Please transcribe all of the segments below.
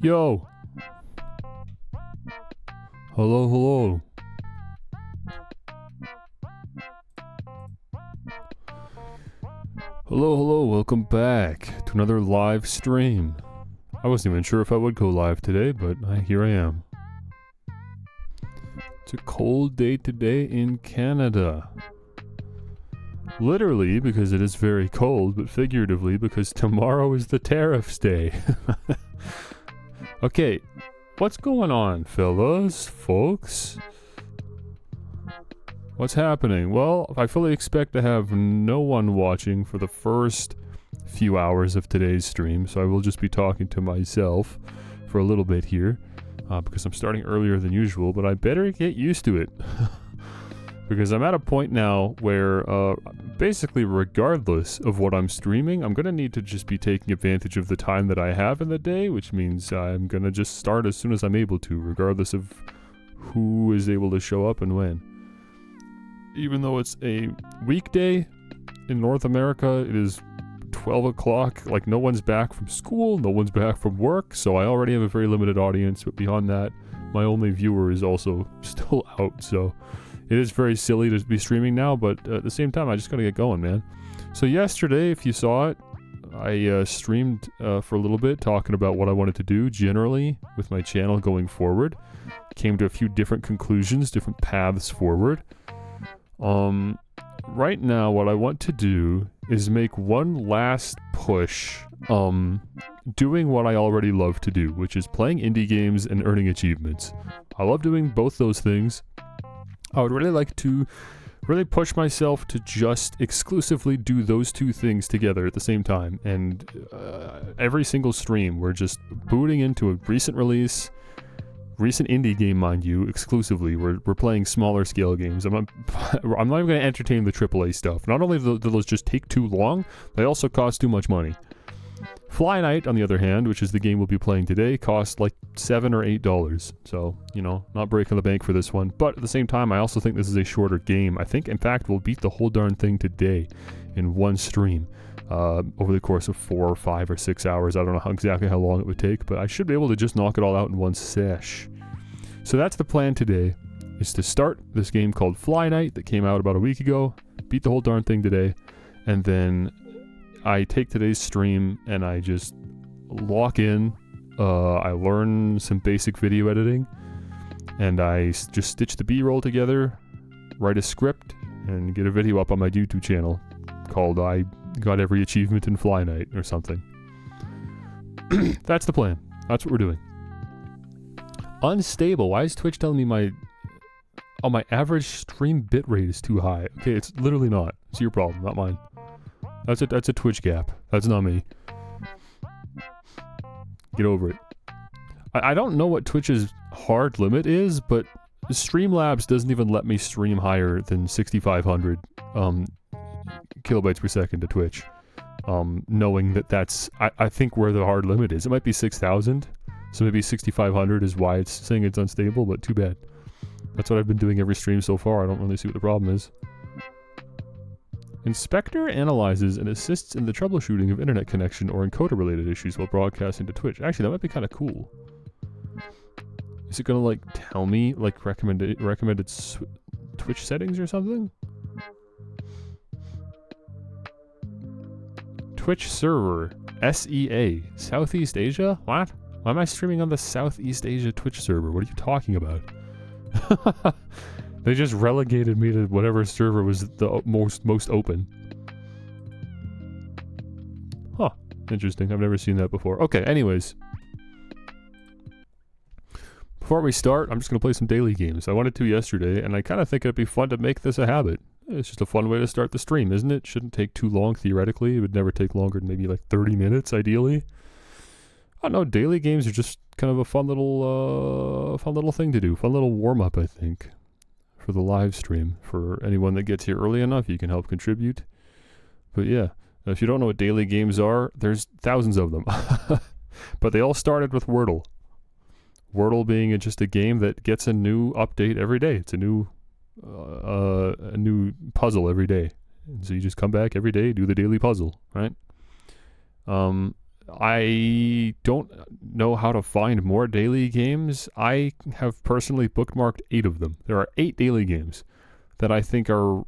Yo! Hello, hello. Hello, hello, welcome back to another live stream. I wasn't even sure if I would go live today, but here I am. It's a cold day today in Canada. Literally, because it is very cold, but figuratively, because tomorrow is the tariffs day. Okay, what's going on, fellas, folks? What's happening? Well, I fully expect to have no one watching for the first few hours of today's stream, so I will just be talking to myself for a little bit here, because I'm starting earlier than usual, but I better get used to it. Because I'm at a point now where, basically regardless of what I'm streaming, I'm going to need to just be taking advantage of the time that I have in the day, which means I'm going to just start as soon as I'm able to, regardless of who is able to show up and when. Even though it's a weekday in North America, it is 12 o'clock, like no one's back from school, no one's back from work, so I already have a very limited audience, but beyond that, my only viewer is also still out, so it is very silly to be streaming now, but at the same time, I just gotta get going, man. So yesterday, if you saw it, I streamed for a little bit, talking about what I wanted to do generally with my channel going forward. Came to a few different conclusions, different paths forward. Right now, what I want to do is make one last push, doing what I already love to do, which is playing indie games and earning achievements. I love doing both those things. I would really like to really push myself to just exclusively do those two things together at the same time. And every single stream, we're just booting into a recent release, recent indie game, mind you, exclusively. We're playing smaller scale games. I'm not even going to entertain the AAA stuff. Not only do those just take too long, they also cost too much money. FlyKnight, on the other hand, which is the game we'll be playing today, costs like $7 or $8. So, you know, not breaking the bank for this one. But at the same time, I also think this is a shorter game. I think, in fact, we'll beat the whole darn thing today in one stream. Over the course of 4 or 5 or 6 hours. I don't know exactly how long it would take, but I should be able to just knock it all out in one sesh. So that's the plan today, is to start this game called FlyKnight that came out about a week ago, beat the whole darn thing today, and then I take today's stream and I just lock in, I learn some basic video editing, and I just stitch the B-roll together, write a script, and get a video up on my YouTube channel called I Got Every Achievement in FlyKnight or something. That's the plan. That's what we're doing. Unstable. Why is Twitch telling me my average stream bitrate is too high? Okay, it's literally not. It's your problem, not mine. That's a Twitch gap. That's not me. Get over it. I don't know what Twitch's hard limit is, but Streamlabs doesn't even let me stream higher than 6,500 kilobytes per second to Twitch. Knowing that that's, I think, where the hard limit is. It might be 6,000, so maybe 6,500 is why it's saying it's unstable, but too bad. That's what I've been doing every stream so far. I don't really see what the problem is. Inspector analyzes and assists in the troubleshooting of internet connection or encoder-related issues while broadcasting to Twitch. Actually, that might be kind of cool. Is it gonna, like, tell me, like, recommended Twitch settings or something? Twitch server, SEA, Southeast Asia? What? Why am I streaming on the Southeast Asia Twitch server? What are you talking about? They just relegated me to whatever server was the most open. Huh. Interesting. I've never seen that before. Okay, anyways. Before we start, I'm just going to play some daily games. I wanted to yesterday, and I kind of think it'd be fun to make this a habit. It's just a fun way to start the stream, isn't it? Shouldn't take too long, theoretically. It would never take longer than maybe like 30 minutes, ideally. I don't know, daily games are just kind of a fun little thing to do. Fun little warm-up, I think, for the live stream. For anyone that gets here early enough, you can help contribute. But yeah, if you don't know what daily games are, there's thousands of them. But they all started with Wordle. Wordle being just a game that gets a new update every day. It's a new puzzle every day. And so you just come back every day, do the daily puzzle, right? I don't know how to find more daily games. I have personally bookmarked 8 of them. There are 8 daily games that I think are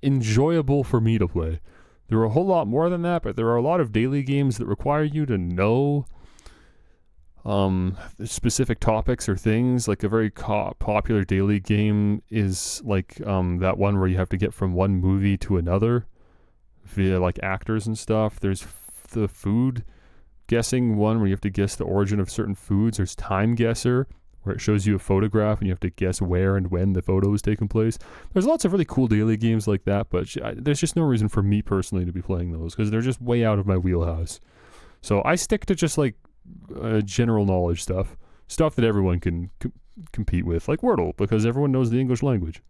enjoyable for me to play. There are a whole lot more than that, but there are a lot of daily games that require you to know specific topics or things. Like a very popular daily game is like that one where you have to get from one movie to another via like actors and stuff. There's the food guessing one where you have to guess the origin of certain foods. There's Time Guesser, where it shows you a photograph and you have to guess where and when the photo is taking place. There's lots of really cool daily games like that, but there's just no reason for me personally to be playing those because they're just way out of my wheelhouse. So I stick to just like general knowledge stuff that everyone can compete with, like Wordle, because everyone knows the English language.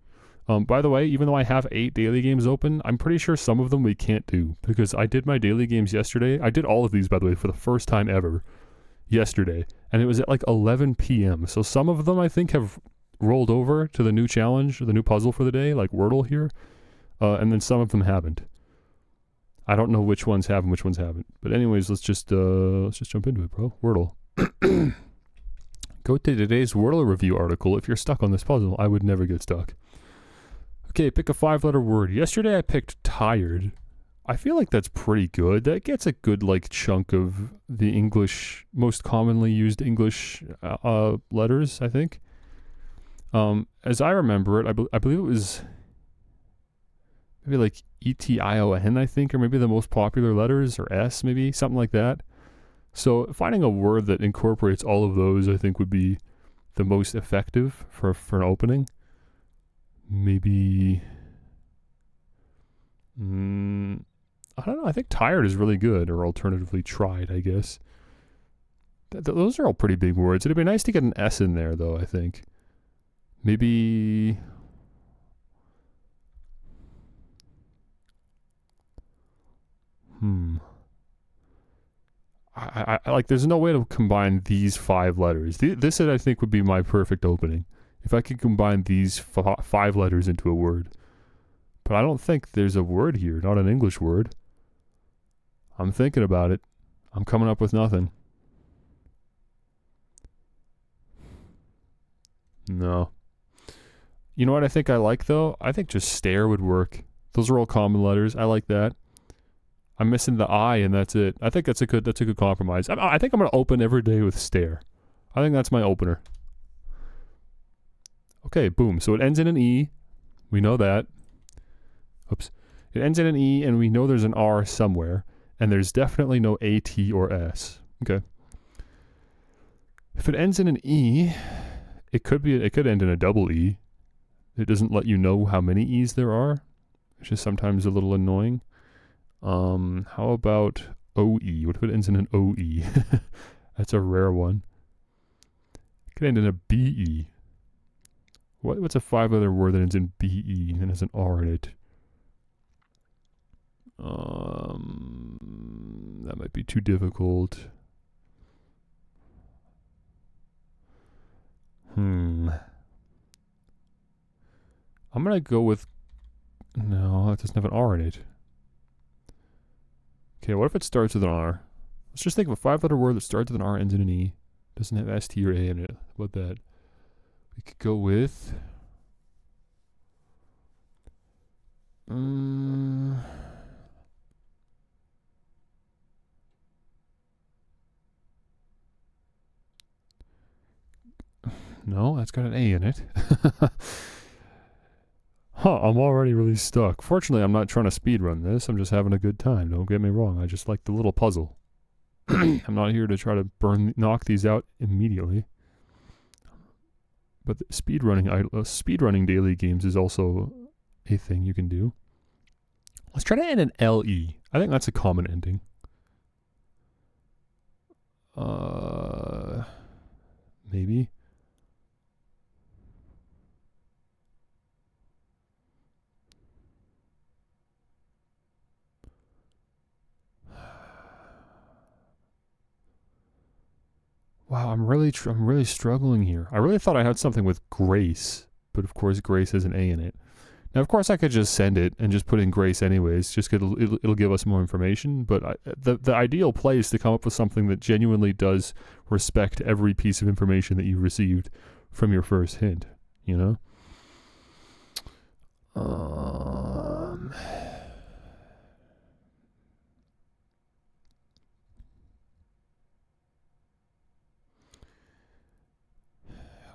By the way, even though I have 8 daily games open, I'm pretty sure some of them we can't do because I did my daily games yesterday. I did all of these, by the way, for the first time ever yesterday, and it was at like 11 p.m. So some of them I think have rolled over to the new challenge, the new puzzle for the day, like Wordle here, and then some of them haven't. I don't know which ones have and which ones haven't. But anyways, let's just jump into it, bro. Wordle. Go to today's Wordle review article. If you're stuck on this puzzle, I would never get stuck. Okay, pick a 5-letter word. Yesterday I picked tired. I feel like that's pretty good. That gets a good like chunk of the English, most commonly used English letters, I think. As I remember it, I believe it was maybe like E-T-I-O-N, I think, or maybe the most popular letters, or S, maybe, something like that. So finding a word that incorporates all of those, I think, would be the most effective for an opening. Maybe, I don't know, I think tired is really good, or alternatively tried, I guess. Those are all pretty big words. It'd be nice to get an S in there, though, I think. Maybe... I like, there's no way to combine these 5 letters. This, I think, would be my perfect opening. If I could combine these 5 letters into a word. But I don't think there's a word here, not an English word. I'm thinking about it. I'm coming up with nothing. No. You know what I think I like, though? I think just stare would work. Those are all common letters. I like that. I'm missing the I, and that's it. I think that's a good compromise. I think I'm going to open every day with stare. I think that's my opener. Okay, boom. So it ends in an E. We know that. Oops. It ends in an E, and we know there's an R somewhere. And there's definitely no A, T, or S. Okay. If it ends in an E, it could end in a double E. It doesn't let you know how many E's there are, which is sometimes a little annoying. How about OE? What if it ends in an OE? That's a rare one. It could end in a BE. What's a 5-letter word that ends in BE and has an R in it? That might be too difficult. I'm gonna go with... No, it doesn't have an R in it. Okay, what if it starts with an R? Let's just think of a 5-letter word that starts with an R, ends in an E. Doesn't have S, T, or A in it. How about that? We could go with... No, that's got an A in it. I'm already really stuck. Fortunately, I'm not trying to speedrun this. I'm just having a good time. Don't get me wrong. I just like the little puzzle. I'm not here to try to knock these out immediately. But speedrunning daily games is also a thing you can do. Let's try to end in LE. I think that's a common ending. Maybe. Wow, I'm really struggling here. I really thought I had something with Grace, but of course Grace has an A in it. Now, of course, I could just send it and just put in Grace anyways, just 'cause it'll give us more information, but the ideal play is to come up with something that genuinely does respect every piece of information that you've received from your first hint, you know?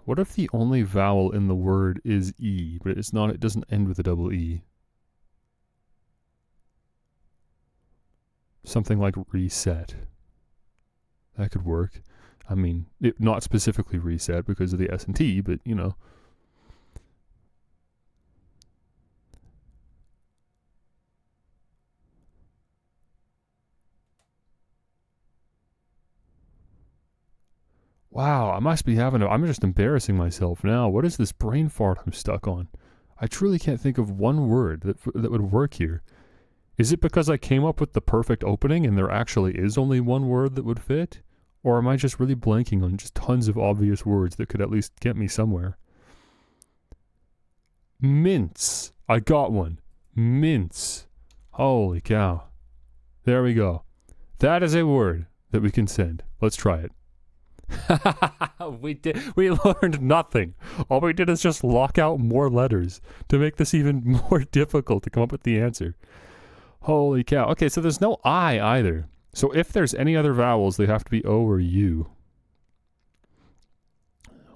What if the only vowel in the word is E, but it's not, it doesn't end with a double E? Something like reset. That could work. I mean, not specifically reset because of the S and T, but you know. Wow, I must be I'm just embarrassing myself now. What is this brain fart I'm stuck on? I truly can't think of one word that would work here. Is it because I came up with the perfect opening and there actually is only one word that would fit? Or am I just really blanking on just tons of obvious words that could at least get me somewhere? Mince. I got one. Mince. Holy cow. There we go. That is a word that we can send. Let's try it. We learned nothing. All we did is just lock out more letters to make this even more difficult to come up with the answer. Holy cow. Okay, so there's no I either. So if there's any other vowels, they have to be O or U.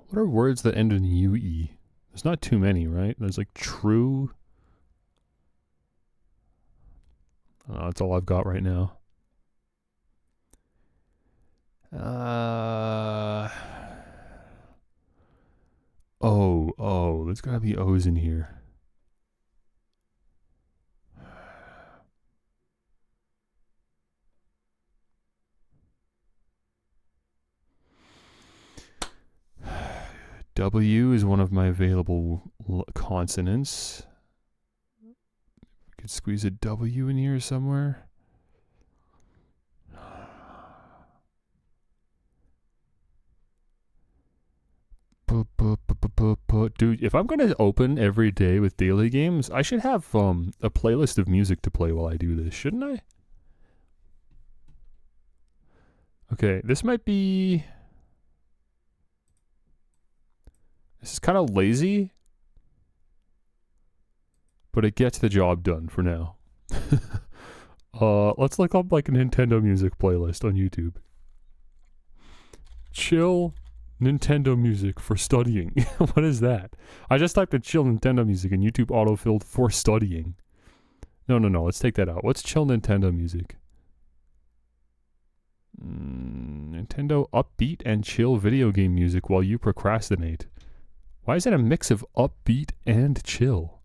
What are words that end in UE? There's not too many, right? There's like true. That's all I've got right now. Oh, there's gotta be O's in here. W is one of my available consonants. We could squeeze a W in here somewhere. Dude, if I'm gonna open every day with daily games, I should have a playlist of music to play while I do this, shouldn't I? Okay, this might be... This is kind of lazy, but it gets the job done for now. Let's look up like a Nintendo music playlist on YouTube. Chill Nintendo music for studying. What is that? I just typed in chill Nintendo music and YouTube autofilled for studying. No, let's take that out. What's chill Nintendo music? Nintendo upbeat and chill video game music while you procrastinate. Why is it a mix of upbeat and chill?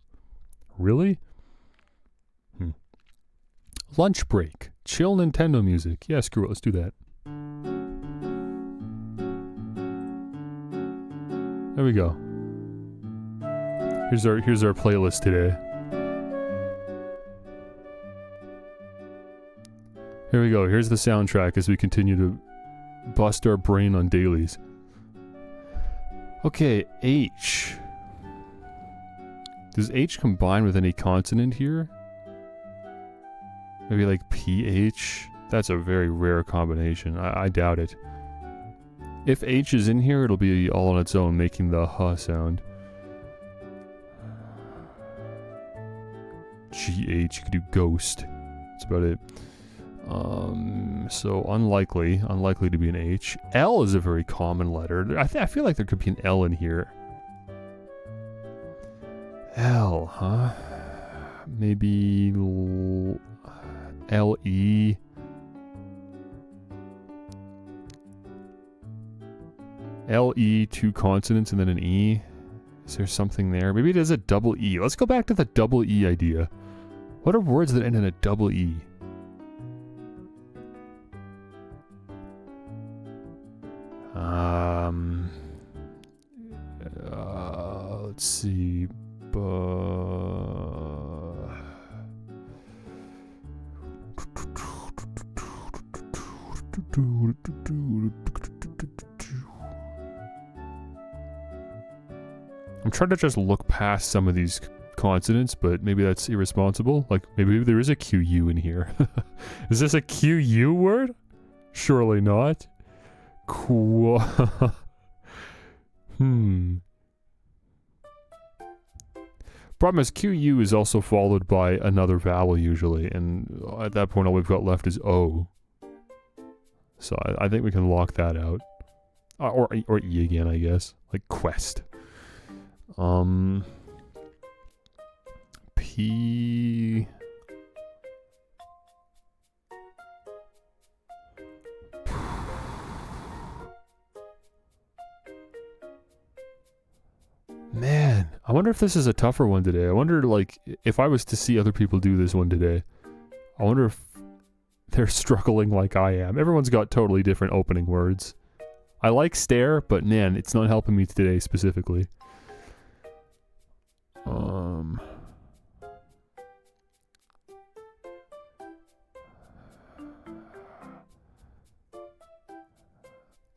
Really? Lunch break. Chill Nintendo music. Yeah, screw it. Let's do that. There we go. Here's our playlist today. Here we go. Here's the soundtrack as we continue to bust our brain on dailies. Okay, H. Does H combine with any consonant here? Maybe like PH? That's a very rare combination. I doubt it. If H is in here, it'll be all on its own, making the huh sound. GH, you could do ghost. That's about it. So unlikely to be an H. L is a very common letter. I feel like there could be an L in here. L, huh? Maybe L-E. L-E, two consonants and then an E. Is there something there? Maybe it is a double E. Let's go back to the double E idea. What are words that end in a double E? Let's see. I'm trying to just look past some of these consonants, but maybe that's irresponsible. Like, maybe there is a QU in here. Is this a QU word? Surely not. Problem is, QU is also followed by another vowel usually, and at that point all we've got left is O. So I think we can lock that out. Or E again, I guess. Like quest. P... Man, I wonder if this is a tougher one today. I wonder, like, if I was to see other people do this one today, I wonder if they're struggling like I am. Everyone's got totally different opening words. I like stare, but man, it's not helping me today specifically.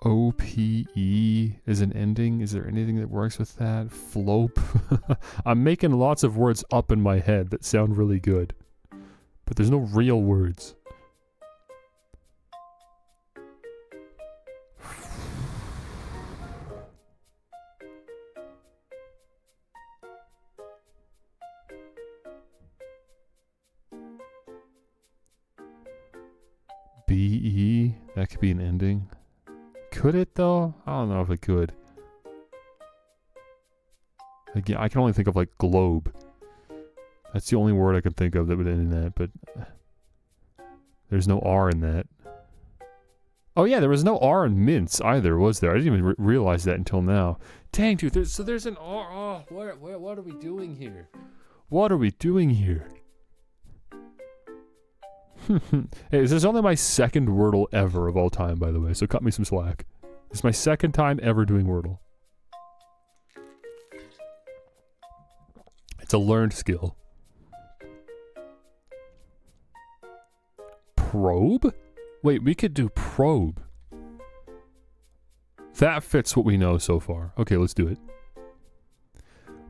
OPE is an ending. Is there anything that works with that? Flope. I'm making lots of words up in my head that sound really good, but there's no real words. BE, that could be an ending. Could it though? I don't know if it could. Again, I can only think of like globe. That's the only word I can think of that would end in that, but there's no R in that. Oh yeah, there was no R in mince either, was there? I didn't even realize that until now. Dang, dude, so there's an R. Oh, what are we doing here? What are we doing here? Hey, this is only my second Wordle ever of all time, by the way, so cut me some slack. It's my second time ever doing Wordle. It's a learned skill. Probe? Wait, we could do probe. That fits what we know so far. Okay, let's do it.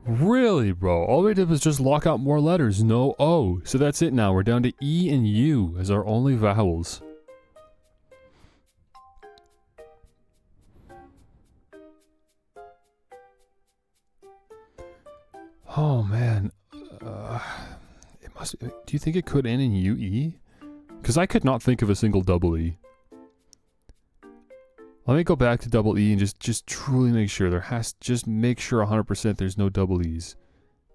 Really, bro? All we did was just lock out more letters, no O. So that's it now. We're down to E and U as our only vowels. Oh, man. It must... Do you think it could end in UE? Because I could not think of a single double E. Let me go back to double E and just truly make sure. Just make sure 100% there's no double E's.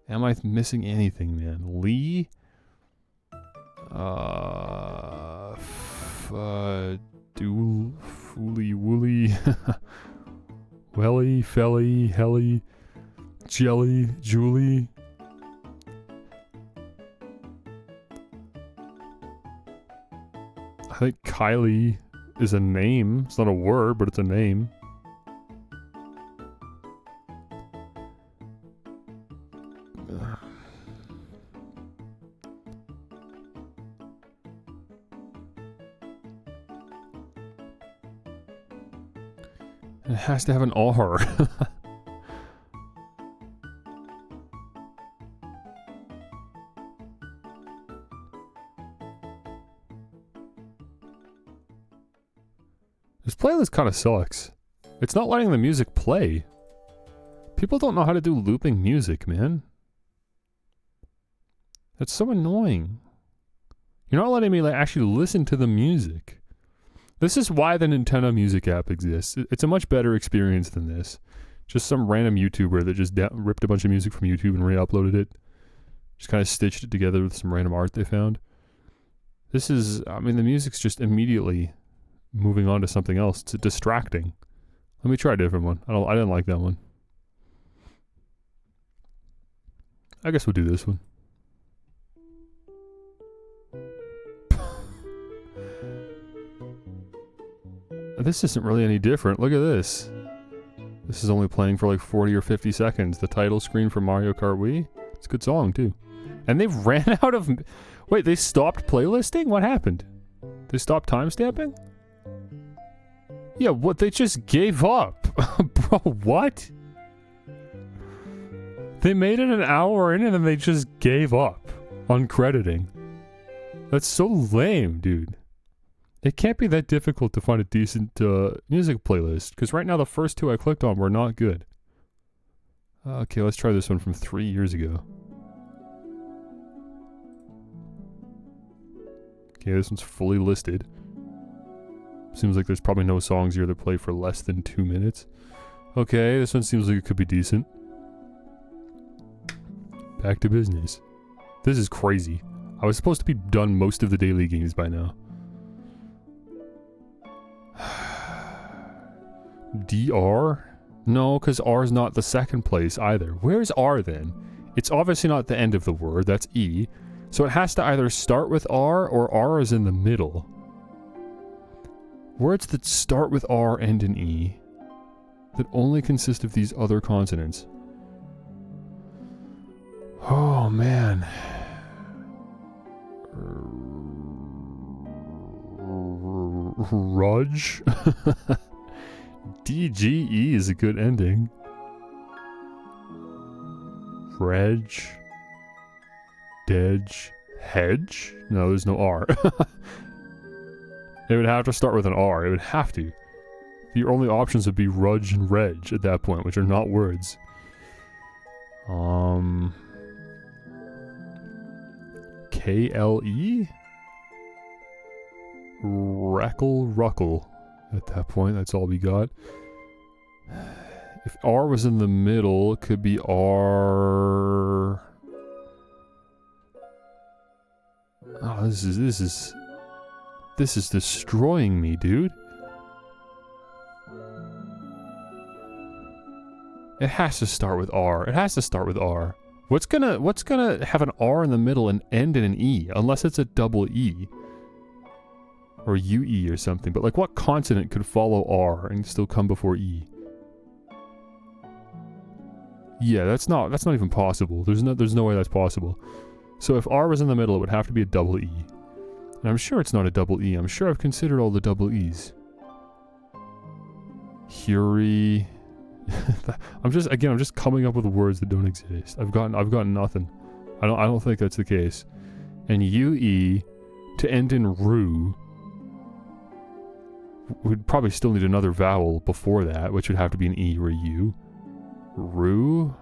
Am I missing anything, man? Lee? Dool, Fooly, Woolly, Welly, Felly, Helly, Jelly, Julie. I think Kylie is a name. It's not a word, but it's a name. It has to have an R. This playlist kind of sucks. It's not letting the music play. People don't know how to do looping music, man. That's so annoying. You're not letting me actually listen to the music. This is why the Nintendo Music app exists. It's a much better experience than this. Just some random YouTuber that just ripped a bunch of music from YouTube and re-uploaded it. Just kind of stitched it together with some random art they found. This is, I mean, the music's just immediately moving on to something else. It's distracting. Let me try a different one. I didn't like that one. I guess we'll do this one. This isn't really any different. Look at this. This is only playing for like 40 or 50 seconds. The title screen for Mario Kart Wii. It's a good song too. And they ran out of... Wait, they stopped playlisting? What happened? They stopped timestamping? Yeah, what? They just gave up. Bro, what? They made it an hour in and then they just gave up on crediting. That's so lame, dude. It can't be that difficult to find a decent music playlist, because right now the first two I clicked on were not good. Okay, let's try this one from 3 years ago. Okay, this one's fully listed. Seems like there's probably no songs here that play for less than 2 minutes. Okay, this one seems like it could be decent. Back to business. This is crazy. I was supposed to be done most of the daily games by now. DR? No, because R is not the second place either. Where's R then? It's obviously not the end of the word, that's E. So it has to either start with R or R is in the middle. Words that start with R end in E that only consist of these other consonants. Oh man. Rudge? DGE is a good ending. Reg. Dej. Hedge? No, there's no R. It would have to start with an R. It would have to. Your only options would be Rudge and Reg at that point, which are not words. KLE? Reckle Ruckle. At that point, that's all we got. If R was in the middle, it could be R... Oh, this is destroying me, dude. It has to start with R. It has to start with R. What's gonna have an R in the middle and end in an E? Unless it's a double E. Or UE or something. But like, what consonant could follow R and still come before E? Yeah, that's not even possible. There's no way that's possible. So if R was in the middle, it would have to be a double E. And I'm sure it's not a double E. I'm sure I've considered all the double E's. Huri. I'm just coming up with words that don't exist. I've gotten nothing. I don't think that's the case. And UE to end in Ru would probably still need another vowel before that, which would have to be an E or a U. Ru?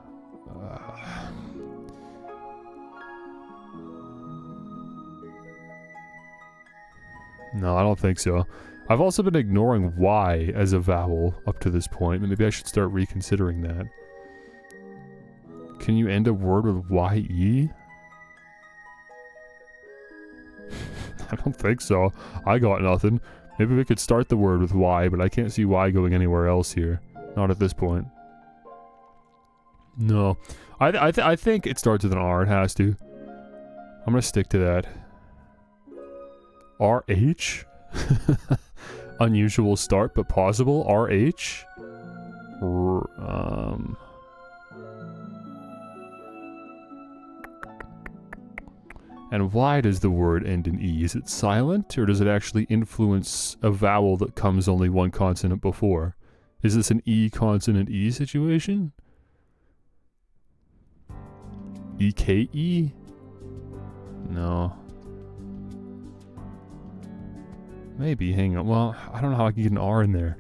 No, I don't think so. I've also been ignoring Y as a vowel up to this point, and maybe I should start reconsidering that. Can you end a word with YE? I don't think so. I got nothing. Maybe we could start the word with Y, but I can't see Y going anywhere else here. Not at this point. No. I think it starts with an R. It has to. I'm gonna stick to that. RH? Unusual start, but possible. RH? And why does the word end in E? Is it silent, or does it actually influence a vowel that comes only one consonant before? Is this an E consonant E situation? EKE? No. Maybe, hang on. Well, I don't know how I can get an R in there.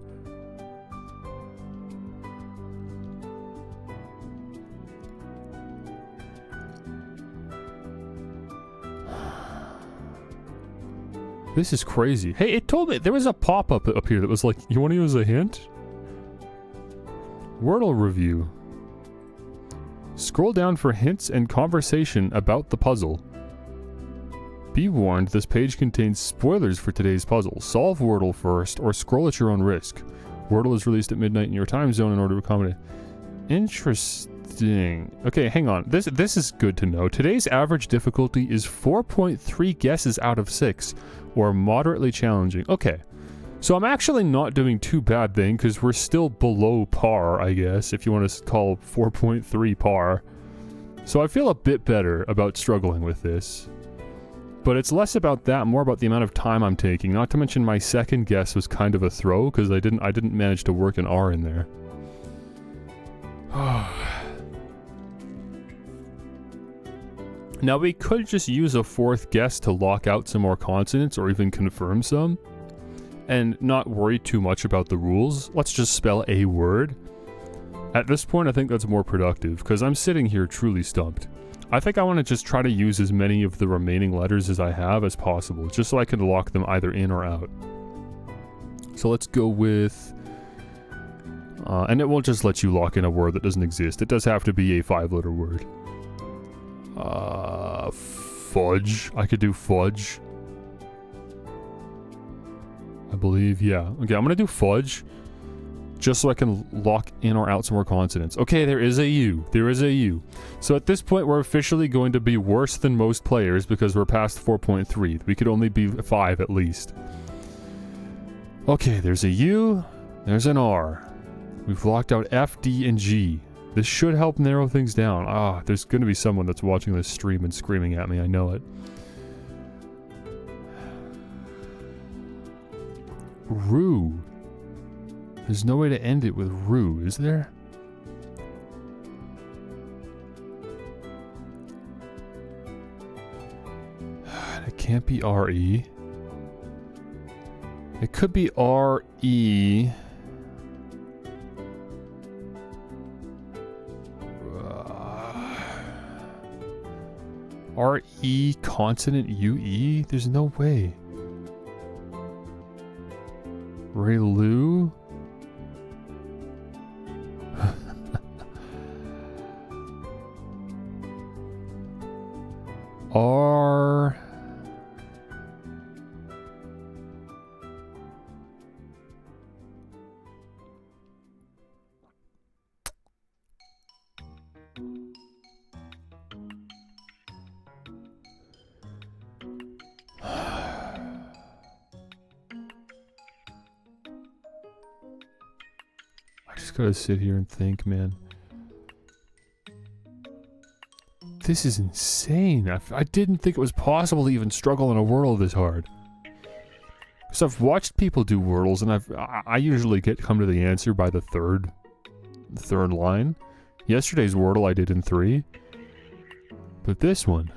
This is crazy. Hey, it told me, there was a pop-up up here that was like, you want to use a hint? Wordle review. Scroll down for hints and conversation about the puzzle. Be warned, this page contains spoilers for today's puzzle. Solve Wordle first, or scroll at your own risk. Wordle is released at midnight in your time zone in order to accommodate. Interesting. Okay, hang on. This is good to know. Today's average difficulty is 4.3 guesses out of 6, or moderately challenging. Okay, so I'm actually not doing too bad then, because we're still below par, I guess, if you want to call 4.3 par. So I feel a bit better about struggling with this. But it's less about that, more about the amount of time I'm taking. Not to mention my second guess was kind of a throw, because I didn't manage to work an R in there. Now we could just use a fourth guess to lock out some more consonants or even confirm some, and not worry too much about the rules. Let's just spell a word. At this point, I think that's more productive, because I'm sitting here truly stumped. I think I want to just try to use as many of the remaining letters as I have as possible, just so I can lock them either in or out. So let's go with... and it won't just let you lock in a word that doesn't exist. It does have to be a 5-letter word. Fudge. I could do fudge. I believe, yeah. Okay, I'm gonna do fudge. Just so I can lock in or out some more consonants. Okay, there is a U. There is a U. So at this point, we're officially going to be worse than most players because we're past 4.3. We could only be 5 at least. Okay, there's a U. There's an R. We've locked out F, D, and G. This should help narrow things down. Ah, there's going to be someone that's watching this stream and screaming at me. I know it. Rue. There's no way to end it with Rue, is there? It can't be R-E. It could be R-E. R-E consonant U-E? There's no way. Relu? R... I just gotta sit here and think, man. This is insane. I didn't think it was possible to even struggle in a Wordle this hard. Because I've watched people do Wordles, and I usually come to the answer by the third line. Yesterday's Wordle I did in 3. But this one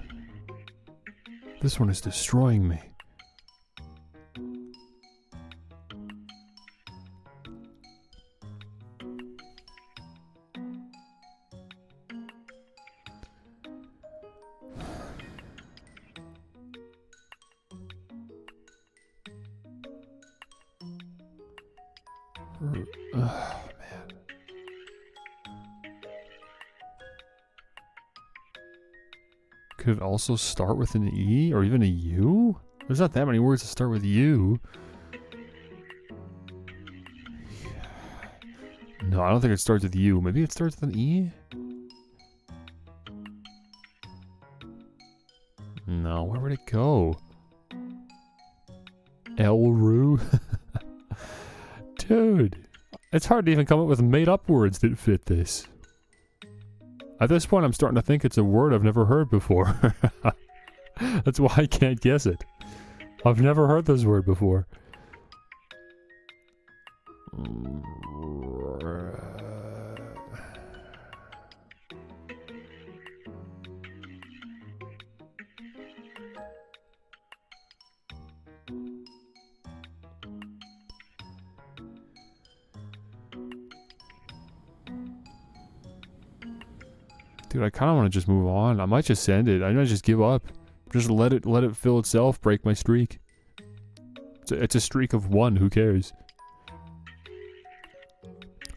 is destroying me. Oh, man. Could it also start with an E or even a U? There's not that many words that start with U. No, I don't think it starts with U. Maybe it starts with an E? No, where would it go? Elru? Dude, it's hard to even come up with made-up words that fit this. At this point, I'm starting to think it's a word I've never heard before. That's why I can't guess it. I've never heard this word before. Dude, I kind of want to just move on. I might just send it. I might just give up. Just let it fill itself, break my streak. It's a streak of 1, who cares?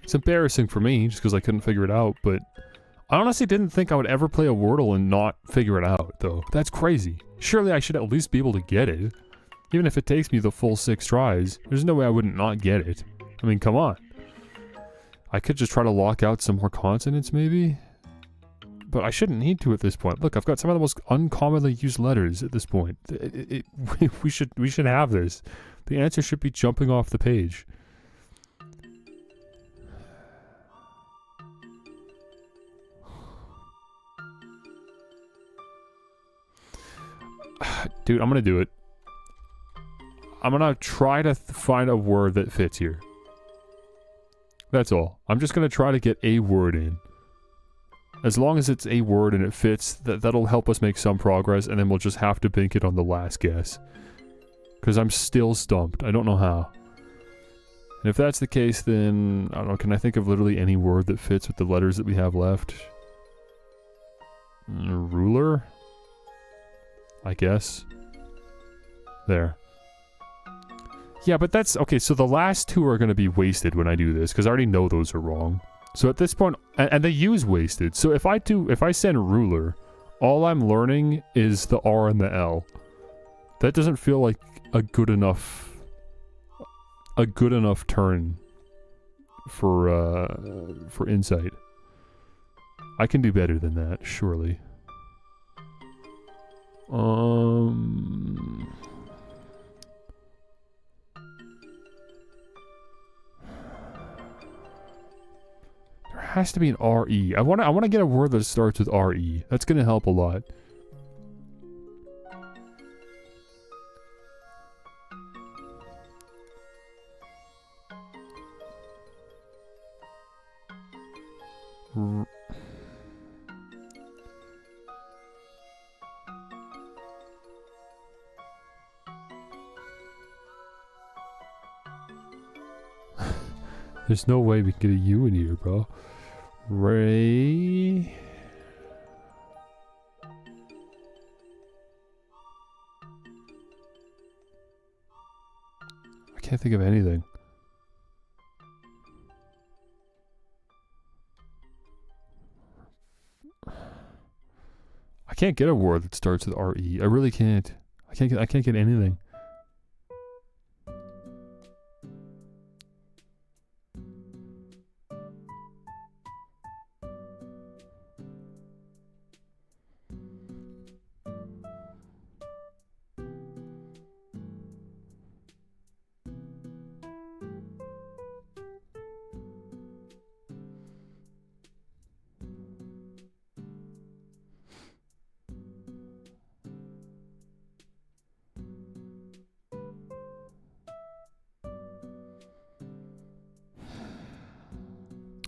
It's embarrassing for me, just because I couldn't figure it out, but... I honestly didn't think I would ever play a Wordle and not figure it out, though. That's crazy. Surely I should at least be able to get it. Even if it takes me the full 6 tries. There's no way I wouldn't not get it. I mean, come on. I could just try to lock out some more consonants, maybe? But I shouldn't need to at this point. Look, I've got some of the most uncommonly used letters at this point. We should have this. The answer should be jumping off the page. Dude, I'm gonna do it. I'm gonna try to find a word that fits here. That's all. I'm just gonna try to get a word in. As long as it's a word and it fits, that'll help us make some progress, and then we'll just have to bank it on the last guess. Because I'm still stumped. I don't know how. And if that's the case, then, I don't know, can I think of literally any word that fits with the letters that we have left? Ruler? I guess. There. Yeah, but that's... Okay, so the last two are going to be wasted when I do this, because I already know those are wrong. So at this point... And they use wasted. So if I send ruler, all I'm learning is the R and the L. That doesn't feel like a good enough turn for insight. I can do better than that, surely. There has to be an RE. I want to get a word that starts with RE. That's going to help a lot. There's no way we can get a U in here, bro. Ray... I can't think of anything. I can't get a word that starts with RE. I really can't. I can't get anything.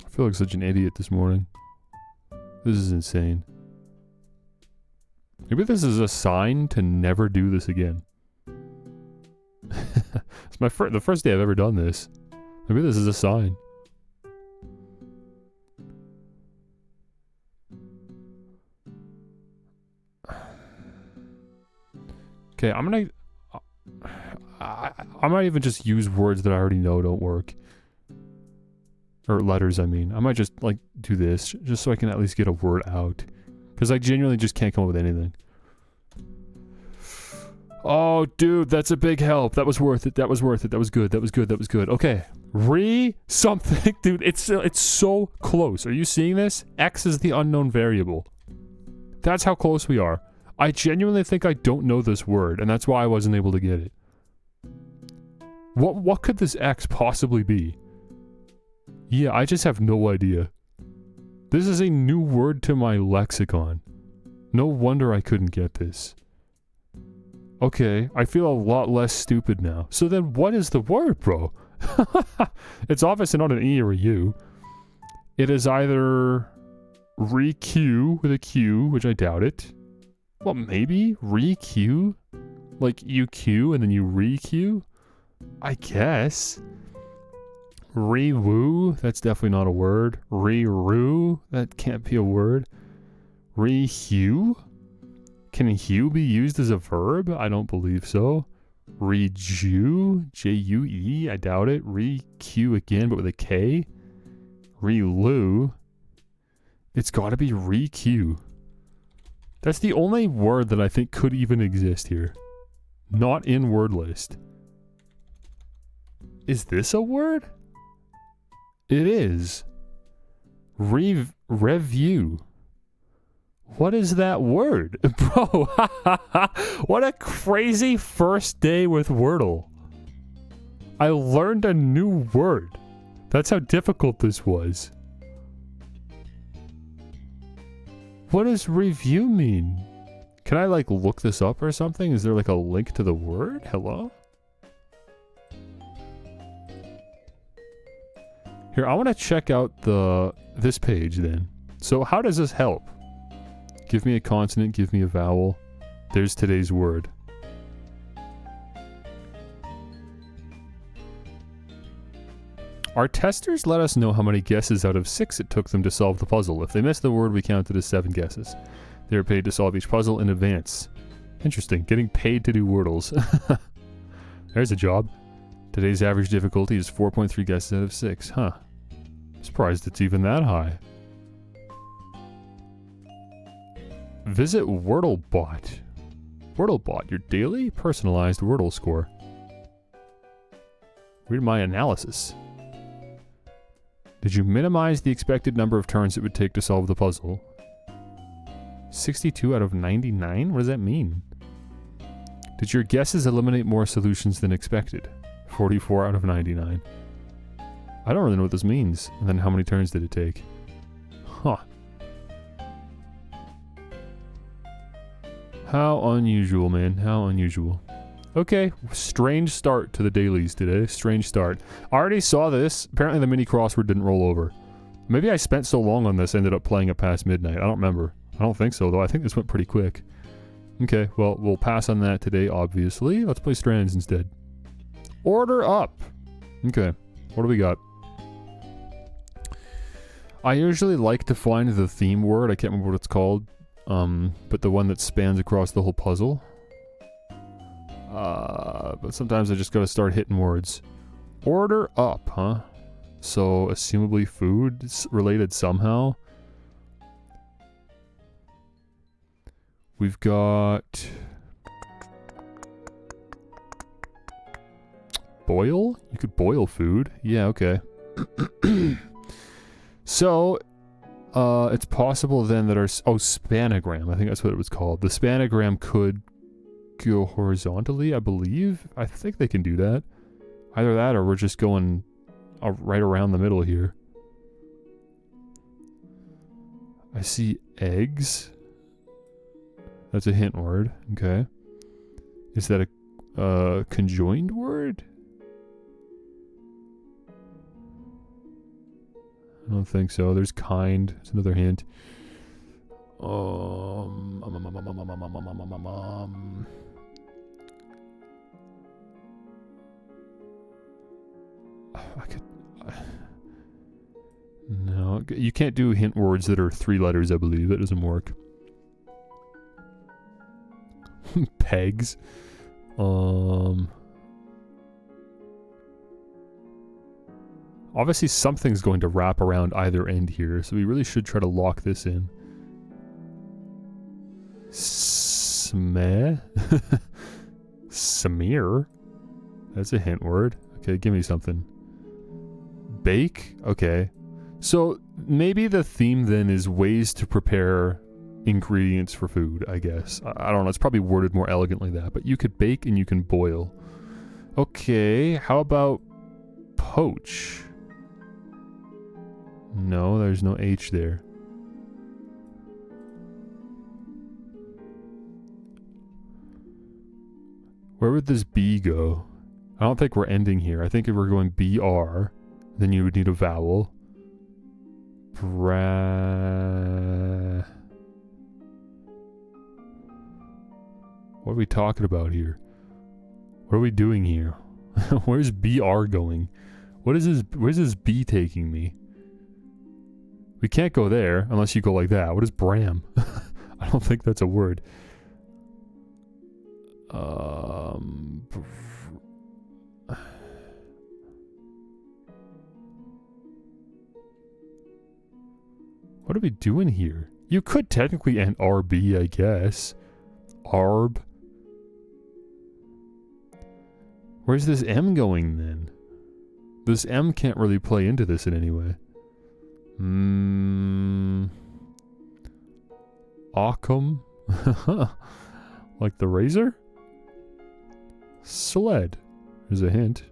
I feel like such an idiot this morning. This is insane. Maybe this is a sign to never do this again. It's the first day I've ever done this. Maybe this is a sign. Okay, I might even just use words that I already know don't work. Or letters, I mean. I might just, like, do this, just so I can at least get a word out. Because I genuinely just can't come up with anything. Oh, dude, that's a big help. That was worth it. That was worth it. That was good. That was good. That was good. Okay. Something. Dude, it's so close. Are you seeing this? X is the unknown variable. That's how close we are. I genuinely think I don't know this word, and that's why I wasn't able to get it. What could this X possibly be? Yeah, I just have no idea. This is a new word to my lexicon. No wonder I couldn't get this. Okay, I feel a lot less stupid now. So then what is the word, bro? It's obviously not an E or a U. It is either re-Q with a Q, which I doubt it. Well, maybe? Re-Q? Like UQ and then you re-Q? I guess. Re-woo? That's definitely not a word. Re-roo? That can't be a word. Re-hue? Can hue be used as a verb? I don't believe so. Re-jew? J-U-E? I doubt it. Re-Q again, but with a K? Re-loo? It's gotta be re-Q. That's the only word that I think could even exist here. Not in word list. Is this a word? It is. Review. What is that word? Bro, what a crazy first day with Wordle. I learned a new word. That's how difficult this was. What does review mean? Can I like look this up or something? Is there like a link to the word? Hello? Here, I want to check out this page then. So how does this help? Give me a consonant, give me a vowel. There's today's word. Our testers let us know how many guesses out of 6 it took them to solve the puzzle. If they missed the word, we counted as 7 guesses. They are paid to solve each puzzle in advance. Interesting. Getting paid to do Wordles. There's a job. Today's average difficulty is 4.3 guesses out of 6. Huh. Surprised it's even that high. Visit WordleBot. WordleBot, your daily personalized Wordle score. Read my analysis. Did you minimize the expected number of turns it would take to solve the puzzle? 62 out of 99? What does that mean? Did your guesses eliminate more solutions than expected? 44 out of 99. I don't really know what this means. And then how many turns did it take? Huh. How unusual, man. How unusual. Okay, strange start to the dailies today. Strange start. I already saw this. Apparently the mini crossword didn't roll over. Maybe I spent so long on this, I ended up playing it past midnight. I don't remember. I don't think so, though. I think this went pretty quick. Okay, well, we'll pass on that today, obviously. Let's play Strands instead. Order up! Okay, what do we got? I usually like to find the theme word. I can't remember what it's called. But the one that spans across the whole puzzle. But sometimes I just gotta start hitting words. Order up, huh? So, assumably food related somehow. We've got... Boil? You could boil food. Yeah, okay. So, it's possible then that our... Oh, spanogram. I think that's what it was called. The spanogram could go horizontally, I believe. I think they can do that. Either that or we're just going right around the middle here. I see eggs. That's a hint word. Okay. Is that a conjoined word? I don't think so. There's kind. It's another hint. No, you can't do hint words that are 3 letters, I believe. That doesn't work. Pegs. Obviously something's going to wrap around either end here, so we really should try to lock this in. Smeh? Smear? That's a hint word. Okay, give me something. Bake? Okay. So, maybe the theme then is ways to prepare ingredients for food, I guess. I don't know, it's probably worded more elegantly than that, but you could bake and you can boil. Okay, how about poach? No, there's no H there. Where would this B go? I don't think we're ending here. I think if we're going BR, then you would need a vowel. What are we talking about here? What are we doing here? Where's BR going? What is this? Where's this B taking me? We can't go there unless you go like that. What is Bram? I don't think that's a word. What are we doing here? You could technically end RB, I guess. Arb. Where's this M going then? This M can't really play into this in any way. Occam? Like the razor? Sled. There's a hint.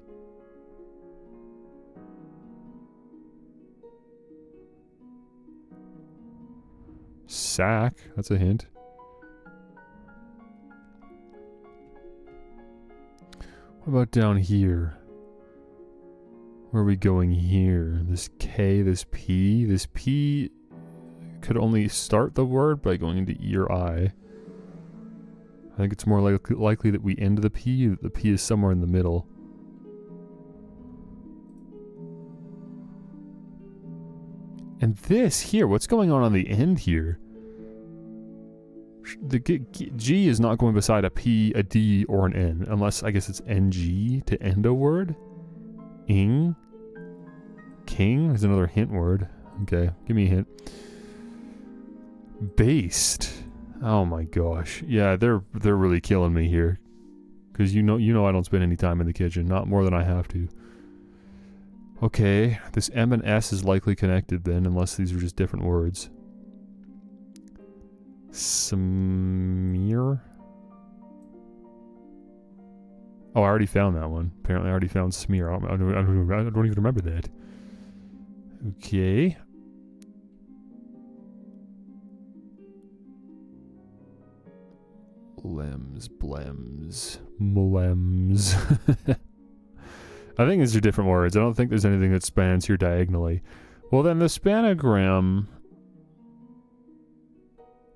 Sack. That's a hint. What about down here? Where are we going here? This K, this P. This P could only start the word by going into E or I. I think it's more likely that we end the P, that the P is somewhere in the middle. And this here, what's going on the end here? The G is not going beside a P, a D, or an N, unless I guess it's NG to end a word. Ing. King is another hint word. Okay, give me a hint. Based. Oh my gosh. Yeah, they're really killing me here. Because you know I don't spend any time in the kitchen, not more than I have to. Okay, this M and S is likely connected then, unless these are just different words. Smear? Oh, I already found that one. Apparently I already found smear. I don't even remember that. Okay. Blems, blems, blems. I think these are different words. I don't think there's anything that spans here diagonally. Well, then the spanogram...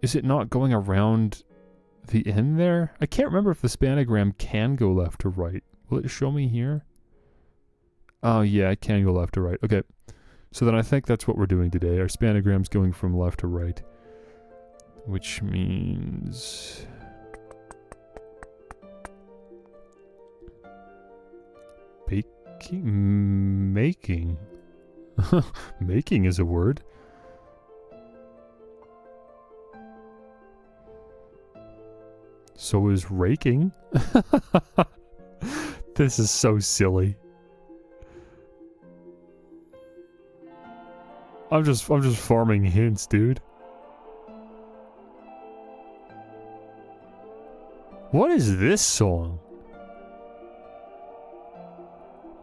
Is it not going around the end there? I can't remember if the spanogram can go left to right. Will it show me here? Oh, yeah, it can go left to right. Okay. So then I think that's what we're doing today. Our spanogram's going from left to right. Which means... Making. Making is a word. So is raking. This is so silly. I'm just farming hints, dude. What is this song?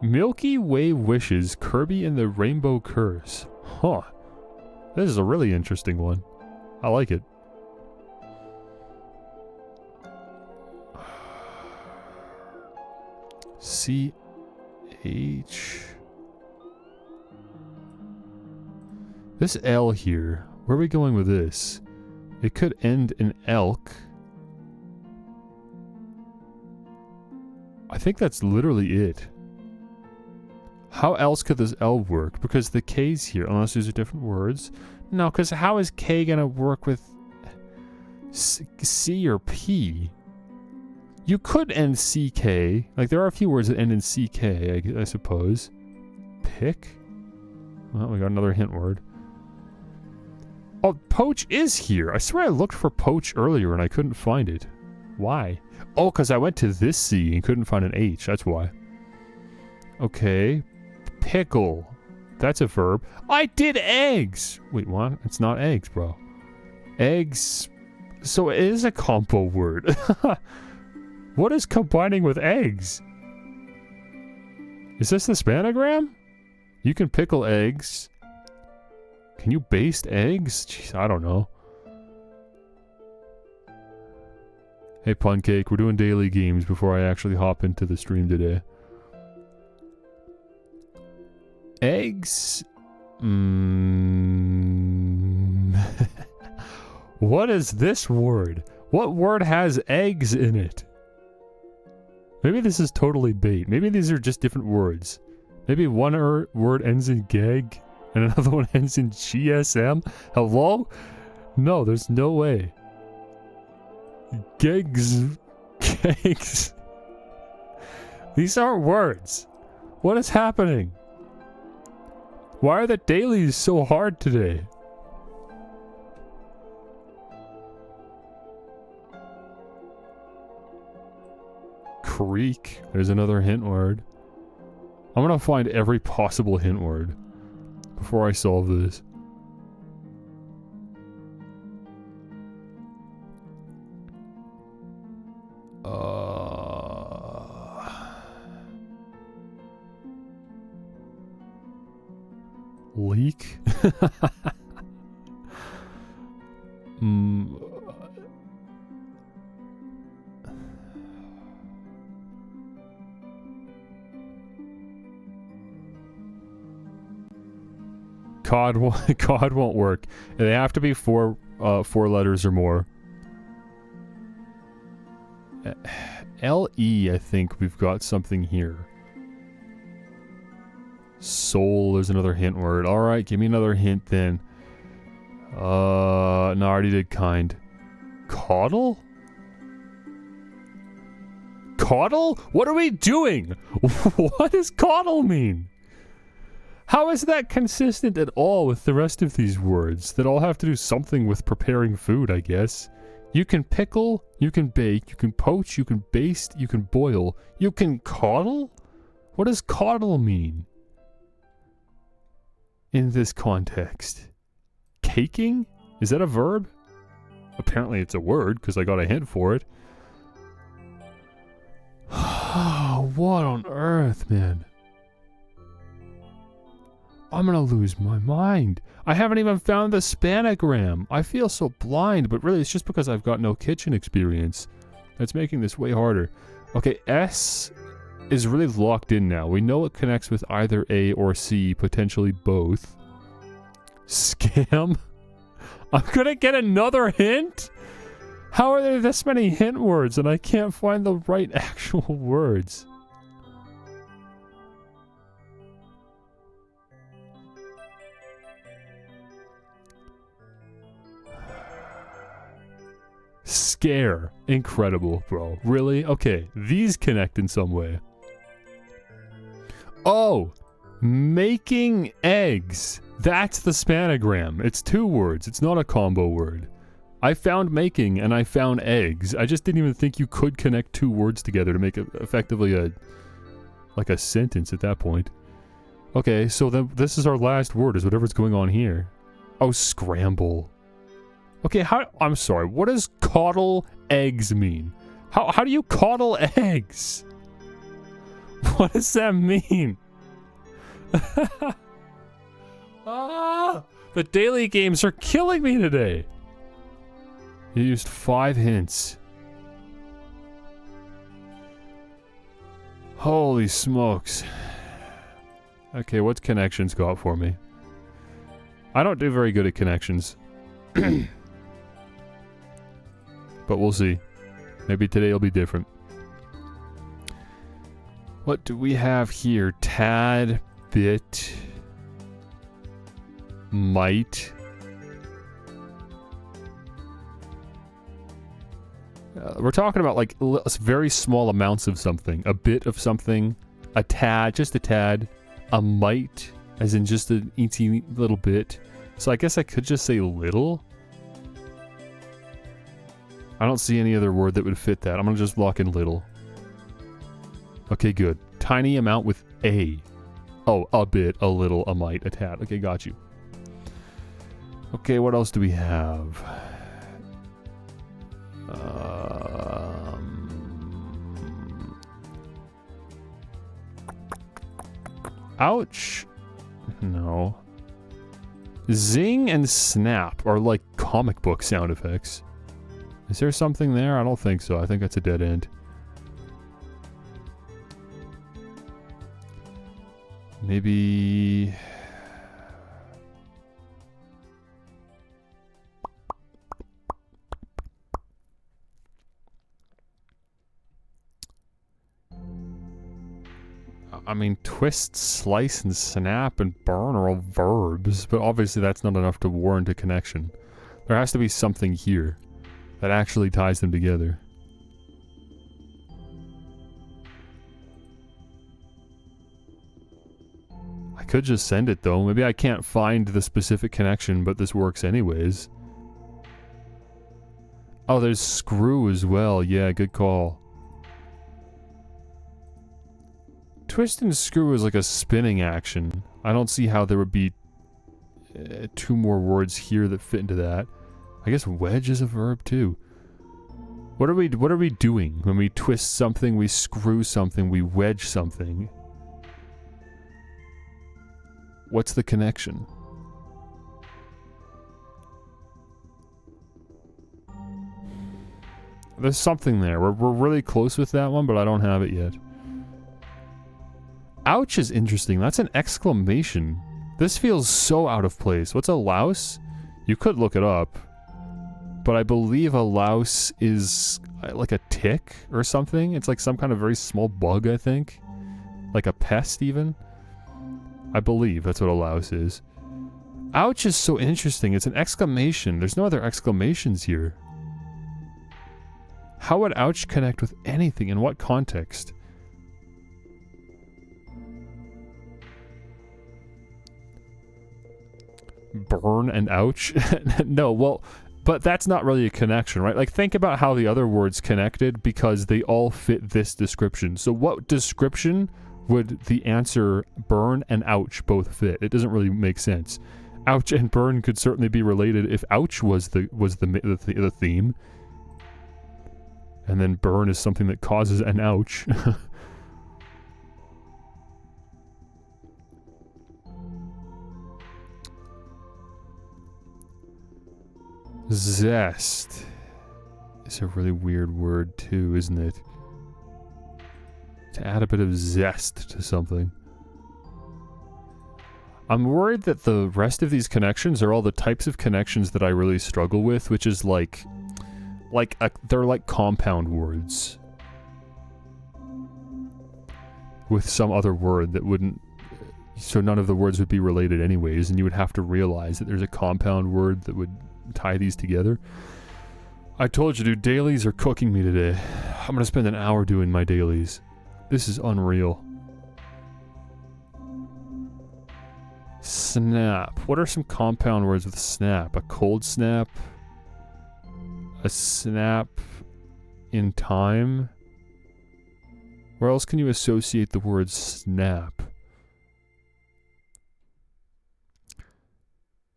Milky Way Wishes, Kirby and the Rainbow Curse. Huh. This is a really interesting one. I like it. C-H... This L here, where are we going with this? It could end in elk. I think that's literally it. How else could this L work? Because the K's here, unless these are different words. No, because how is K gonna work with C or P? You could end CK. Like, there are a few words that end in CK, I suppose. Pick? Well, we got another hint word. Oh, poach is here. I swear I looked for poach earlier and I couldn't find it. Why? Oh, because I went to this C and couldn't find an H. That's why. Okay. Pickle. That's a verb. I did eggs! Wait, what? It's not eggs, bro. Eggs... So it is a compo word. What is combining with eggs? Is this the spanogram? You can pickle eggs. Can you baste eggs? Jeez, I don't know. Hey, Puncake, we're doing daily games before I actually hop into the stream today. Eggs? What is this word? What word has eggs in it? Maybe this is totally bait. Maybe these are just different words. Maybe one word ends in gag and another one ends in GSM? Hello? No, there's no way. Gigs. Gigs. These aren't words. What is happening? Why are the dailies so hard today? Creek. There's another hint word. I'm gonna find every possible hint word before I solve this. Leak? Cod won't work. They have to be four letters or more. L-E, I think we've got something here. Soul is another hint word. Alright, give me another hint then. No, I already did kind. Caudal? Caudal? What are we doing? What does caudal mean? How is that consistent at all with the rest of these words that all have to do something with preparing food, I guess? You can pickle, you can bake, you can poach, you can baste, you can boil. You can caudal? What does caudal mean in this context? Caking? Is that a verb? Apparently it's a word, because I got a hint for it. What on earth, man? I'm gonna lose my mind. I haven't even found the spanagram. I feel so blind, but really it's just because I've got no kitchen experience. That's making this way harder. Okay, S is really locked in now. We know it connects with either A or C, potentially both. Scam? I'm gonna get another hint? How are there this many hint words and I can't find the right actual words? Scare. Incredible, bro. Really? Okay, these connect in some way. Oh! Making eggs. That's the spanagram. It's two words. It's not a combo word. I found making and I found eggs. I just didn't even think you could connect two words together to make it effectively like a sentence at that point. Okay, so then this is our last word, is whatever's going on here. Oh, scramble. Okay, I'm sorry, what does coddle eggs mean? How do you coddle eggs? What does that mean? Ah, the daily games are killing me today. You used 5 hints. Holy smokes. Okay, what's connections got for me? I don't do very good at connections. But we'll see. Maybe today will be different. What do we have here? Tad, bit, might. We're talking about like very small amounts of something. A bit of something. A tad, just a tad. A mite, as in just an eensy little bit. So I guess I could just say little. I don't see any other word that would fit that. I'm gonna just lock in little. Okay, good. Tiny amount with a. Oh, a bit, a little, a mite, a tad. Okay, got you. Okay, what else do we have? Ouch. No. Zing and snap are like comic book sound effects. Is there something there? I don't think so. I think that's a dead end. Maybe... I mean, twist, slice, and snap, and burn are all verbs, but obviously that's not enough to warrant a connection. There has to be something here that actually ties them together. I could just send it though. Maybe I can't find the specific connection, but this works anyways. Oh, there's screw as well. Yeah, good call. Twist and screw is like a spinning action. I don't see how there would be 2 more words here that fit into that. I guess wedge is a verb too. What are we doing when we twist something, we screw something, we wedge something? What's the connection? There's something there. We're really close with that one, but I don't have it yet. Ouch is interesting. That's an exclamation. This feels so out of place. What's a louse? You could look it up. But I believe a louse is like a tick or something. It's like some kind of very small bug, I think. Like a pest, even. I believe that's what a louse is. Ouch is so interesting. It's an exclamation. There's no other exclamations here. How would ouch connect with anything? In what context? Burn and ouch? No, well, but that's not really a connection, right? Like, think about how the other words connected because they all fit this description. So what description would the answer burn and ouch both fit? It doesn't really make sense. Ouch and burn could certainly be related if ouch was the theme. And then burn is something that causes an ouch. Zest is a really weird word too, isn't it? To add a bit of zest to something. I'm worried that the rest of these connections are all the types of connections that I really struggle with, which is they're like compound words. With some other word that wouldn't... So none of the words would be related anyways, and you would have to realize that there's a compound word that would tie these together. I told you, dude, dailies are cooking me today. I'm gonna spend an hour doing my dailies. This is unreal. Snap. What are some compound words with snap? A cold snap? A snap in time? Where else can you associate the word snap?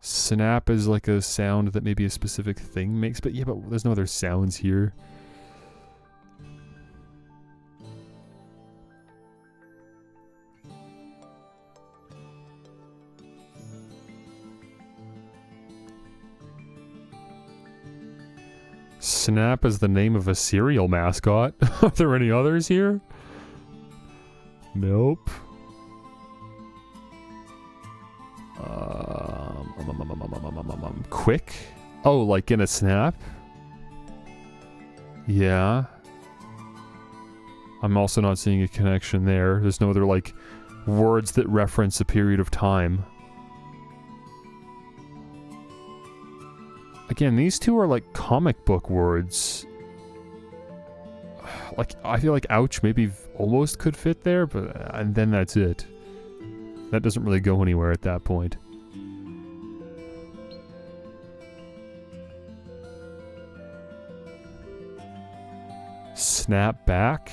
Snap is like a sound that maybe a specific thing makes, but yeah, but there's no other sounds here. Snap is the name of a cereal mascot. Are there any others here? Nope. Quick? Oh, like in a snap? Yeah. I'm also not seeing a connection there. There's no other, like, words that reference a period of time. Again, these two are like comic book words. Like, I feel like ouch maybe almost could fit there, but and then that's it. That doesn't really go anywhere at that point. Snap back?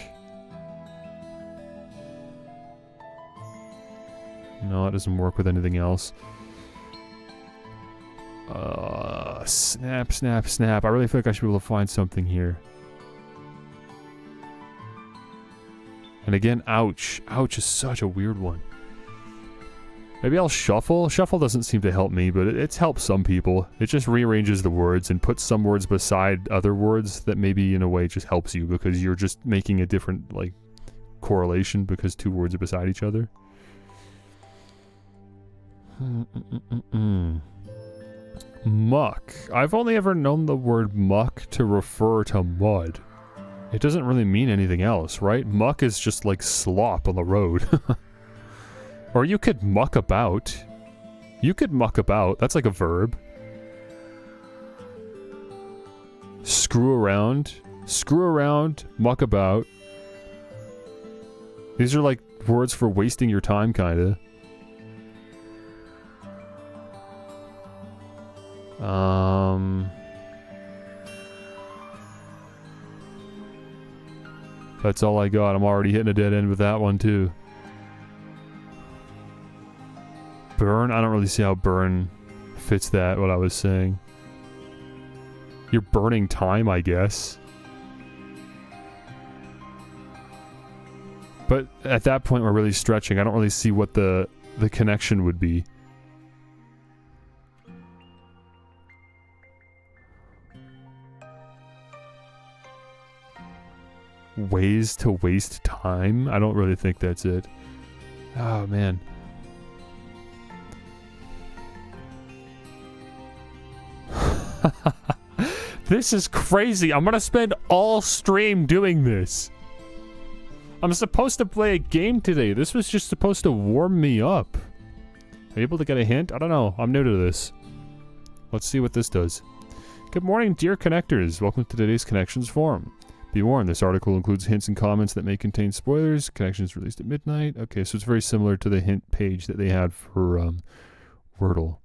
No, it doesn't work with anything else. Snap, snap, snap. I really feel like I should be able to find something here. And again, ouch. Ouch is such a weird one. Maybe I'll shuffle. Shuffle doesn't seem to help me, but it's helped some people. It just rearranges the words and puts some words beside other words that maybe in a way just helps you because you're just making a different, like, correlation because two words are beside each other. Muck. I've only ever known the word muck to refer to mud. It doesn't really mean anything else, right? Muck is just like slop on the road. Or you could muck about. You could muck about. That's like a verb. Screw around. Screw around. Muck about. These are like words for wasting your time, kinda. That's all I got. I'm already hitting a dead end with that one too. Burn? I don't really see how burn fits that, what I was saying. You're burning time, I guess. But at that point we're really stretching. I don't really see what the connection would be. Ways to waste time? I don't really think that's it. Oh, man. This is crazy. I'm gonna spend all stream doing this. I'm supposed to play a game today. This was just supposed to warm me up. Are you able to get a hint? I don't know. I'm new to this. Let's see what this does. Good morning, dear connectors. Welcome to today's Connections Forum. Be warned, this article includes hints and comments that may contain spoilers. Connections released at midnight. Okay, so it's very similar to the hint page that they had for Wordle.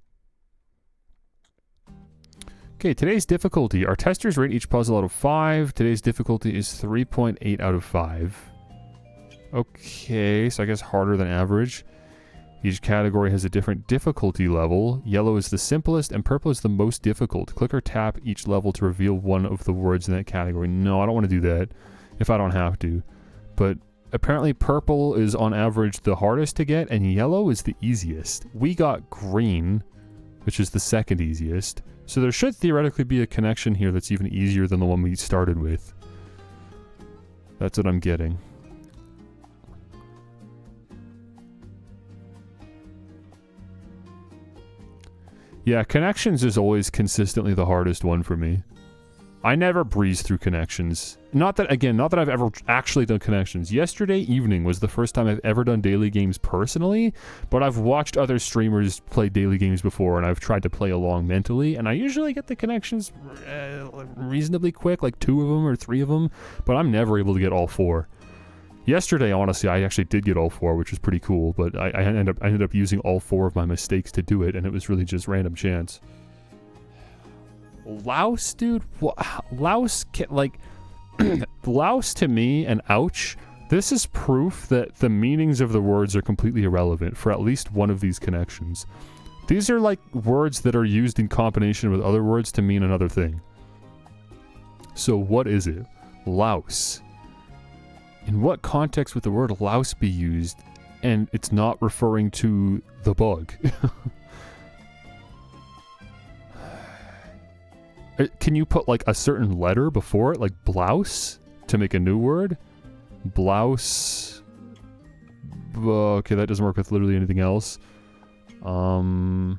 Okay, today's difficulty. Our testers rate each puzzle out of 5. Today's difficulty is 3.8 out of 5. Okay, so I guess harder than average. Each category has a different difficulty level. Yellow is the simplest and purple is the most difficult. Click or tap each level to reveal one of the words in that category. No, I don't want to do that if I don't have to. But apparently purple is on average the hardest to get and yellow is the easiest. We got green, which is the second easiest. So there should theoretically be a connection here that's even easier than the one we started with. That's what I'm getting. Yeah, connections is always consistently the hardest one for me. I never breeze through connections. Not that I've ever actually done connections. Yesterday evening was the first time I've ever done daily games personally, but I've watched other streamers play daily games before, and I've tried to play along mentally, and I usually get the connections reasonably quick, like 2 of them or 3 of them, but I'm never able to get all 4. Yesterday, honestly, I actually did get all 4, which was pretty cool, but I ended up using all 4 of my mistakes to do it, and it was really just random chance. Louse, dude? Louse, like, louse to me and ouch, this is proof that the meanings of the words are completely irrelevant for at least one of these connections. These are like words that are used in combination with other words to mean another thing. So what is it? Louse. In what context would the word louse be used and it's not referring to the bug? Can you put like a certain letter before it, like blouse, to make a new word? Blouse. Okay, that doesn't work with literally anything else. Words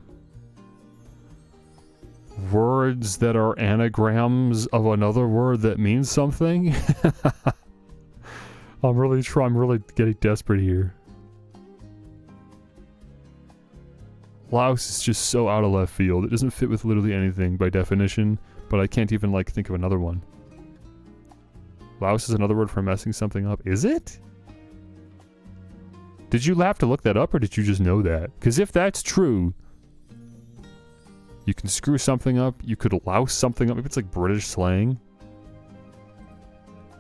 that are anagrams of another word that means something? I'm really getting desperate here. Louse is just so out of left field. It doesn't fit with literally anything by definition, but I can't even like think of another one. Louse is another word for messing something up. Is it? Did you have to look that up or did you just know that? Because if that's true, you can screw something up, you could louse something up. Maybe it's like British slang.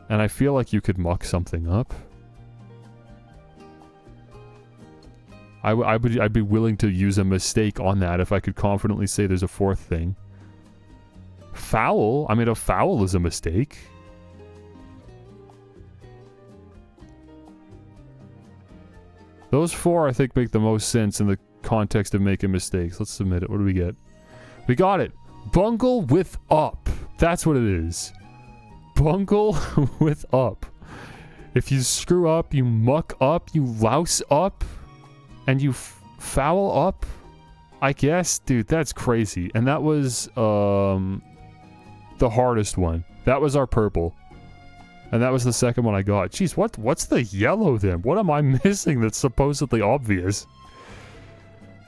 And I feel like you could muck something up. I'd be willing to use a mistake on that if I could confidently say there's a 4th thing. Foul? I mean, a foul is a mistake. Those 4, I think, make the most sense in the context of making mistakes. Let's submit it. What do we get? We got it. Bungle with up. That's what it is. Bungle with up. If you screw up, you muck up, you louse up, and you foul up, I guess. Dude, that's crazy. And that was the hardest one. That was our purple. And that was the second one I got. Jeez, what's the yellow then? What am I missing that's supposedly obvious?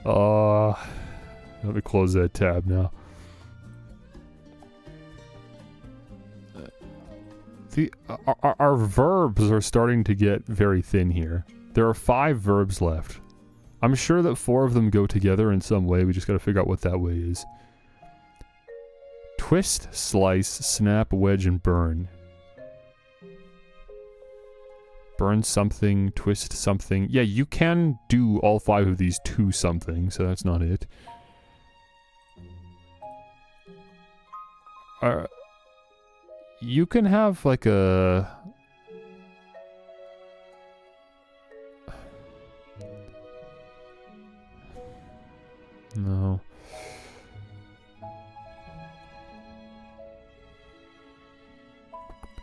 Let me close that tab now. Our verbs are starting to get very thin here. There are 5 verbs left. I'm sure that 4 of them go together in some way. We just gotta figure out what that way is. Twist, slice, snap, wedge, and burn. Burn something, twist something. Yeah, you can do all 5 of these to something, so that's not it. You can have like a... No.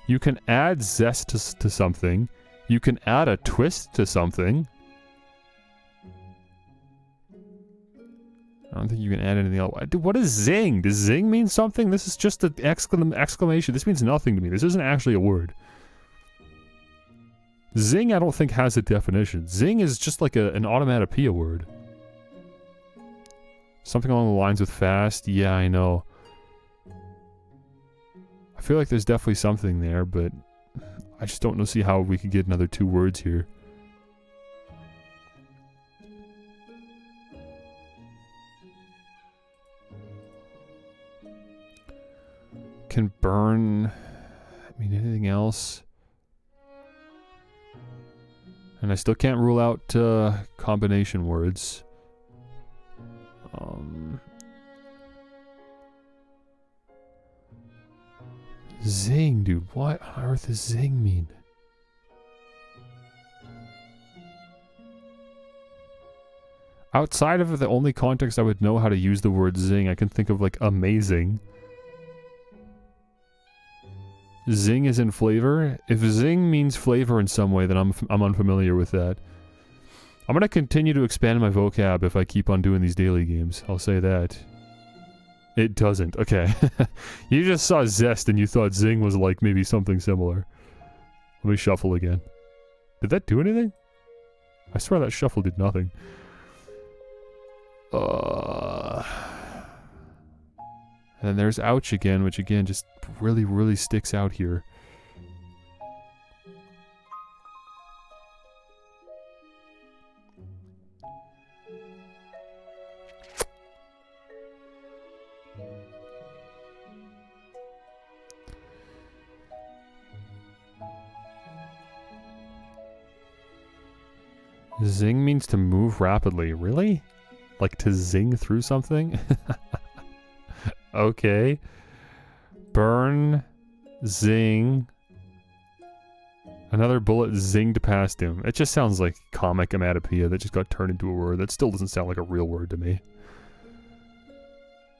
You can add zest to something. You can add a twist to something. I don't think you can add anything else. Dude, what is zing? Does zing mean something? This is just an exclamation. This means nothing to me. This isn't actually a word. Zing, I don't think has a definition. Zing is just like an onomatopoeia word. Something along the lines with fast. Yeah, I know. I feel like there's definitely something there, but I just don't know see how we could get another 2 words here. Can burn. I mean, anything else? And I still can't rule out combination words. Zing, dude. What on earth does zing mean? Outside of the only context I would know how to use the word zing, I can think of like amazing. Zing is in flavor. If zing means flavor in some way, then I'm unfamiliar with that. I'm gonna continue to expand my vocab if I keep on doing these daily games. I'll say that. It doesn't. Okay. You just saw zest and you thought zing was like maybe something similar. Let me shuffle again. Did that do anything? I swear that shuffle did nothing. And then there's ouch again, which again just really, really sticks out here. Zing means to move rapidly. Really? Like to zing through something? Okay. Burn. Zing. Another bullet zinged past him. It just sounds like comic onomatopoeia that just got turned into a word. That still doesn't sound like a real word to me.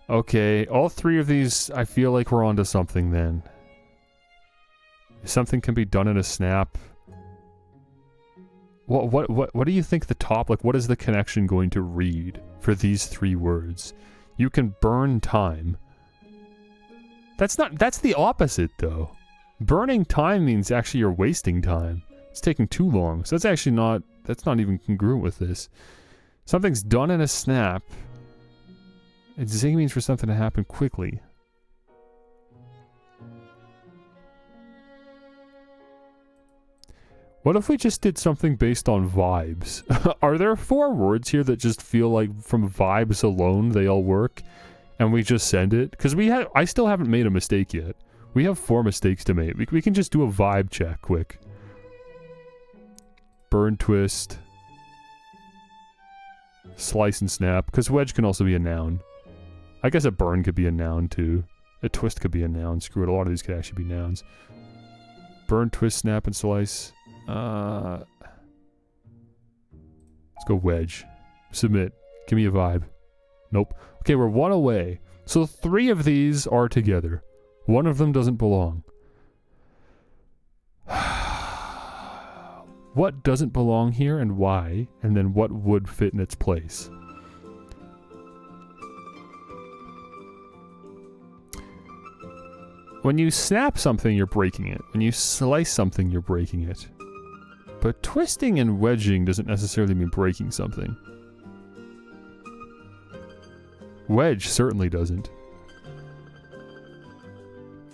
Okay, all 3 of these, I feel like we're onto something then. Something can be done in a snap. What do you think the top, like, what is the connection going to read for these 3 words? You can burn time. That's the opposite, though. Burning time means actually you're wasting time. It's taking too long. So that's not even congruent with this. Something's done in a snap. And zing means for something to happen quickly. What if we just did something based on vibes? Are there 4 words here that just feel like from vibes alone they all work? And we just send it? Because I still haven't made a mistake yet. We have 4 mistakes to make. We can just do a vibe check quick. Burn, twist. Slice and snap. Because wedge can also be a noun. I guess a burn could be a noun too. A twist could be a noun. Screw it, a lot of these could actually be nouns. Burn, twist, snap, and slice. Let's go wedge. Submit. Give me a vibe. Nope. Okay, we're 1 away. So 3 of these are together. 1 of them doesn't belong. What doesn't belong here and why? And then what would fit in its place? When you snap something, you're breaking it. When you slice something, you're breaking it. But twisting and wedging doesn't necessarily mean breaking something. Wedge certainly doesn't.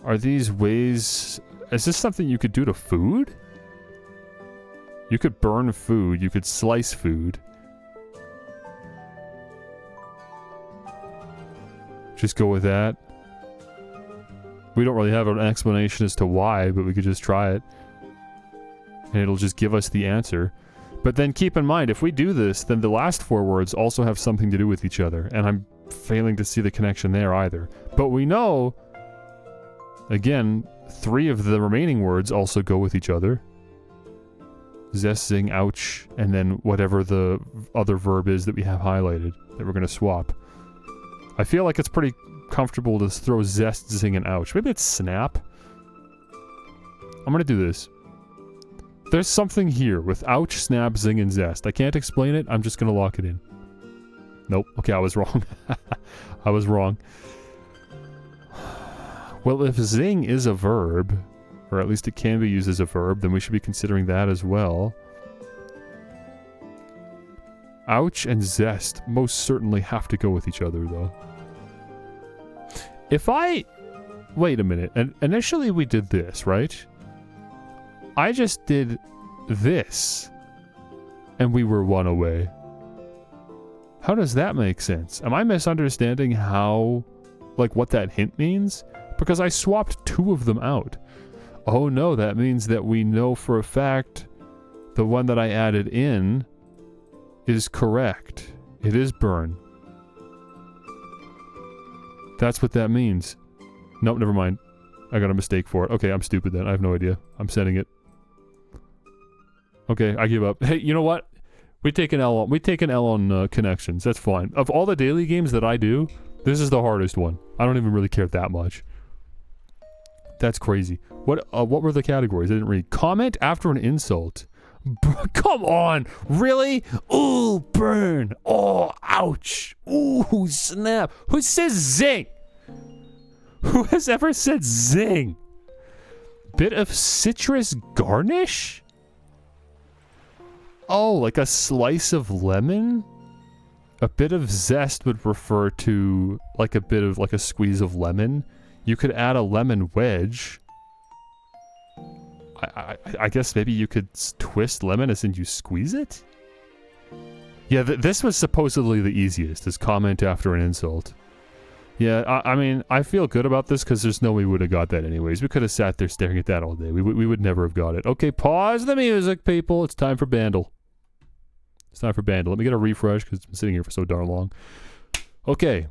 Are these ways... Is this something you could do to food? You could burn food. You could slice food. Just go with that. We don't really have an explanation as to why, but we could just try it. And it'll just give us the answer. But then keep in mind, if we do this, then the last 4 words also have something to do with each other. And I'm failing to see the connection there either. But we know, again, 3 of the remaining words also go with each other. Zest, zing, ouch, and then whatever the other verb is that we have highlighted that we're going to swap. I feel like it's pretty comfortable to throw zest, zing, and ouch. Maybe it's snap? I'm going to do this. There's something here with ouch, snap, zing, and zest. I can't explain it. I'm just going to lock it in. Nope. Okay, I was wrong. I was wrong. Well, if zing is a verb, or at least it can be used as a verb, then we should be considering that as well. Ouch and zest most certainly have to go with each other, though. If I... Wait a minute. And initially we did this, right? I just did this. And we were one away. How does that make sense? Am I misunderstanding how... like, what that hint means? Because I swapped two of them out. Oh no, that means that we know for a fact the one that I added in is correct. It is burn. That's what that means. Nope, never mind. I got a mistake for it. Okay, I'm stupid then. I have no idea. I'm sending it. Okay, I give up. Hey, you know what? We take an L on connections. That's fine. Of all the daily games that I do, this is the hardest one. I don't even really care that much. That's crazy. What were the categories? I didn't read. Comment after an insult. Come on! Really? Ooh, burn! Oh, ouch! Ooh, snap! Who says zing? Who has ever said zing? Bit of citrus garnish? Oh, like a slice of lemon? A bit of zest would refer to like a bit of like a squeeze of lemon. You could add a lemon wedge. I guess maybe you could twist lemon as in you squeeze it? Yeah, this was supposedly the easiest, is comment after an insult. Yeah, I mean, I feel good about this because there's no way we would have got that anyways. We could have sat there staring at that all day. We would never have got it. Okay, pause the music, people. It's time for Bandle. It's time for Bandle. Let me get a refresh because it's been sitting here for so darn long. Okay.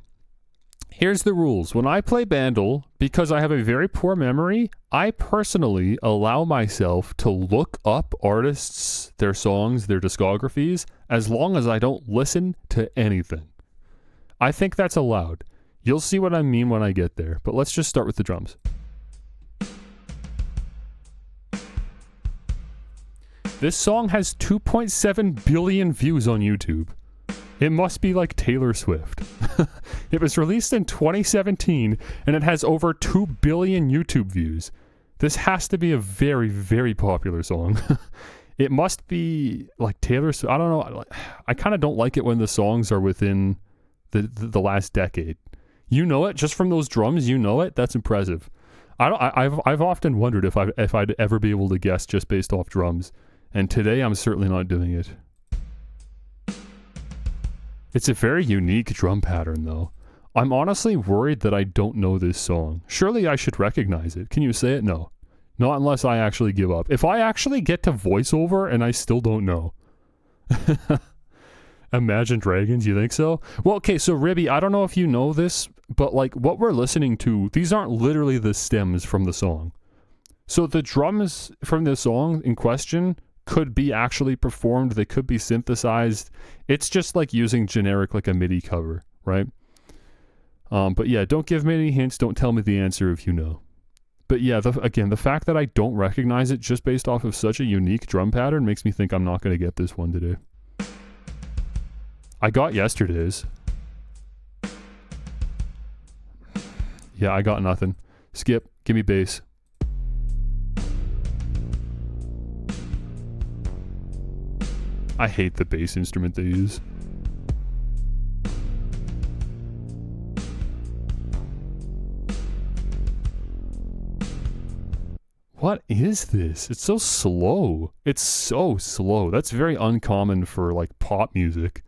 Here's the rules. When I play Bandle, because I have a very poor memory, I personally allow myself to look up artists, their songs, their discographies, as long as I don't listen to anything. I think that's allowed. You'll see what I mean when I get there, but let's just start with the drums. This song has 2.7 billion views on YouTube. It must be like Taylor Swift. It was released in 2017, and it has over 2 billion YouTube views. This has to be a very, very popular song. It must be like Taylor Swift. I don't know. I kind of don't like it when the songs are within the last decade. You know it just from those drums. You know it. That's impressive. I've often wondered if I'd ever be able to guess just based off drums, and today I'm certainly not doing it. It's a very unique drum pattern, though. I'm honestly worried that I don't know this song. Surely I should recognize it. Can you say it? No. Not unless I actually give up. If I actually get to voiceover and I still don't know. Imagine Dragons, you think so? Well, okay, so Ribby, I don't know if you know this, but like what we're listening to, these aren't literally the stems from the song. So the drums from the song in question could be actually performed, they could be synthesized. It's just like using generic, like a MIDI cover, right? But yeah, don't give me any hints, don't tell me the answer if you know. But yeah, again, the fact that I don't recognize it just based off of such a unique drum pattern makes me think I'm not going to get this one today. I got yesterday's. Yeah, I got nothing. Skip, give me bass. I hate the bass instrument they use. What is this? It's so slow. It's so slow. That's very uncommon for like pop music.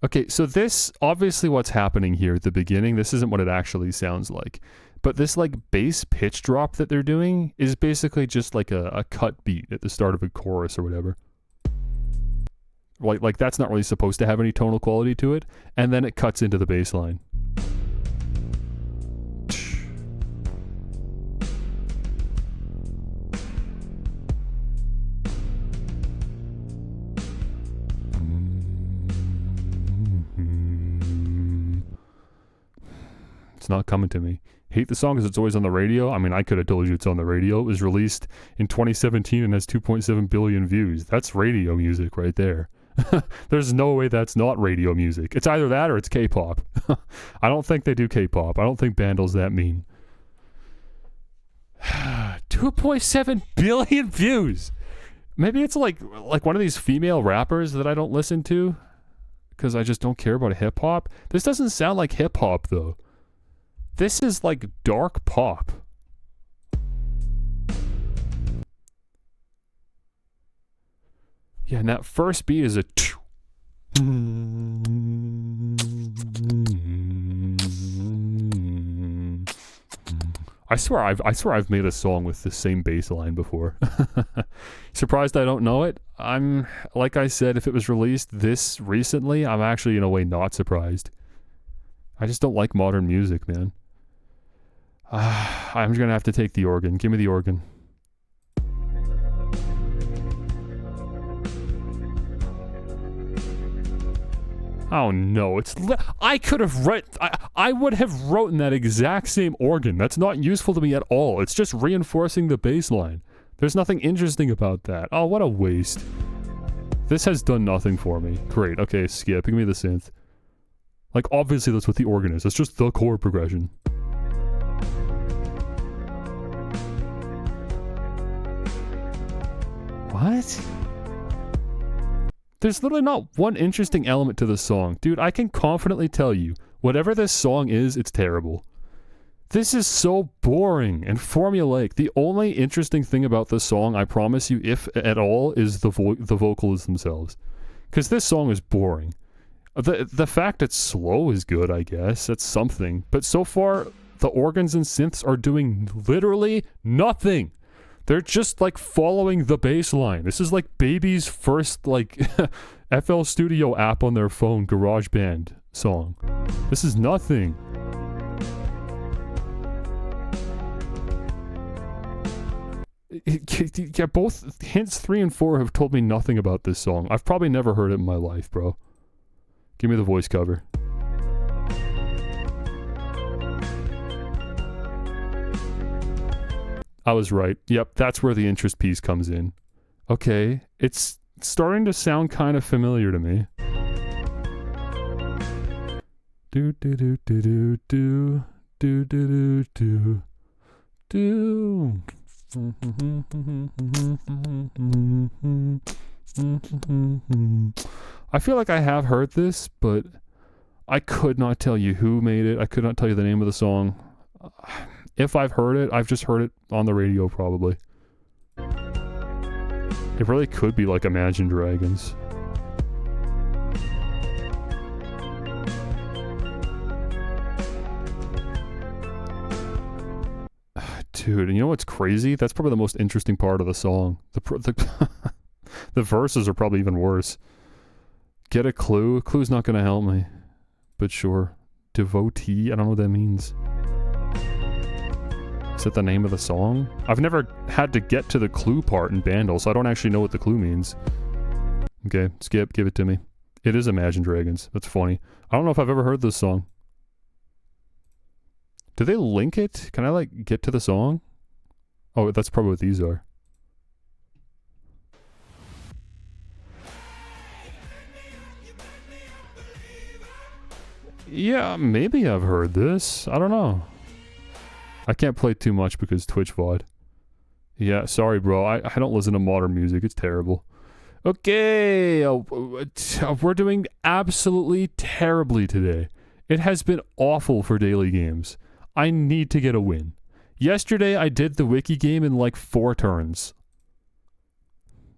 Okay, so this, obviously what's happening here at the beginning, this isn't what it actually sounds like. But this like bass pitch drop that they're doing is basically just like a cut beat at the start of a chorus or whatever. Like that's not really supposed to have any tonal quality to it, and then it cuts into the bass line. It's not coming to me. Hate the song because it's always on the radio. I mean, I could have told you it's on the radio. It was released in 2017 and has 2.7 billion views. That's radio music right there. There's no way that's not radio music. It's either that or it's K-pop. I don't think they do K-pop. I don't think Bandle's that mean. 2.7 billion views. Maybe it's like one of these female rappers that I don't listen to because I just don't care about hip hop. This doesn't sound like hip hop though. This is like dark pop. Yeah, and that first beat is a I swear I've made a song with the same bass line before. Surprised I don't know it. I'm, like I said, if it was released this recently, I'm actually in a way not surprised. I just don't like modern music, man. I'm gonna have to take the organ. Give me the organ. Oh no, I could have I would have written that exact same organ. That's not useful to me at all. It's just reinforcing the bass line. There's nothing interesting about that. Oh, what a waste. This has done nothing for me. Great, okay, skip. Give me the synth. Like, obviously that's what the organ is. It's just the chord progression. What? There's literally not one interesting element to this song. Dude, I can confidently tell you, whatever this song is, it's terrible. This is so boring and formulaic. The only interesting thing about this song, I promise you, if at all, is the vocals themselves. Because this song is boring. The fact it's slow is good, I guess. That's something. But so far, the organs and synths are doing literally nothing. They're just like following the bass line. This is like Baby's first like FL Studio app on their phone, GarageBand song. This is nothing. Yeah, both hints 3 and 4 have told me nothing about this song. I've probably never heard it in my life, bro. Give me the voice cover. I was right. Yep, that's where the interest piece comes in. Okay, it's starting to sound kind of familiar to me. Do do do do do do do do do do. I feel like I have heard this, but I could not tell you who made it. I could not tell you the name of the song. If I've heard it, I've just heard it on the radio probably. It really could be like Imagine Dragons. Dude, and you know what's crazy? That's probably the most interesting part of the song. The verses are probably even worse. Get a clue? A clue's not going to help me. But sure. Devotee? I don't know what that means. Is that the name of the song? I've never had to get to the clue part in Bandle, so I don't actually know what the clue means. Okay, skip, give it to me. It is Imagine Dragons. That's funny. I don't know if I've ever heard this song. Do they link it? Can I, like, get to the song? Oh, that's probably what these are. Yeah, maybe I've heard this. I don't know. I can't play too much because Twitch VOD. Yeah, sorry, bro. I don't listen to modern music. It's terrible. Okay. We're doing absolutely terribly today. It has been awful for daily games. I need to get a win. Yesterday, I did the wiki game in like 4 turns.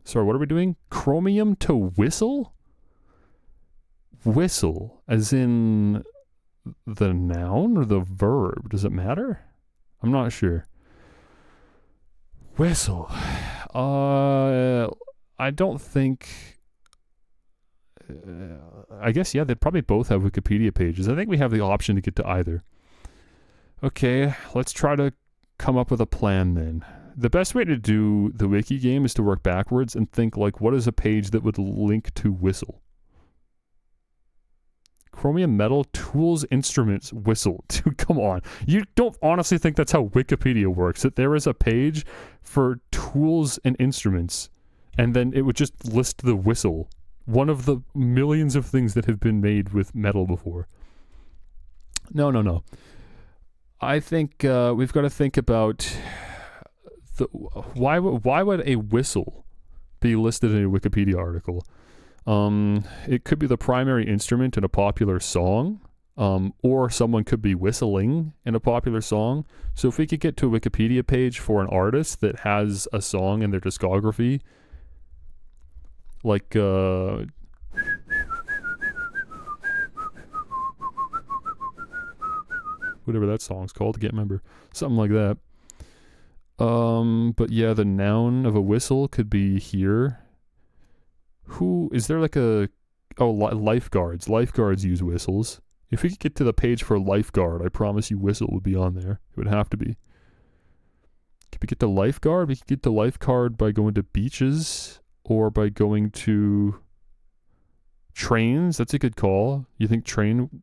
Sorry, what are we doing? Chromium to whistle? Whistle, as in the noun or the verb? Does it matter? I'm not sure. Whistle. I don't think... I guess, yeah, they'd probably both have Wikipedia pages. I think we have the option to get to either. Okay, let's try to come up with a plan then. The best way to do the wiki game is to work backwards and think, like, what is a page that would link to whistle? Chromium metal, tools, instruments, whistle. Dude, come on. You don't honestly think that's how Wikipedia works, that there is a page for tools and instruments, and then it would just list the whistle. One of the millions of things that have been made with metal before. No. I think we've got to think about why would a whistle be listed in a Wikipedia article? It could be the primary instrument in a popular song, or someone could be whistling in a popular song. So if we could get to a Wikipedia page for an artist that has a song in their discography, like whatever that song's called, I can't remember, something like that. But yeah, the noun of a whistle could be here. Who is there? Like lifeguards. Lifeguards use whistles. If we could get to the page for lifeguard, I promise you whistle would be on there. It would have to be. Could we get to lifeguard? We could get to lifeguard by going to beaches or by going to trains. That's a good call. You think train?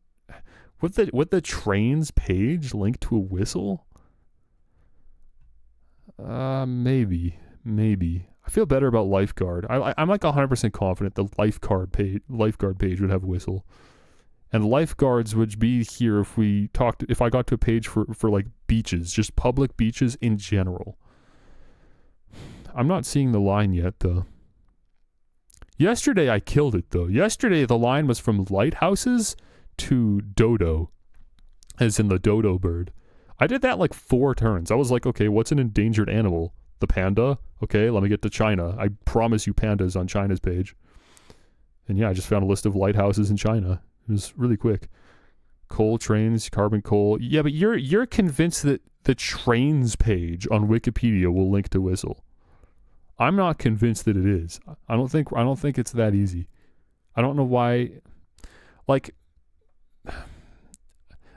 Would the trains page link to a whistle? Maybe. I feel better about lifeguard. I'm like 100% confident the lifeguard page would have a whistle, and lifeguards would be here if I got to a page for like beaches, just public beaches in general. I'm not seeing the line yet though. Yesterday I killed it though. Yesterday the line was from lighthouses to dodo, as in the dodo bird. I did that like 4 turns. I was like, okay, what's an endangered animal? The panda? Okay, let me get to China. I promise you pandas on China's page. And yeah, I just found a list of lighthouses in China. It was really quick. Coal trains, carbon coal. Yeah, but you're convinced that the trains page on Wikipedia will link to whistle. I'm not convinced that it is. I don't think it's that easy. I don't know why. Like,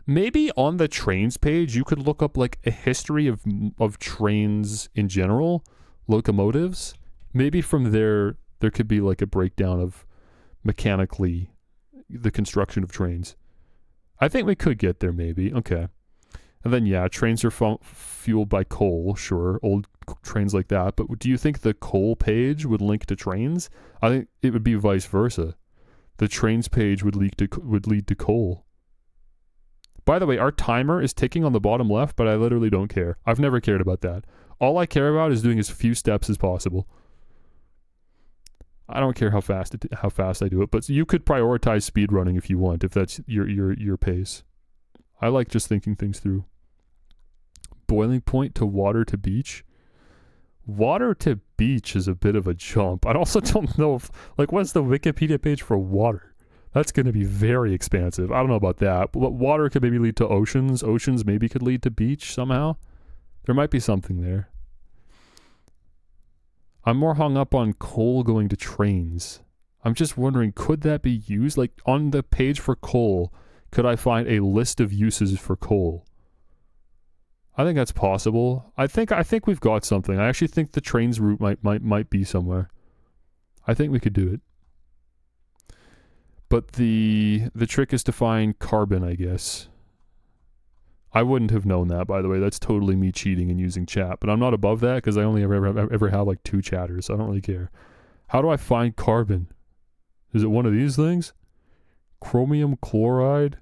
maybe on the trains page you could look up like a history of trains in general, locomotives. Maybe from there could be like a breakdown of mechanically the construction of trains. I think we could get there maybe. Okay. And then yeah, trains are fueled by coal, sure, old trains like that. But do you think the coal page would link to trains? I think it would be vice versa. The trains page would lead to coal. By the way, our timer is ticking on the bottom left, but I literally don't care. I've never cared about that. All I care about is doing as few steps as possible. I don't care how fast I do it, but you could prioritize speed running if you want, if that's your pace. I like just thinking things through. Boiling point to water to beach. Water to beach is a bit of a jump. I also don't know if, like, what's the Wikipedia page for water? That's going to be very expansive. I don't know about that. But water could maybe lead to oceans. Oceans maybe could lead to beach somehow. There might be something there. I'm more hung up on coal going to trains. I'm just wondering, could that be used? Like, on the page for coal, could I find a list of uses for coal? I think that's possible. I think we've got something. I actually think the trains route might be somewhere. I think we could do it. But the trick is to find carbon, I guess. I wouldn't have known that, by the way. That's totally me cheating and using chat. But I'm not above that because I only ever have like 2 chatters. So I don't really care. How do I find carbon? Is it one of these things? Chromium chloride?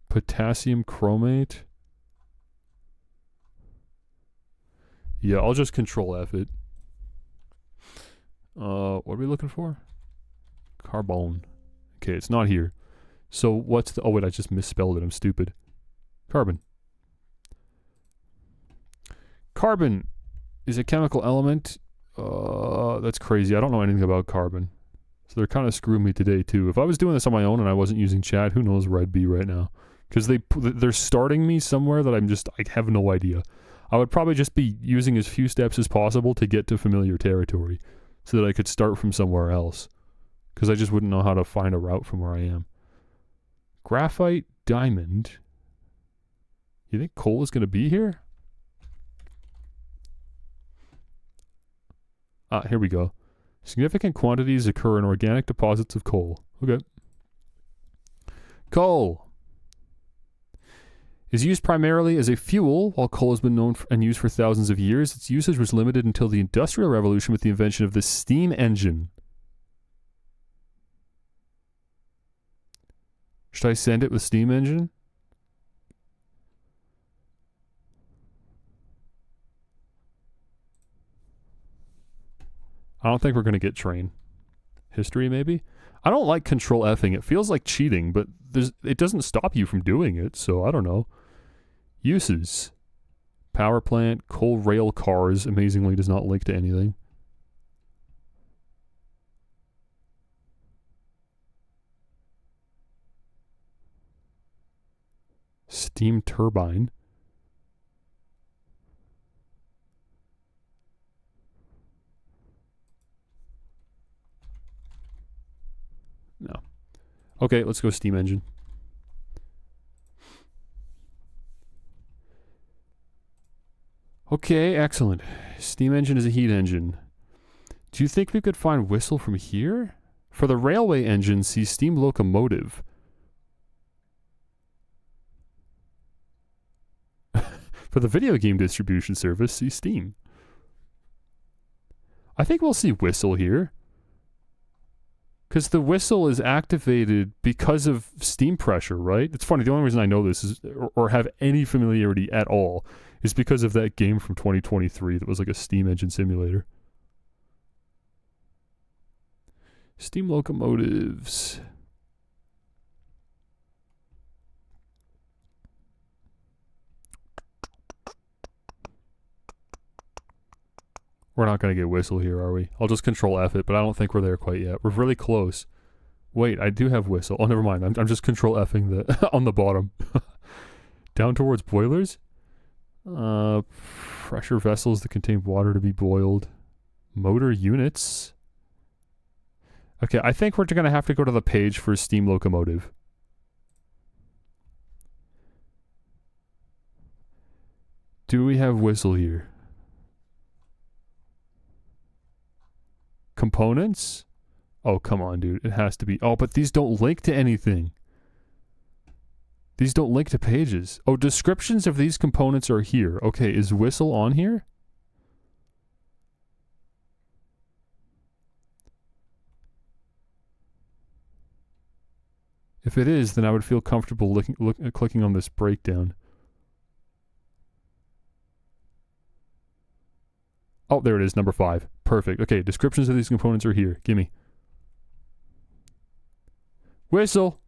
Potassium chromate? Yeah, I'll just control F it. What are we looking for? Carbone. Okay, it's not here. So what's the... Oh, wait, I just misspelled it. I'm stupid. Carbon. Carbon is a chemical element. That's crazy. I don't know anything about carbon. So they're kind of screwing me today, too. If I was doing this on my own and I wasn't using chat, who knows where I'd be right now. Because they're starting me somewhere that I have no idea. I would probably just be using as few steps as possible to get to familiar territory so that I could start from somewhere else. Because I just wouldn't know how to find a route from where I am. Graphite diamond. You think coal is going to be here? Here we go. Significant quantities occur in organic deposits of coal. Okay. Coal is used primarily as a fuel. While coal has been known and used for thousands of years, its usage was limited until the Industrial Revolution with the invention of the steam engine. Should I send it with steam engine? I don't think we're going to get train. History, maybe? I don't like control Fing. It feels like cheating, but it doesn't stop you from doing it, so I don't know. Uses. Power plant, coal rail cars, amazingly does not link to anything. Steam turbine. No. Okay, let's go steam engine. Okay, excellent. Steam engine is a heat engine. Do you think we could find whistle from here? For the railway engine, see steam locomotive. For the video game distribution service, see steam. I think we'll see whistle here. Because the whistle is activated because of steam pressure, right? It's funny, the only reason I know this is, or have any familiarity at all, is because of that game from 2023 that was like a steam engine simulator. Steam locomotives. We're not going to get whistle here, are we? I'll just control F it, but I don't think we're there quite yet. We're really close. Wait, I do have whistle. Oh, never mind. I'm just control Fing the on the bottom. Down towards boilers? Pressure vessels that contain water to be boiled. Motor units. Okay, I think we're going to have to go to the page for steam locomotive. Do we have whistle here? Components? Oh, come on, dude. It has to be. Oh, but these don't link to anything. These don't link to pages. Oh, descriptions of these components are here. Okay, is whistle on here? If it is, then I would feel comfortable clicking on this breakdown. Oh, there it is, number 5. Perfect. Okay, descriptions of these components are here. Gimme. Whistle.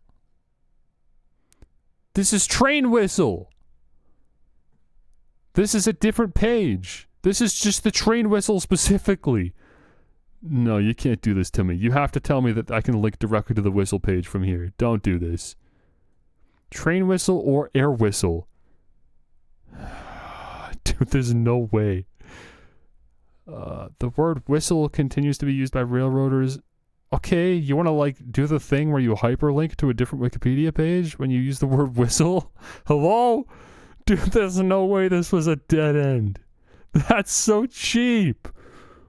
This is train whistle. This is a different page. This is just the train whistle specifically. No, you can't do this to me. You have to tell me that I can link directly to the whistle page from here. Don't do this. Train whistle or air whistle? Dude, there's no way. The word whistle continues to be used by railroaders. Okay, you want to like do the thing where you hyperlink to a different Wikipedia page when you use the word whistle? Hello? Dude, there's no way this was a dead end. That's so cheap.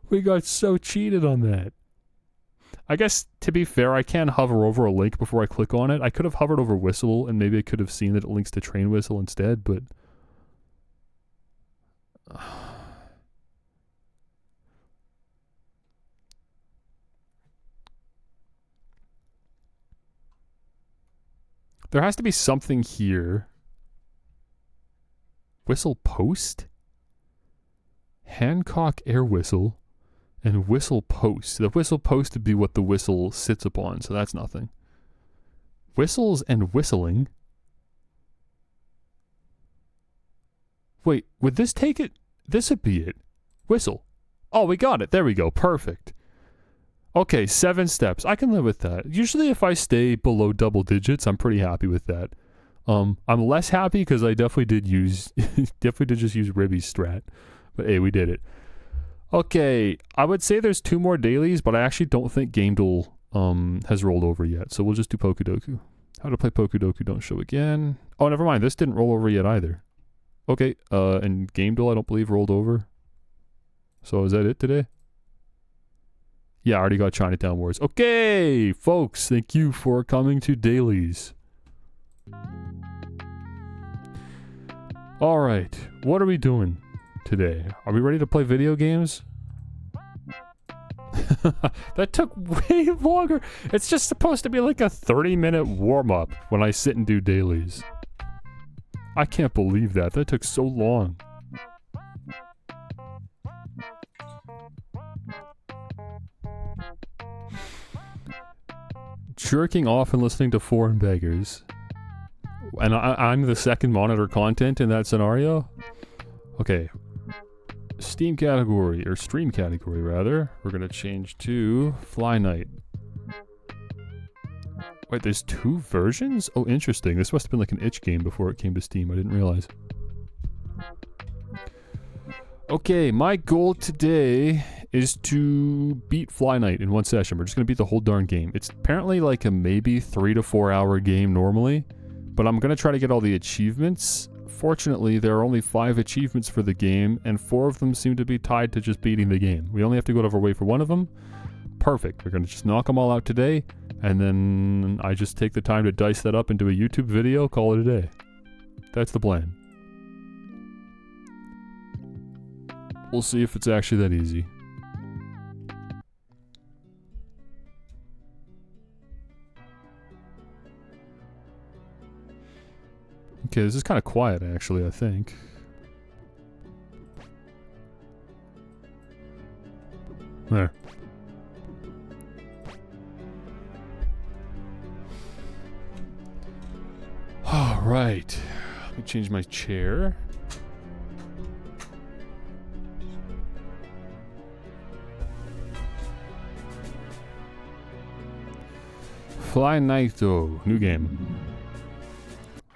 We got so cheated on that. I guess, to be fair, I can hover over a link before I click on it. I could have hovered over whistle and maybe I could have seen that it links to train whistle instead, but... There has to be something here. Whistle post? Hancock air whistle and whistle post. The whistle post would be what the whistle sits upon, so that's nothing. Whistles and whistling? Wait, would this take it? This would be it. Whistle. Oh, we got it. There we go. Perfect. Okay, 7 steps. I can live with that. Usually if I stay below double digits, I'm pretty happy with that. I'm less happy because I definitely did just use Ribby's strat. But hey, we did it. Okay, I would say there's 2 more dailies, but I actually don't think Gameduel has rolled over yet. So we'll just do Pokudoku. How to play Pokudoku, don't show again. Oh, never mind. This didn't roll over yet either. Okay, and Gameduel I don't believe rolled over. So is that it today? Yeah, I already got Chinatown Wars. Okay, folks, thank you for coming to Dailies. Alright, what are we doing today? Are we ready to play video games? That took way longer. It's just supposed to be like a 30-minute warm-up when I sit and do dailies. I can't believe that. That took so long. Jerking off and listening to foreign beggars. And I'm the second monitor content in that scenario? Okay. Steam category, or stream category rather. We're gonna change to FlyKnight. Wait, there's 2 versions? Oh, interesting. This must have been like an itch game before it came to Steam. I didn't realize. Okay, my goal today is to beat FlyKnight in 1 session. We're just gonna beat the whole darn game. It's apparently like a maybe 3 to 4 hour game normally, but I'm gonna try to get all the achievements. Fortunately, there are only 5 achievements for the game, and 4 of them seem to be tied to just beating the game. We only have to go out of our way for 1 of them. Perfect. We're gonna just knock them all out today, and then I just take the time to dice that up into a YouTube video, call it a day. That's the plan. We'll see if it's actually that easy. Okay, this is kind of quiet actually, I think. There. Alright. Let me change my chair. FlyKnight though, new game.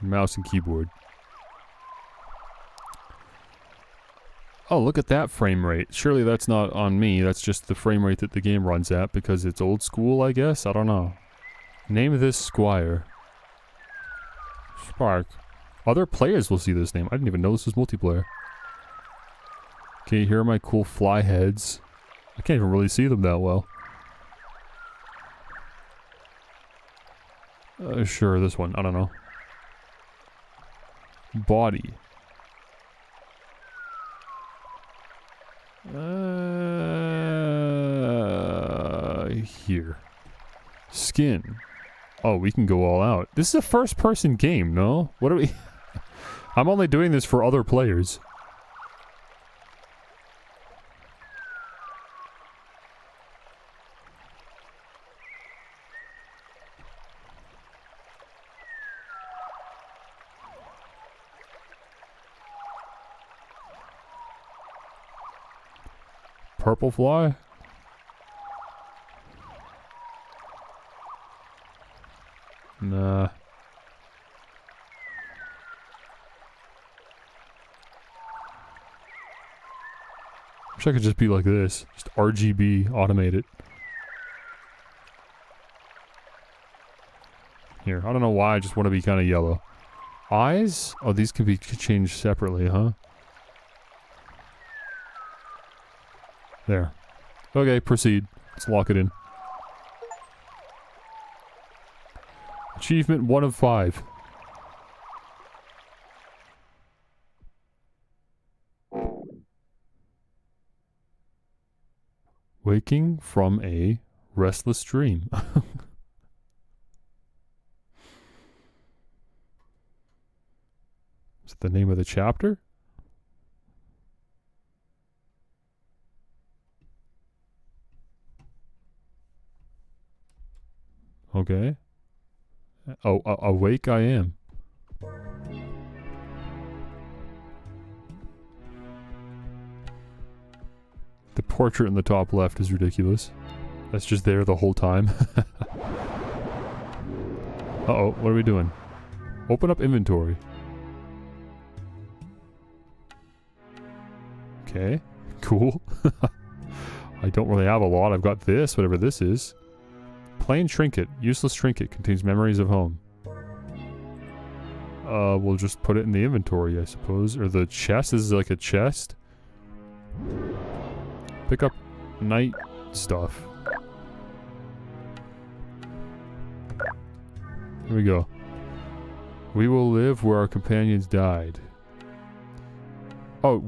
Mouse and keyboard. Oh, look at that frame rate. Surely that's not on me, that's just the frame rate that the game runs at because it's old school, I guess? I don't know. Name this Squire. Spark. Other players will see this name. I didn't even know this was multiplayer. Okay, here are my cool fly heads. I can't even really see them that well. Sure, this one. I don't know. Body. Here. Skin. Oh, we can go all out. This is a first-person game, no? What are we... I'm only doing this for other players. Purple fly? Nah. Wish I could just be like this. Just RGB, automate it. Here, I don't know why, I just want to be kind of yellow. Eyes? Oh, these can be changed separately, huh? There. Okay, proceed. Let's lock it in. Achievement 1 of 5. Waking from a restless dream. Is that the name of the chapter? Okay. Oh, awake I am. The portrait in the top left is ridiculous. That's just there the whole time. Uh-oh, what are we doing? Open up inventory. Okay, cool. I don't really have a lot. I've got this, whatever this is. Plain trinket. Useless trinket. Contains memories of home. We'll just put it in the inventory, I suppose. Or the chest. This is like a chest. Pick up night stuff. Here we go. We will live where our companions died. Oh,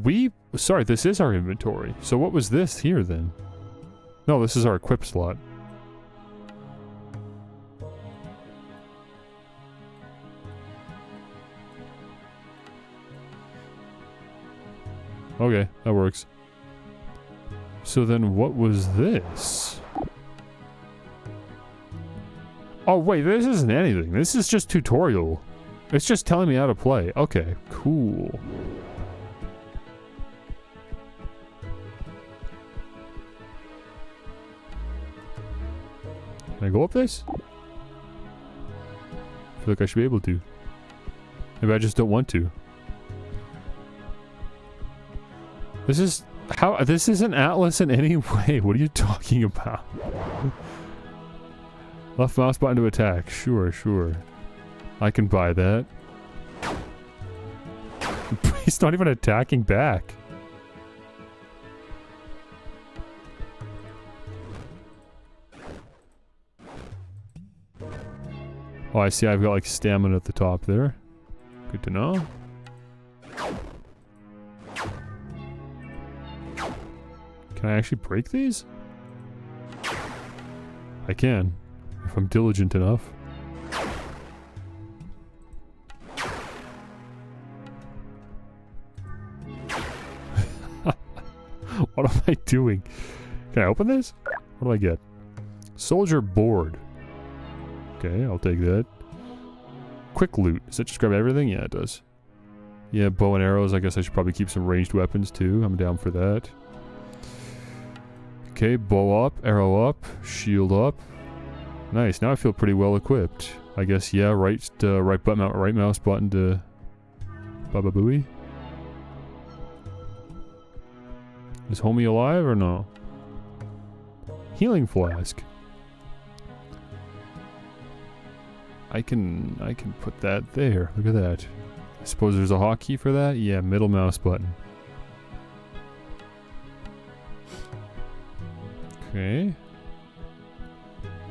sorry, this is our inventory. So what was this here then? No, this is our equip slot. Okay, that works. So then what was this? Oh wait, this isn't anything. This is just tutorial. It's just telling me how to play. Okay, cool. Can I go up this? I feel like I should be able to. Maybe I just don't want to. This is... how... this isn't Atlas in any way. What are you talking about? Left mouse button to attack. Sure, sure. I can buy that. He's not even attacking back. Oh, I see I've got like stamina at the top there. Good to know. Can I actually break these? I can, if I'm diligent enough. What am I doing? Can I open this? What do I get? Soldier board. Okay, I'll take that. Quick loot. Does that just grab everything? Yeah, it does. Yeah, bow and arrows. I guess I should probably keep some ranged weapons too. I'm down for that. Okay, bow up, arrow up, shield up. Nice. Now I feel pretty well equipped. I guess, yeah, right mouse button to Baba Booey. Is homie alive or no? Healing flask. I can put that there. Look at that. I suppose there's a hotkey for that? Yeah, middle mouse button. Okay.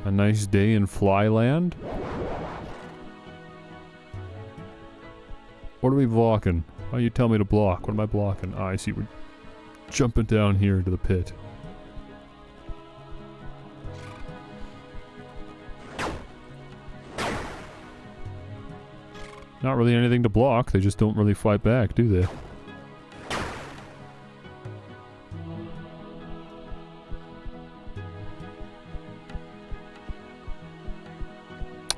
A nice day in Flyland. What are we blocking? Oh, you tell me to block. What am I blocking? Ah, I see. We're jumping down here to the pit. Not really anything to block. They just don't really fight back, do they?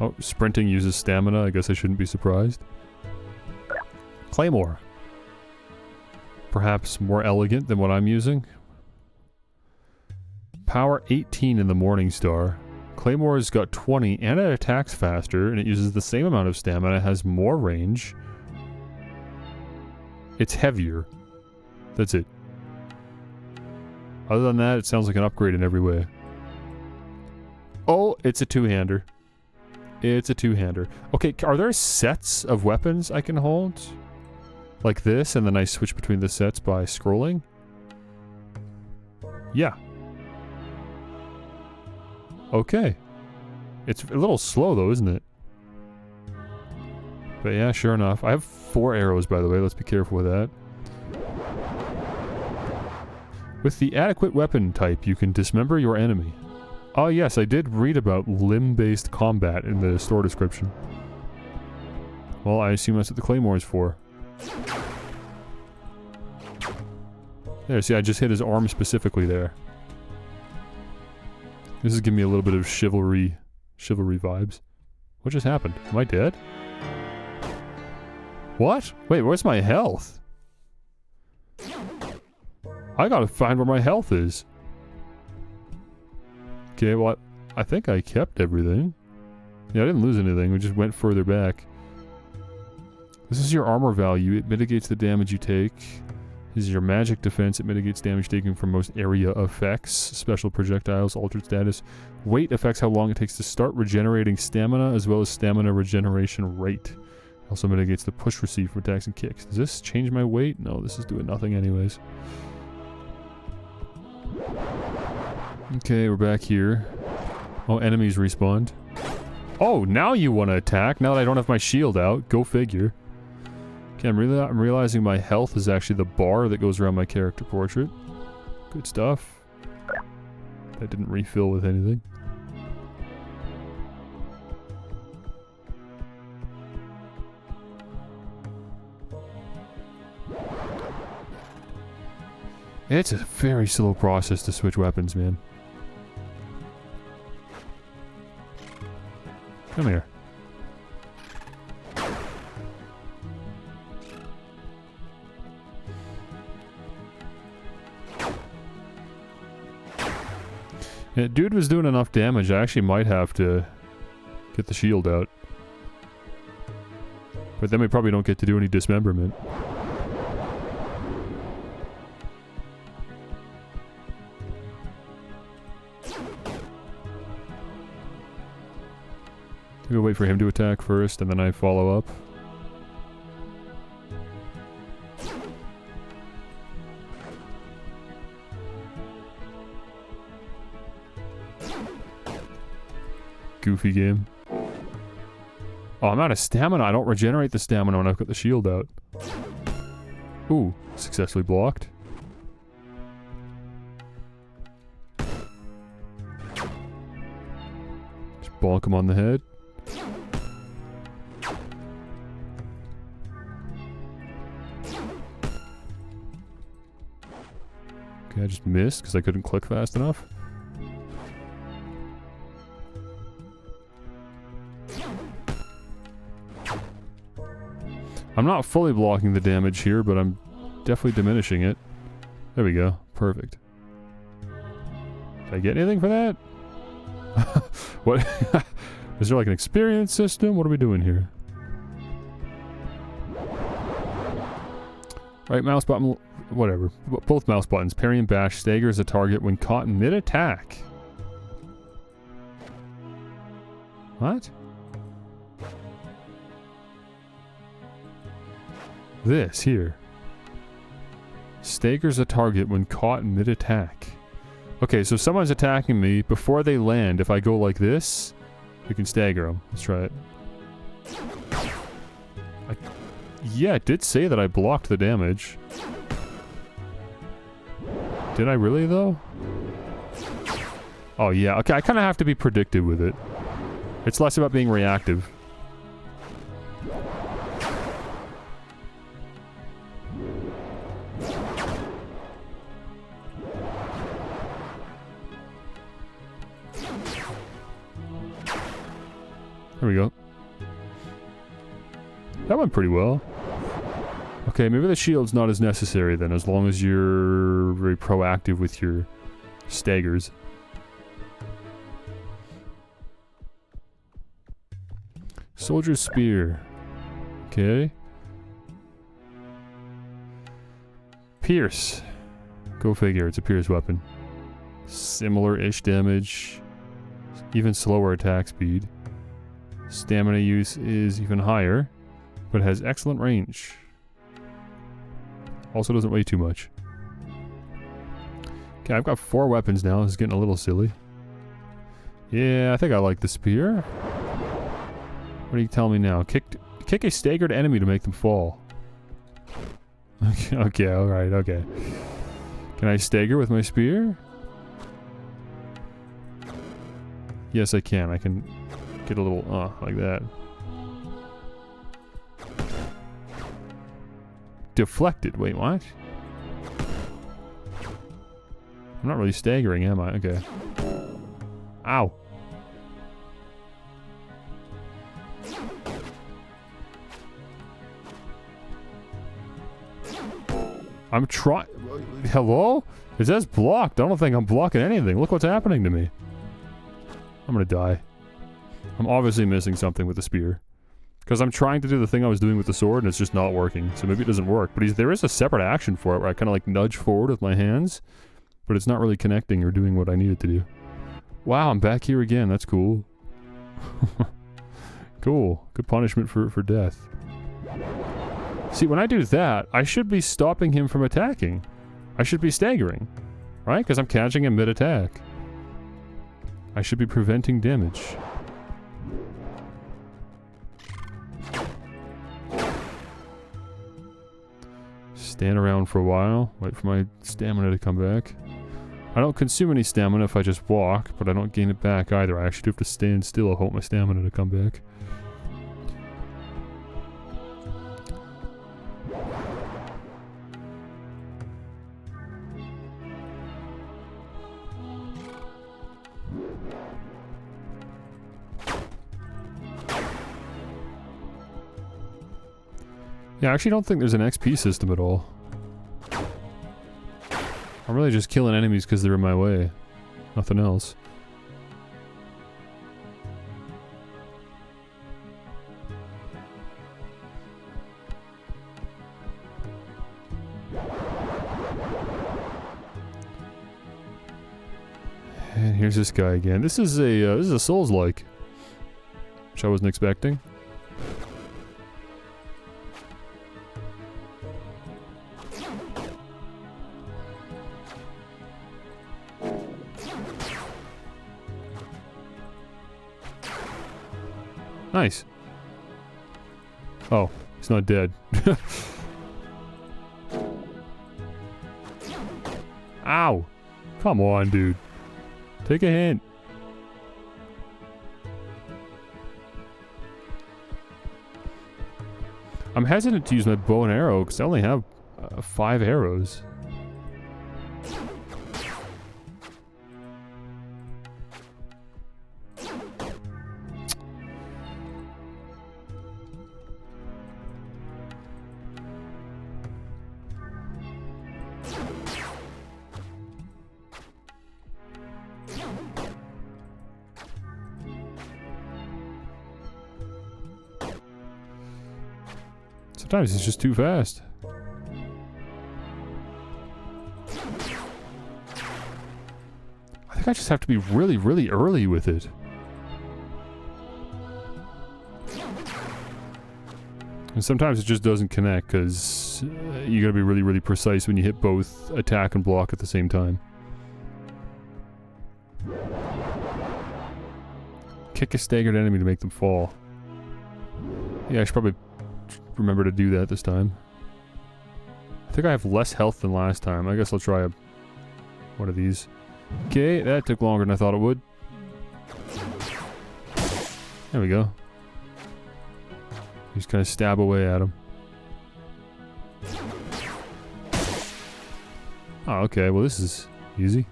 Oh, sprinting uses stamina. I guess I shouldn't be surprised. Claymore. Perhaps more elegant than what I'm using. Power 18 in the Morning Star. Claymore's got 20 and it attacks faster and it uses the same amount of stamina. It has more range. It's heavier. That's it. Other than that, it sounds like an upgrade in every way. Oh, it's a two-hander. It's a two-hander. Okay, are there sets of weapons I can hold? Like this, and then I switch between the sets by scrolling? Yeah. Okay. It's a little slow though, isn't it? But yeah, sure enough. I have 4 arrows, by the way. Let's be careful with that. With the adequate weapon type, you can dismember your enemy. Oh yes, I did read about limb-based combat in the store description. Well, I assume that's what the claymore is for. There, see, I just hit his arm specifically there. This is giving me a little bit of chivalry vibes. What just happened? Am I dead? What? Wait, where's my health? I gotta find where my health is. Okay, well, I think I kept everything. Yeah, I didn't lose anything. We just went further back. This is your armor value. It mitigates the damage you take. This is your magic defense. It mitigates damage taken from most area effects. Special projectiles, altered status. Weight affects how long it takes to start regenerating stamina, as well as stamina regeneration rate. Also mitigates the push receive for attacks and kicks. Does this change my weight? No, this is doing nothing anyways. Okay, we're back here. Oh, enemies respawned. Oh, now you want to attack, now that I don't have my shield out. Go figure. Okay, I'm realizing my health is actually the bar that goes around my character portrait. Good stuff. That didn't refill with anything. It's a very slow process to switch weapons, man. Come here. Yeah, dude was doing enough damage, I actually might have to get the shield out. But then we probably don't get to do any dismemberment. We'll wait for him to attack first, and then I follow up. Goofy game. Oh, I'm out of stamina. I don't regenerate the stamina when I've got the shield out. Ooh, successfully blocked. Just bonk him on the head. Okay, I just missed because I couldn't click fast enough. I'm not fully blocking the damage here, but I'm definitely diminishing it. There we go. Perfect. Did I get anything for that? What? Is there like an experience system? What are we doing here? Right mouse button, whatever. Both mouse buttons. Parry and bash staggers a target when caught mid-attack. What? This, here. Staggers a target when caught mid-attack. Okay, so someone's attacking me. Before they land, if I go like this, we can stagger them. Let's try it. Yeah, it did say that I blocked the damage. Did I really, though? Oh, yeah. Okay, I kind of have to be predictive with it. It's less about being reactive. There we go. That went pretty well. Okay, maybe the shield's not as necessary then, as long as you're very proactive with your staggers. Soldier's spear. Okay. Pierce. Go figure, it's a pierce weapon. Similar-ish damage. Even slower attack speed. Stamina use is even higher, but has excellent range. Also doesn't weigh too much. Okay, I've got 4 weapons now. This is getting a little silly. Yeah, I think I like the spear. What do you tell me now? Kick a staggered enemy to make them fall. Okay, alright, okay. Can I stagger with my spear? Yes, I can. I can get a little, like that. Deflected. Wait, what? I'm not really staggering, am I? Okay. Ow. I'm trying. Hello? It says blocked. I don't think I'm blocking anything. Look what's happening to me. I'm gonna die. I'm obviously missing something with the spear. Because I'm trying to do the thing I was doing with the sword and it's just not working. So maybe it doesn't work. But there is a separate action for it where I kind of like nudge forward with my hands. But it's not really connecting or doing what I need it to do. Wow, I'm back here again. That's cool. Cool. Good punishment for death. See, when I do that, I should be stopping him from attacking. I should be staggering. Right? Because I'm catching him mid-attack. I should be preventing damage. Stand around for a while, wait for my stamina to come back. I don't consume any stamina if I just walk, but I don't gain it back either. I actually do have to stand still. I hope my stamina to come back. Yeah, I actually don't think there's an XP system at all. I'm really just killing enemies because they're in my way. Nothing else. And here's this guy again. This is a Souls-like, which I wasn't expecting. Nice. Oh, he's not dead. Ow! Come on, dude. Take a hint. I'm hesitant to use my bow and arrow because I only have 5 arrows. Sometimes it's just too fast. I think I just have to be really, really early with it. And sometimes it just doesn't connect because you gotta be really, really precise when you hit both attack and block at the same time. Kick a staggered enemy to make them fall. Yeah, I should probably remember to do that this time. I think I have less health than last time. I guess I'll try one of these. Okay, that took longer than I thought it would. There we go. Just kind of stab away at him. Oh, okay. Well, this is easy.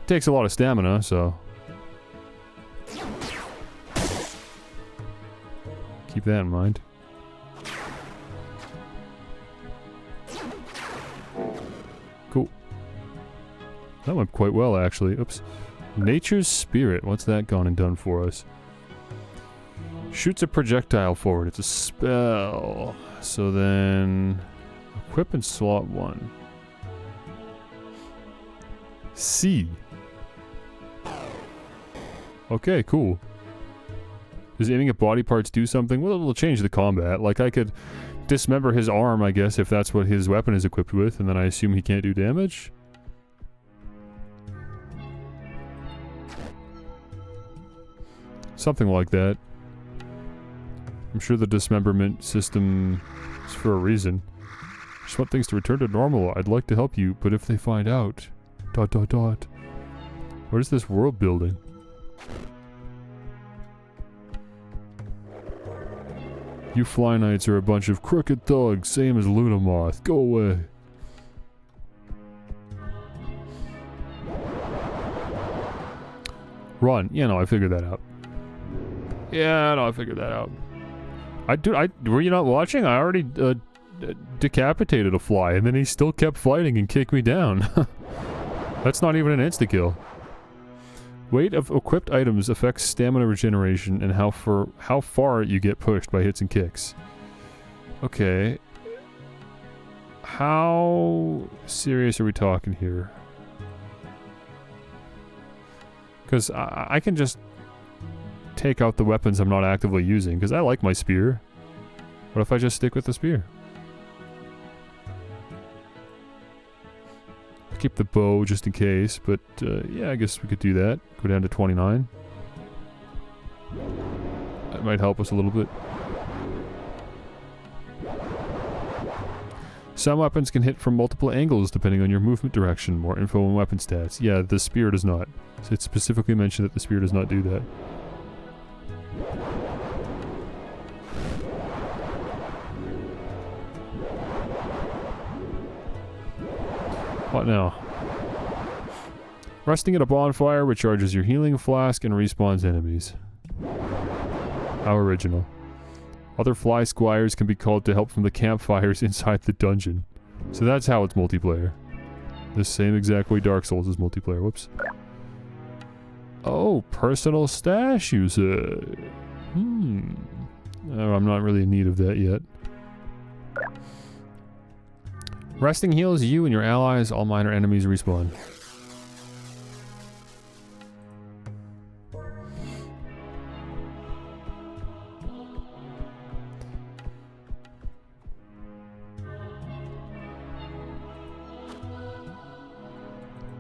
Takes a lot of stamina, so keep that in mind. Cool. That went quite well, actually. Oops. Nature's Spirit. What's that gone and done for us? Shoots a projectile forward. It's a spell. So then equip and slot 1. C. Okay, cool. Does aiming at body parts do something? Well, it'll change the combat. Like, I could dismember his arm, I guess, if that's what his weapon is equipped with, and then I assume he can't do damage? Something like that. I'm sure the dismemberment system is for a reason. Just want things to return to normal. I'd like to help you, but if they find out... ... What is this world building? You FlyKnights are a bunch of crooked thugs, same as Lunamoth. Go away. Run. Yeah, no, I figured that out. Yeah, no, I figured that out. Were you not watching? I already decapitated a fly, and then he still kept fighting and kicked me down. That's not even an insta-kill. Weight of equipped items affects stamina regeneration and how far you get pushed by hits and kicks. Okay. How serious are we talking here? Because I can just take out the weapons I'm not actively using, because I like my spear. What if I just stick with the spear? Keep the bow just in case, but yeah, I guess we could do that. Go down to 29. That might help us a little bit. Some weapons can hit from multiple angles depending on your movement direction. More info on weapon stats. Yeah, the spear does not. So it specifically mentioned that the spear does not do that. What now? Resting at a bonfire recharges your healing flask and respawns enemies. How original. Other fly squires can be called to help from the campfires inside the dungeon. So that's how it's multiplayer. The same exact way Dark Souls is multiplayer. Whoops. Oh, personal stash, you say? Oh, I'm not really in need of that yet. Resting heals you and your allies. All minor enemies respawn.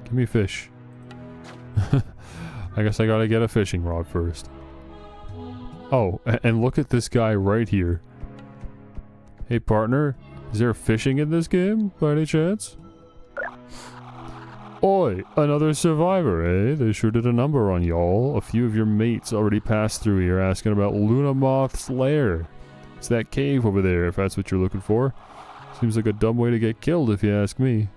Give me fish. I guess I gotta get a fishing rod first. Oh, and look at this guy right here. Hey partner, is there fishing in this game, by any chance? Oi, another survivor, eh? They sure did a number on y'all. A few of your mates already passed through here asking about Luna Moth's lair. It's that cave over there, if that's what you're looking for. Seems like a dumb way to get killed, if you ask me.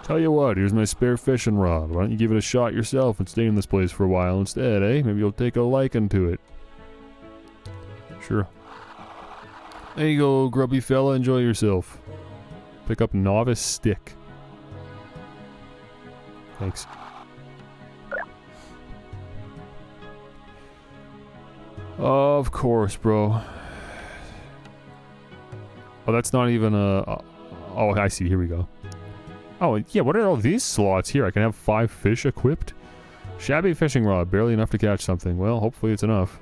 Tell you what, here's my spare fishing rod. Why don't you give it a shot yourself and stay in this place for a while instead, eh? Maybe you'll take a liking to it. Sure. There you go, grubby fella. Enjoy yourself. Pick up novice stick. Thanks. Of course, bro. Oh, that's not even a... Oh, I see. Here we go. Oh, yeah, what are all these slots here? I can have 5 fish equipped? Shabby fishing rod. Barely enough to catch something. Well, hopefully it's enough.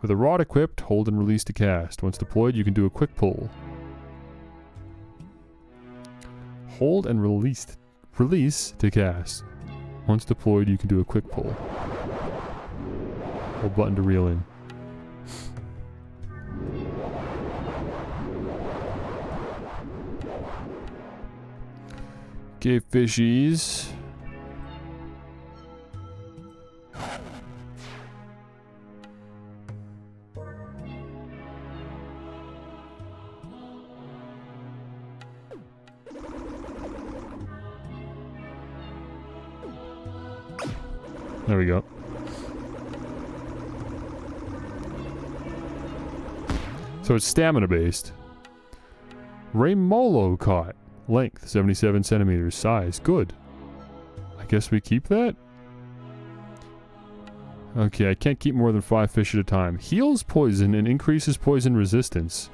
With a rod equipped, hold and release to cast. Once deployed, you can do a quick pull. Hold and release to cast. Once deployed, you can do a quick pull. Hold button to reel in. Okay, fishies. There we go. So it's stamina based. Raymolo caught. Length 77 centimeters. Size good. I guess we keep that? Okay, I can't keep more than 5 fish at a time. Heals poison and increases poison resistance.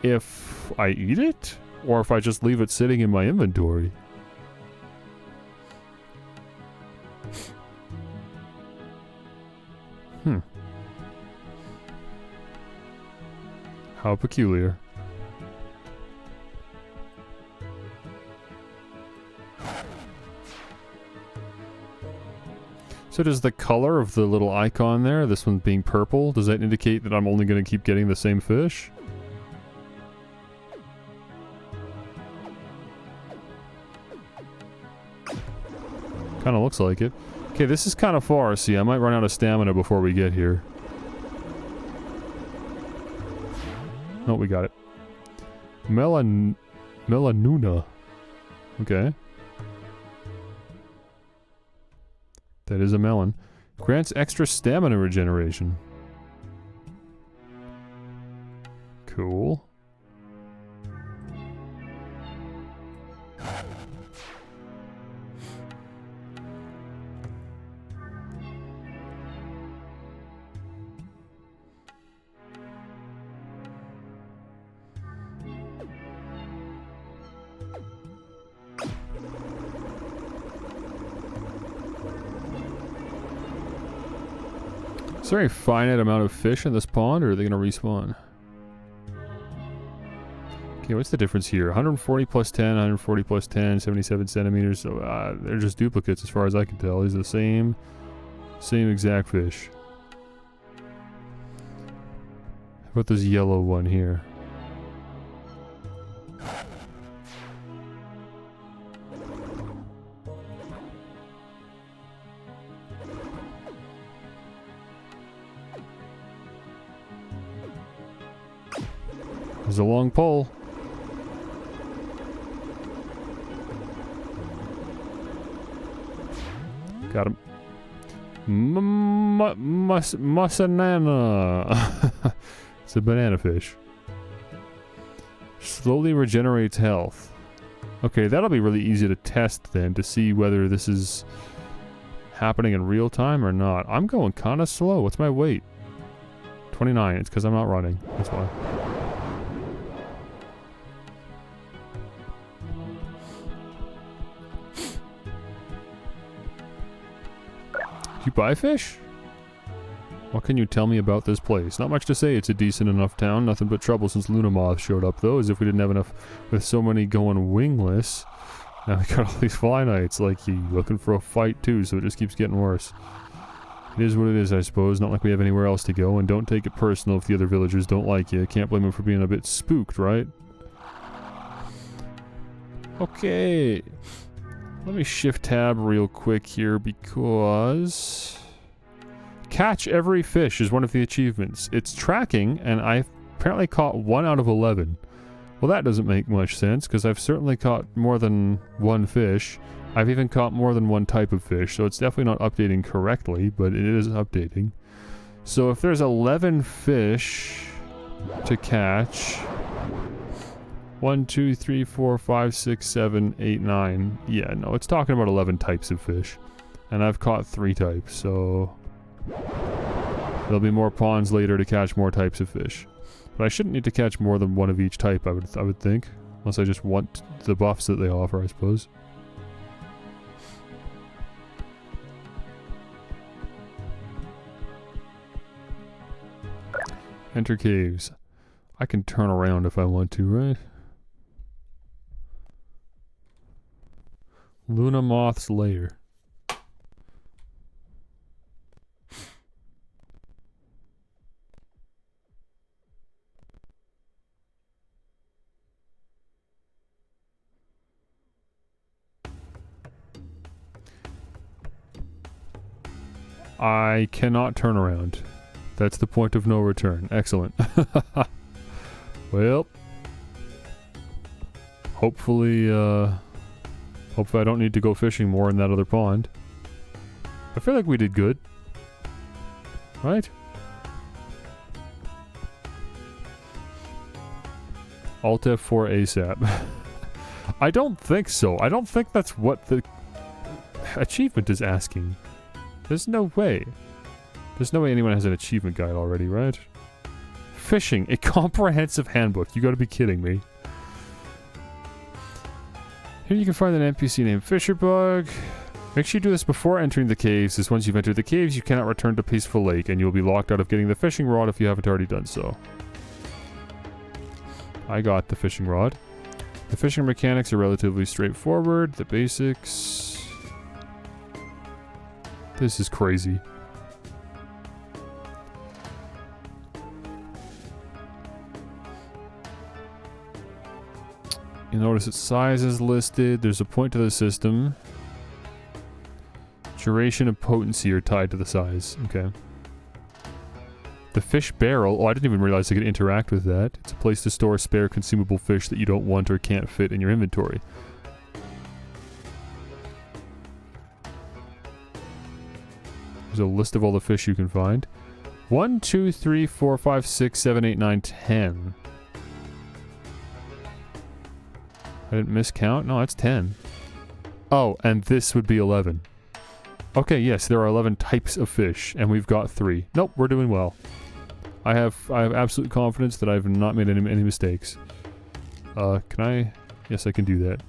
If I eat it? Or if I just leave it sitting in my inventory? How peculiar. So does the color of the little icon there, this one being purple, does that indicate that I'm only going to keep getting the same fish? Kind of looks like it. Okay, this is kind of far, see, I might run out of stamina before we get here. Oh, we got it. Melanuna. Okay. That is a melon. Grants extra stamina regeneration. Cool. Is there a finite amount of fish in this pond, or are they going to respawn? Okay, what's the difference here? 140 plus 10, 140 plus 10, 77 centimeters. So they're just duplicates as far as I can tell. These are the same exact fish. How about this yellow one here? There's a long pole. Got him. Masanana. It's a banana fish. Slowly regenerates health. Okay, that'll be really easy to test then to see whether this is happening in real time or not. I'm going kind of slow. What's my weight? 29. It's because I'm not running. That's why. You buy fish? What can you tell me about this place? Not much to say. It's a decent enough town. Nothing but trouble since Luna Moth showed up, though. As if we didn't have enough with so many going wingless. Now we got all these FlyKnights. Like, you looking for a fight, too, so it just keeps getting worse. It is what it is, I suppose. Not like we have anywhere else to go. And don't take it personal if the other villagers don't like you. Can't blame them for being a bit spooked, right? Okay. Let me shift tab real quick here because... Catch every fish is one of the achievements. It's tracking, and I've apparently caught 1 out of 11. Well, that doesn't make much sense, because I've certainly caught more than one fish. I've even caught more than one type of fish, so it's definitely not updating correctly, but it is updating. So if there's 11 fish to catch... 1, 2, 3, 4, 5, 6, 7, 8, 9. Yeah, no, it's talking about 11 types of fish. And I've caught 3 types, so... There'll be more ponds later to catch more types of fish. But I shouldn't need to catch more than one of each type, I would think. Unless I just want the buffs that they offer, I suppose. Enter caves. I can turn around if I want to, right? Luna Moth's lair. I cannot turn around. That's the point of no return. Excellent. Well, hopefully I don't need to go fishing more in that other pond. I feel like we did good. Right? Alt F4 ASAP. I don't think so. I don't think that's what the achievement is asking. There's no way. There's no way anyone has an achievement guide already, right? Fishing, a comprehensive handbook. You gotta be kidding me. Here you can find an NPC named Fisherbug. Make sure you do this before entering the caves, as once you've entered the caves, you cannot return to Peaceful Lake, and you'll be locked out of getting the fishing rod if you haven't already done so. I got the fishing rod. The fishing mechanics are relatively straightforward. The basics... This is crazy. You notice its size is listed. There's a point to the system. Duration and potency are tied to the size. Okay. The fish barrel. Oh, I didn't even realize I could interact with that. It's a place to store spare consumable fish that you don't want or can't fit in your inventory. There's a list of all the fish you can find. 1, 2, 3, 4, 5, 6, 7, 8, 9, 10. I didn't miscount? No, that's 10. Oh, and this would be 11. Okay, yes, there are 11 types of fish, and we've got 3. Nope, we're doing well. I have absolute confidence that I've not made any mistakes. Can I? Yes, I can do that.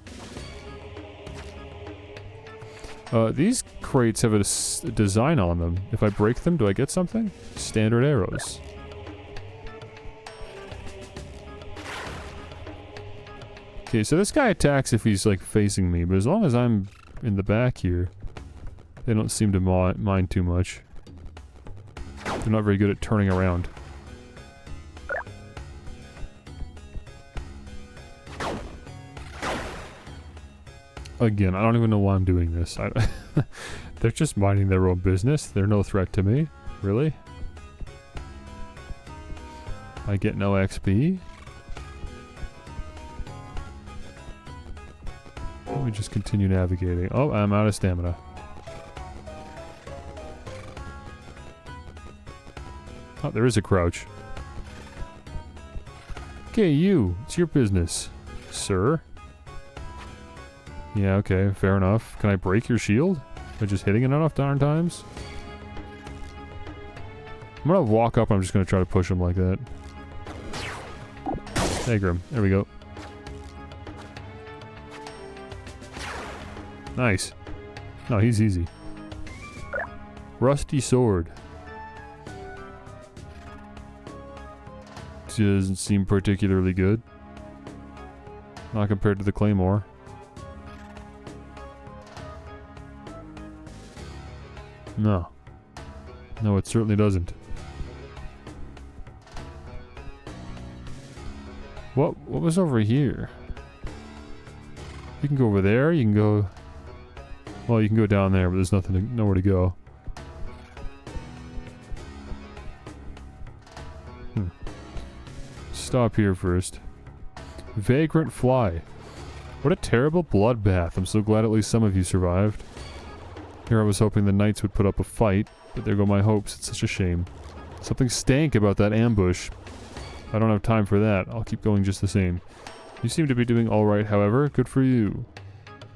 These crates have a design on them. If I break them, do I get something? Standard arrows. Okay, so this guy attacks if he's like facing me, but as long as I'm in the back here, they don't seem to mind too much. They're not very good at turning around. Again, I don't even know why I'm doing this. They're just minding their own business. They're no threat to me. Really? I get no XP? Let me just continue navigating. Oh, I'm out of stamina. Oh, there is a crouch. Okay, you. It's your business, sir. Yeah, okay, fair enough. Can I break your shield by just hitting it enough darn times? I'm gonna walk up, I'm just gonna try to push him like that. Egger him. There we go. Nice. No, he's easy. Rusty sword. Doesn't seem particularly good. Not compared to the claymore. No. No, it certainly doesn't. What was over here? You can go over there, you can go... Well, you can go down there, but there's nowhere to go. Stop here first. Vagrant fly. What a terrible bloodbath. I'm so glad at least some of you survived. Here I was hoping the knights would put up a fight, but there go my hopes. It's such a shame. Something stank about that ambush. I don't have time for that. I'll keep going just the same. You seem to be doing alright, however. Good for you.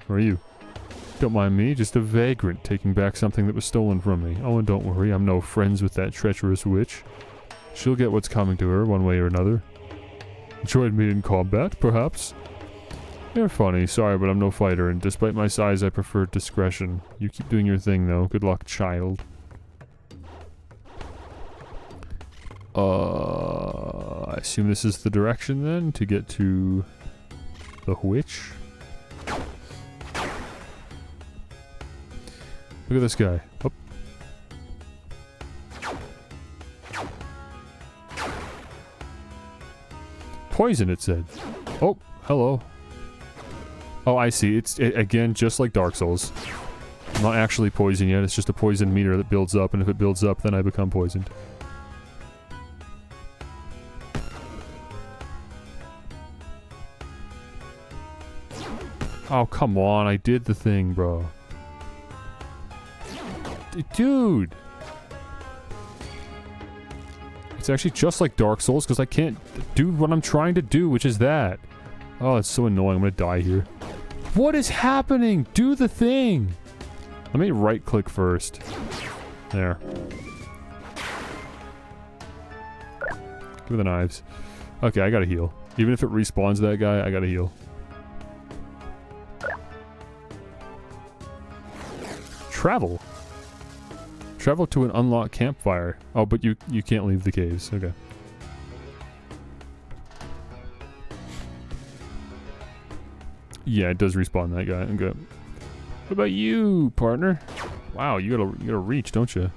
Who are you? Don't mind me, just a vagrant taking back something that was stolen from me. Oh, and don't worry, I'm no friends with that treacherous witch. She'll get what's coming to her, one way or another. Join me in combat, perhaps? You're funny, sorry, but I'm no fighter, and despite my size, I prefer discretion. You keep doing your thing, though. Good luck, child. I assume this is the direction, then, to get to the witch? Look at this guy. Oh. Poison, it said. Oh, hello. Oh, I see. It's, again, just like Dark Souls. I'm not actually poisoned yet, it's just a poison meter that builds up, and if it builds up, then I become poisoned. Oh, come on, I did the thing, bro. Dude! It's actually just like Dark Souls, because I can't do what I'm trying to do, which is that. Oh, it's so annoying. I'm gonna die here. What is happening? Do the thing! Let me right-click first. There. Give me the knives. Okay, I gotta heal. Even if it respawns that guy, I gotta heal. Travel. Travel to an unlocked campfire. Oh, but you can't leave the caves. Okay. Yeah, it does respawn that guy. Okay. What about you, partner? Wow, you gotta reach, don't you?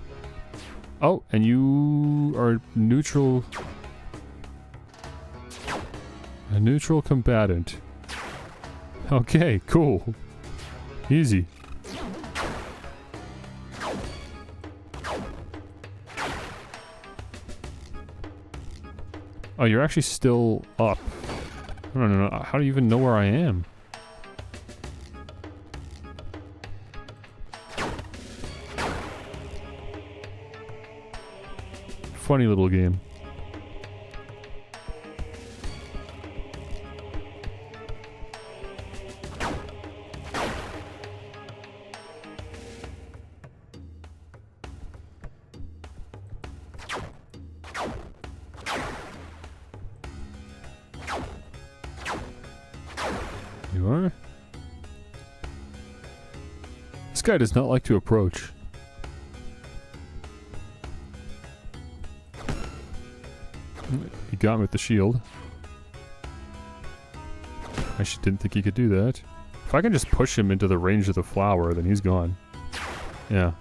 Oh, and you are neutral. A neutral combatant. Okay, cool. Easy. Oh, you're actually still up. I don't know. How do you even know where I am? Funny little game. You are? This guy does not like to approach. He got me with the shield. I didn't think he could do that. If I can just push him into the range of the flower, then he's gone. Yeah.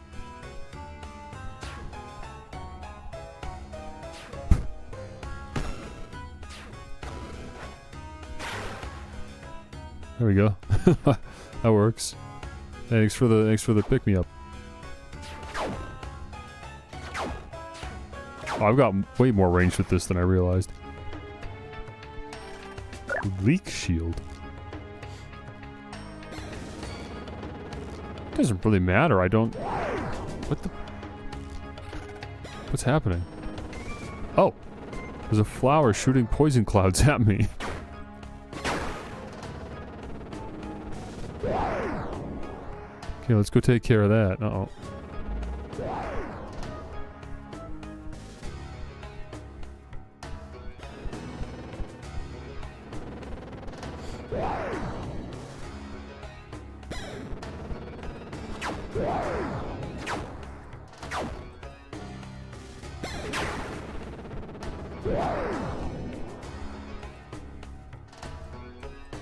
There we go. That works. Thanks for the pick me up. Oh, I've got way more range with this than I realized. Leak shield. Doesn't really matter. I don't. What the? What's happening? Oh, there's a flower shooting poison clouds at me. Okay, let's go take care of that. Uh-oh.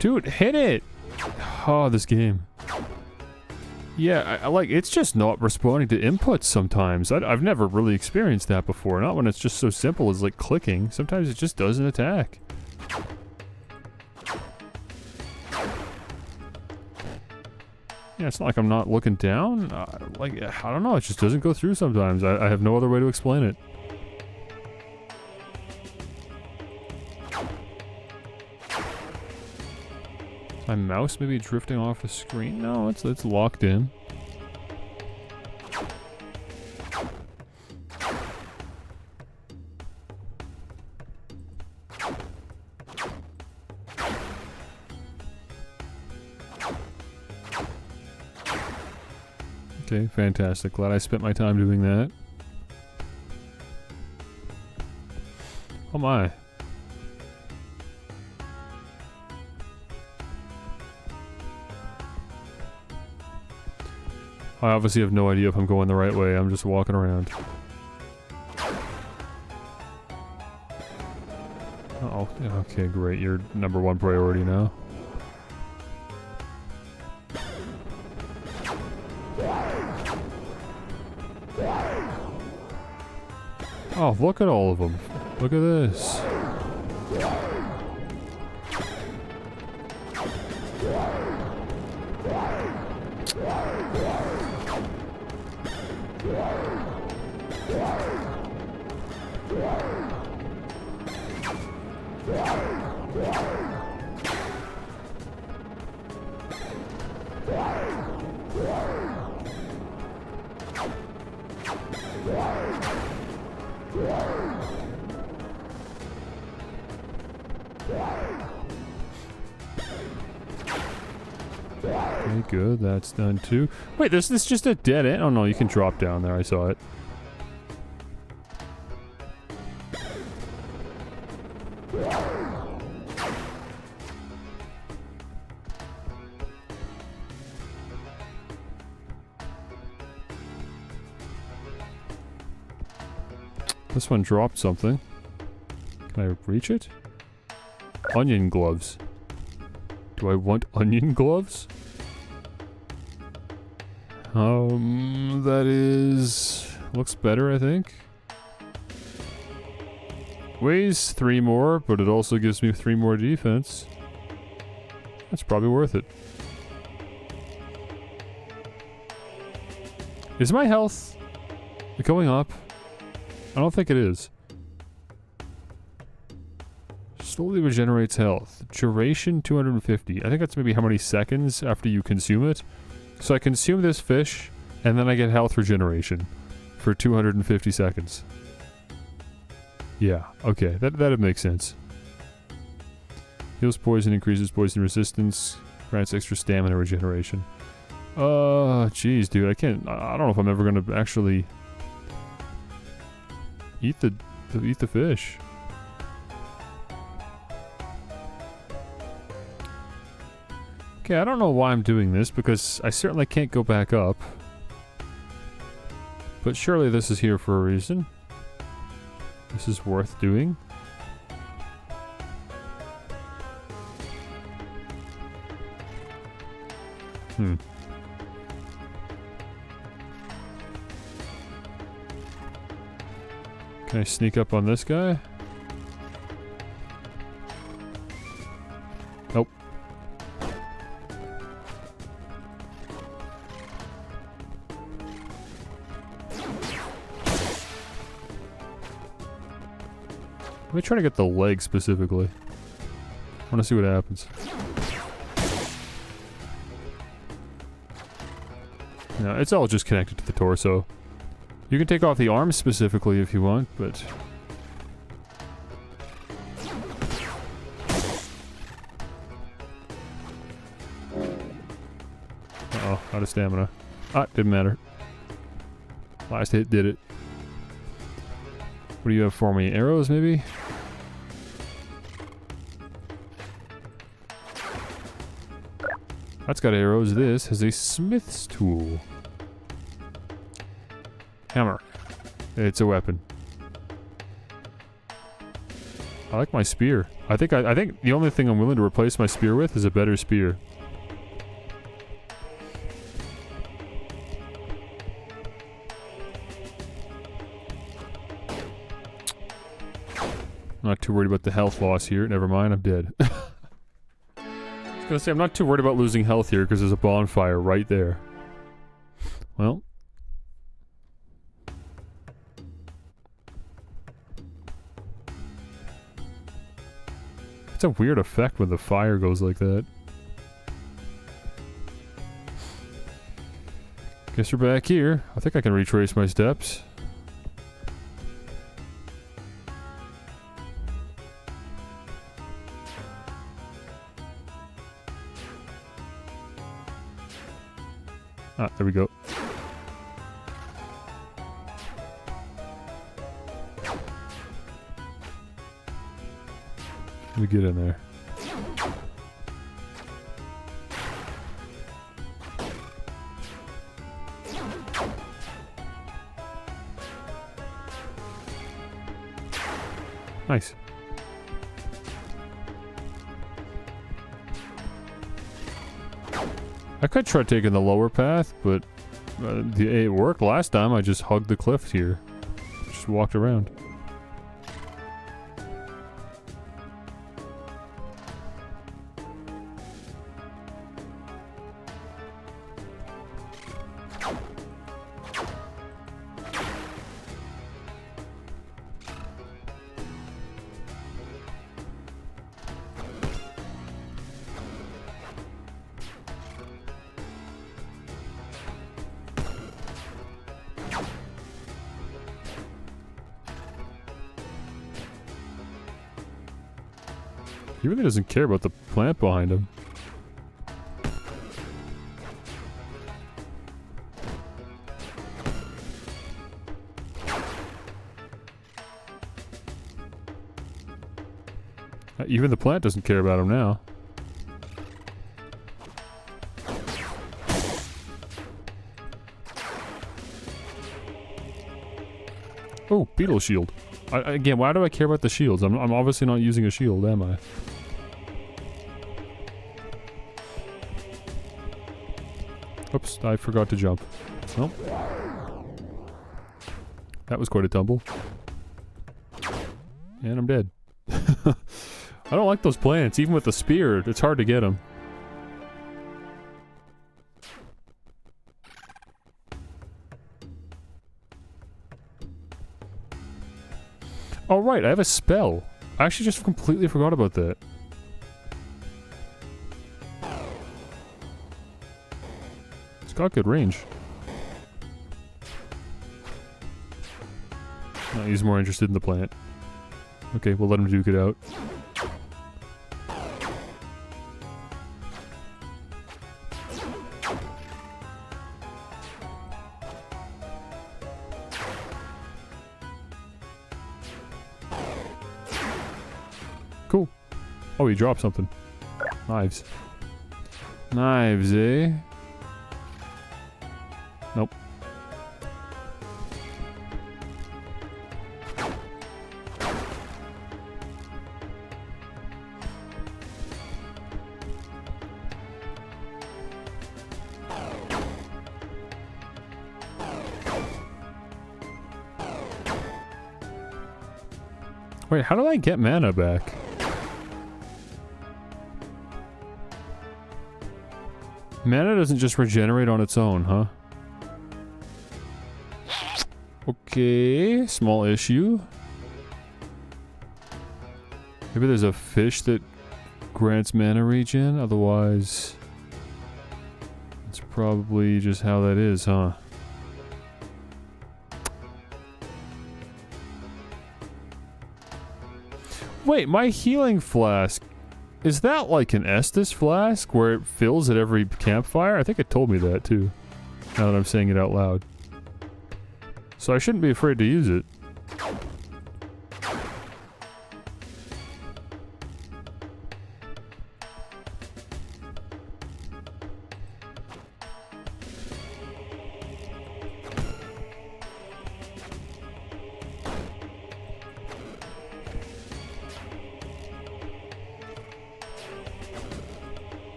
Dude, hit it! Oh, this game. Yeah, I like, it's just not responding to inputs sometimes. I've never really experienced that before. Not when it's just so simple as like clicking. Sometimes it just doesn't attack. Yeah, it's not like I'm not looking down. Like, I don't know, it just doesn't go through sometimes. I have no other way to explain it. My mouse maybe drifting off the screen? No, it's locked in. Okay, fantastic. Glad I spent my time doing that. Oh my. I obviously have no idea if I'm going the right way. I'm just walking around. Uh-oh. Okay, great. You're #1 priority now. Oh, look at all of them. Look at this. Okay, good. That's done too. Wait, this is just a dead end? Oh no, you can drop down there. I saw it. This one dropped something. Can I reach it? Onion gloves. Do I want onion gloves? That is... looks better, I think. Weighs 3 more, but it also gives me 3 more defense. That's probably worth it. Is my health going up? I don't think it is. Slowly regenerates health. Duration 250. I think that's maybe how many seconds after you consume it. So I consume this fish, and then I get health regeneration for 250 seconds. Yeah, okay, that'd make sense. Heals poison, increases poison resistance, grants extra stamina regeneration. Jeez, dude, I don't know if I'm ever gonna actually eat the fish. Okay, I don't know why I'm doing this, because I certainly can't go back up. But surely this is here for a reason. This is worth doing. Can I sneak up on this guy? Nope. Let me try to get the leg specifically. I want to see what happens. No, it's all just connected to the torso. You can take off the arms specifically if you want, but... Uh-oh, out of stamina. Ah, didn't matter. Last hit did it. What do you have for me? Arrows, maybe? That's got arrows. This has a smith's tool. Hammer. It's a weapon. I like my spear. I think the only thing I'm willing to replace my spear with is a better spear. Not too worried about the health loss here. Never mind, I'm dead. I was gonna say, I'm not too worried about losing health here because there's a bonfire right there. Well. It's a weird effect when the fire goes like that. Guess we're back here. I think I can retrace my steps. Ah, there we go. Let me get in there. Nice. I could try taking the lower path, but it worked last time. I just hugged the cliff here. Just walked around. He really doesn't care about the plant behind him. Even the plant doesn't care about him now. Oh, beetle shield. Again, why do I care about the shields? I'm obviously not using a shield, am I? Oops, I forgot to jump. Well, that was quite a tumble. And I'm dead. I don't like those plants. Even with the spear, it's hard to get them. Oh right, I have a spell. I actually just completely forgot about that. It's got good range. No, he's more interested in the plant. Okay, we'll let him duke it out. Cool. Oh, he dropped something. Knives. Knives, eh? Nope. Wait, how do I get mana back? Mana doesn't just regenerate on its own, huh? Okay, small issue. Maybe there's a fish that grants mana regen, otherwise... It's probably just how that is, huh? Wait, my healing flask... Is that like an Estus flask where it fills at every campfire? I think it told me that too. Now that I'm saying it out loud. So I shouldn't be afraid to use it.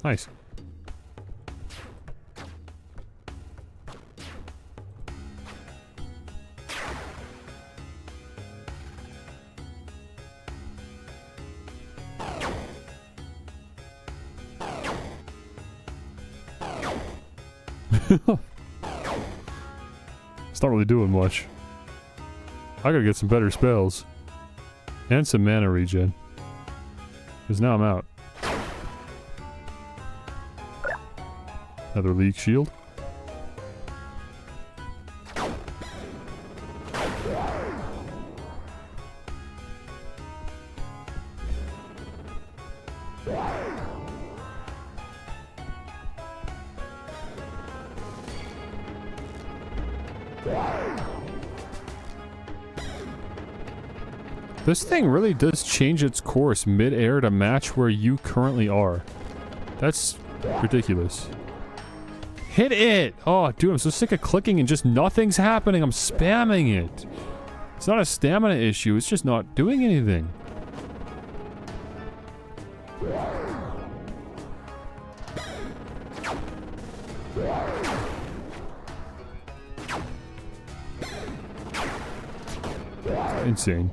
Nice. It's not really doing much. I gotta get some better spells. And some mana regen. Because now I'm out. Another leak shield. This thing really does change its course mid-air to match where you currently are. That's ridiculous. Hit it! Oh, dude, I'm so sick of clicking and just nothing's happening. I'm spamming it. It's not a stamina issue, it's just not doing anything. Insane.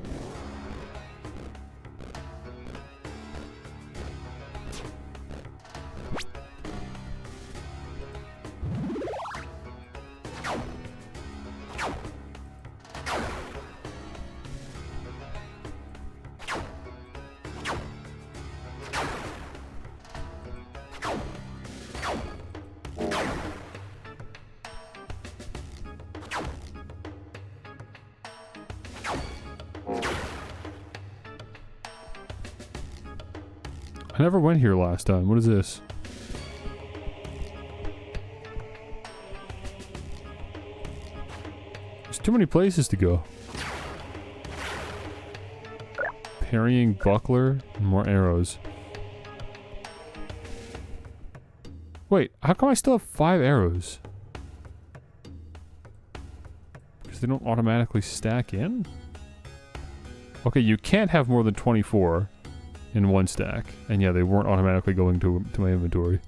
I never went here last time. What is this? There's too many places to go. Parrying buckler and more arrows. Wait, how come I still have 5 arrows? Because they don't automatically stack in? Okay, you can't have more than 24. In one stack. And yeah, they weren't automatically going to my inventory.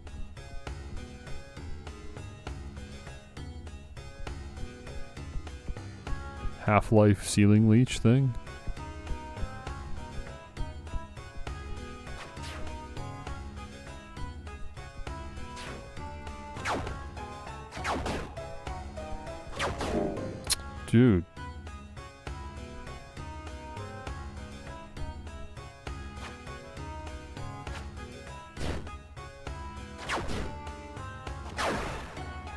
Half-life ceiling leech thing. Dude.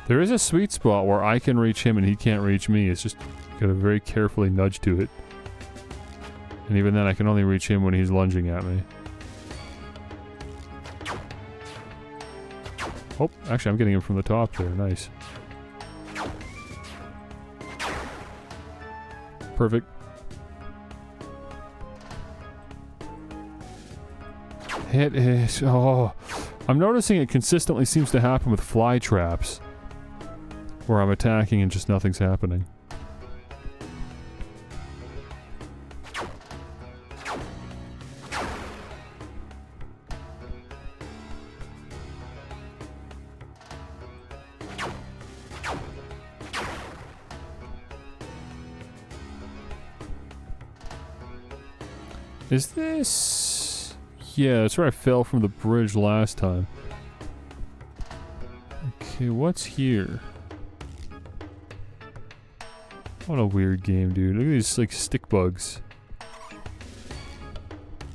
There is a sweet spot where I can reach him and he can't reach me. It's just gotta very carefully nudge to it. And even then I can only reach him when he's lunging at me. Oh, actually I'm getting him from the top there. Nice. Perfect. It is... Oh. I'm noticing it consistently seems to happen with fly traps. Where I'm attacking and just nothing's happening. Is this... Yeah, that's where I fell from the bridge last time. Okay, what's here? What a weird game, dude. Look at these, like, stick bugs.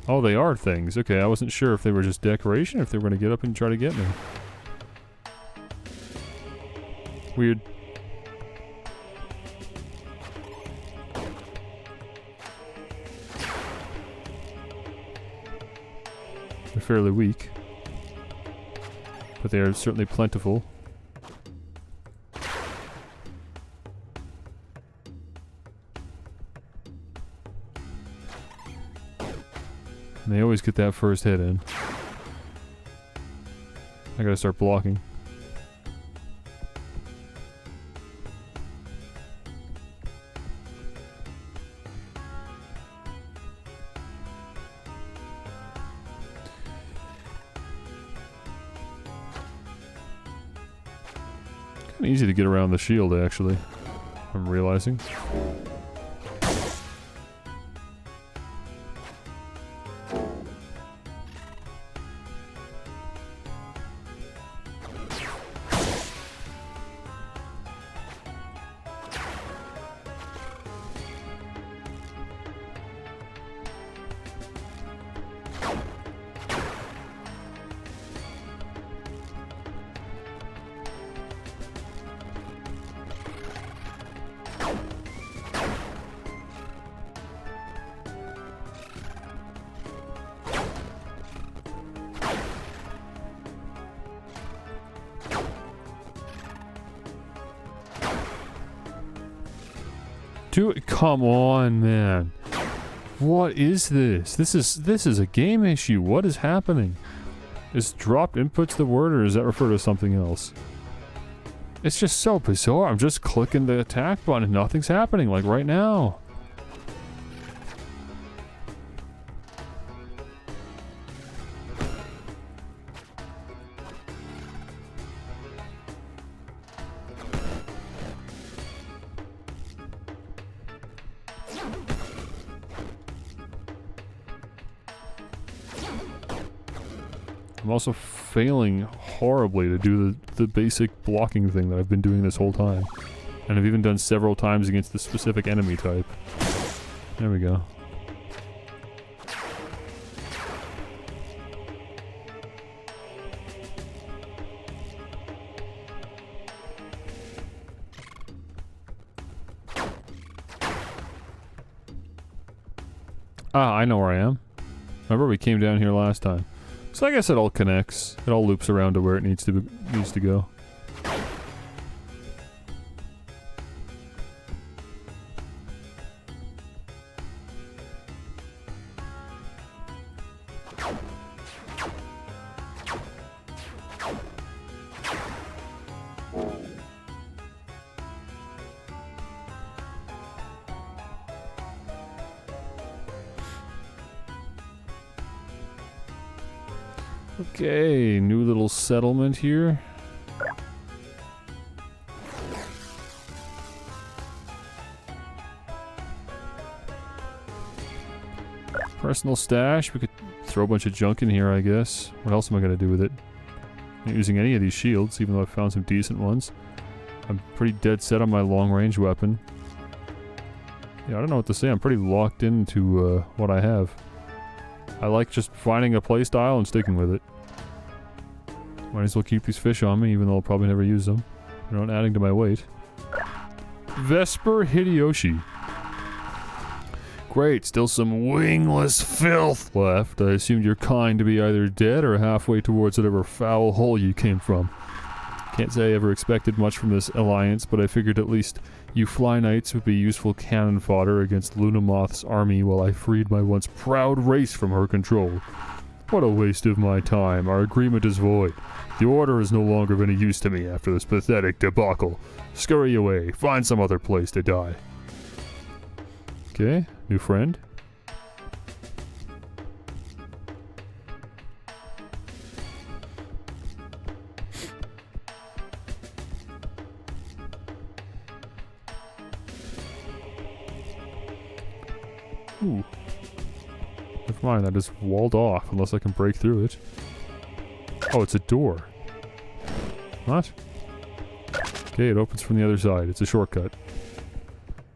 Oh, they are things. Okay, I wasn't sure if they were just decoration or if they were gonna get up and try to get me. Weird. They're fairly weak. But they are certainly plentiful. And they always get that first hit in. I gotta start blocking. Kinda easy to get around the shield, actually. I'm realizing. Dude, come on, man. What is this? This is a game issue. What is happening? Is dropped inputs the word, or does that refer to something else? It's just so bizarre. I'm just clicking the attack button and nothing's happening, like right now. I'm also failing horribly to do the basic blocking thing that I've been doing this whole time. And I've even done several times against the specific enemy type. There we go. Ah, I know where I am. Remember we came down here last time. So I guess it all connects. It all loops around to where it needs to go. Okay, new little settlement here. Personal stash. We could throw a bunch of junk in here, I guess. What else am I going to do with it? I'm not using any of these shields, even though I found some decent ones. I'm pretty dead set on my long-range weapon. Yeah, I don't know what to say. I'm pretty locked into what I have. I like just finding a playstyle and sticking with it. Might as well keep these fish on me, even though I'll probably never use them. They're not adding to my weight. Vesper Hideyoshi. Great, still some wingless filth left. I assumed your kind to be either dead or halfway towards whatever foul hole you came from. Can't say I ever expected much from this alliance, but I figured at least you FlyKnights would be useful cannon fodder against Lunamoth's army while I freed my once proud race from her control. What a waste of my time. Our agreement is void. The Order is no longer of any use to me after this pathetic debacle. Scurry away. Find some other place to die. Okay, new friend. Ooh. Come on, that is walled off unless I can break through it. Oh, it's a door. What? Okay, it opens from the other side. It's a shortcut.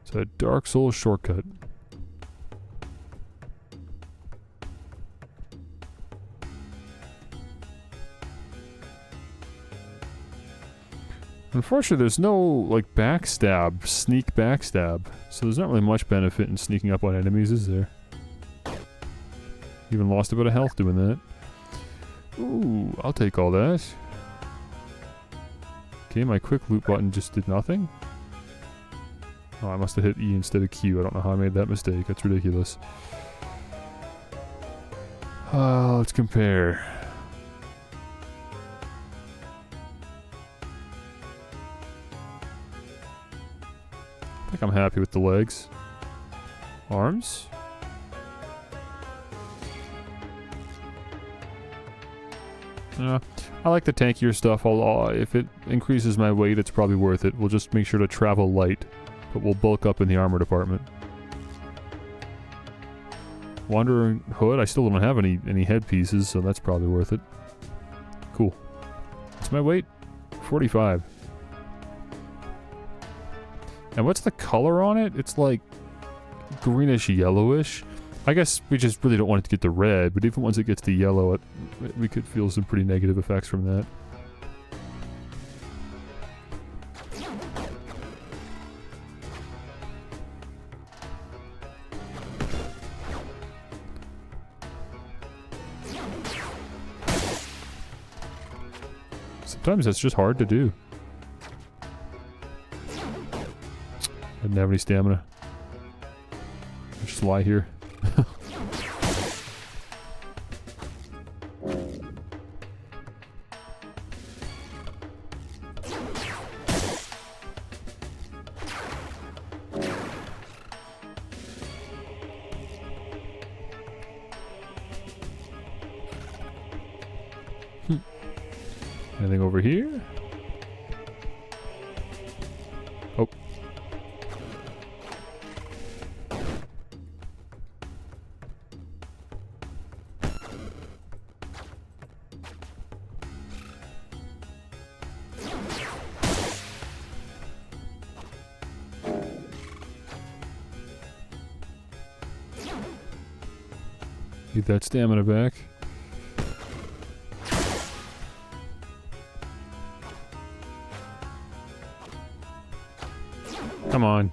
It's a Dark Souls shortcut. Unfortunately, there's no, like, backstab, sneak backstab. So there's not really much benefit in sneaking up on enemies, is there? Even lost a bit of health doing that. Ooh, I'll take all that. Okay, my quick loot button just did nothing. Oh, I must have hit E instead of Q. I don't know how I made that mistake. That's ridiculous. Let's compare. I think I'm happy with the legs. Arms? I like the tankier stuff. If it increases my weight, it's probably worth it. We'll just make sure to travel light, but we'll bulk up in the armor department. Wandering hood? I still don't have any headpieces, so that's probably worth it. Cool. What's my weight? 45. And what's the color on it? It's like greenish yellowish. I guess we just really don't want it to get to red, but even once it gets to yellow, we could feel some pretty negative effects from that. Sometimes that's just hard to do. I didn't have any stamina. I'll just lie here. Anything over here? Oh. Get that stamina back. Come on.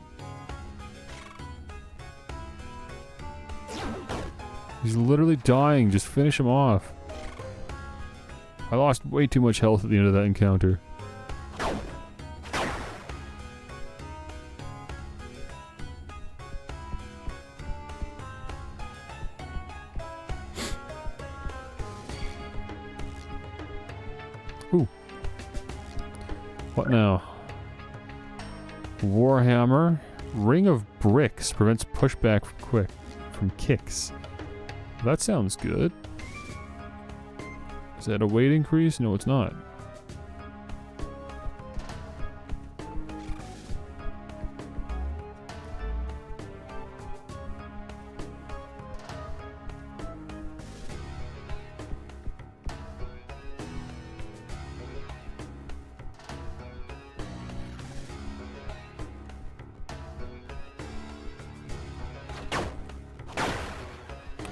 He's literally dying. Just finish him off. I lost way too much health at the end of that encounter. Ooh. What now? Warhammer. Ring of Bricks prevents pushback from kicks. That sounds good. Is that a weight increase? No, it's not.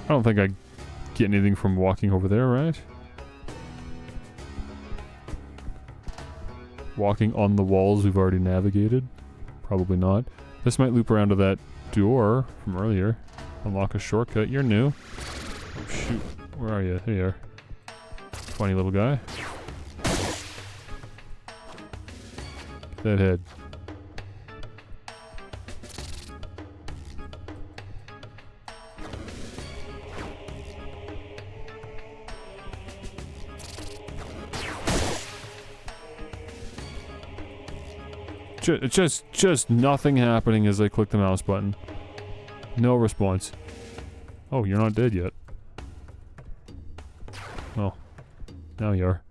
I don't think I get anything from walking over there, right? Walking on the walls we've already navigated? Probably not. This might loop around to that door from earlier. Unlock a shortcut. You're new. Oh shoot. Where are you? Here you are. Funny little guy. Get that head. Just nothing happening as I click the mouse button. No response. Oh, you're not dead yet. Oh. Now you are.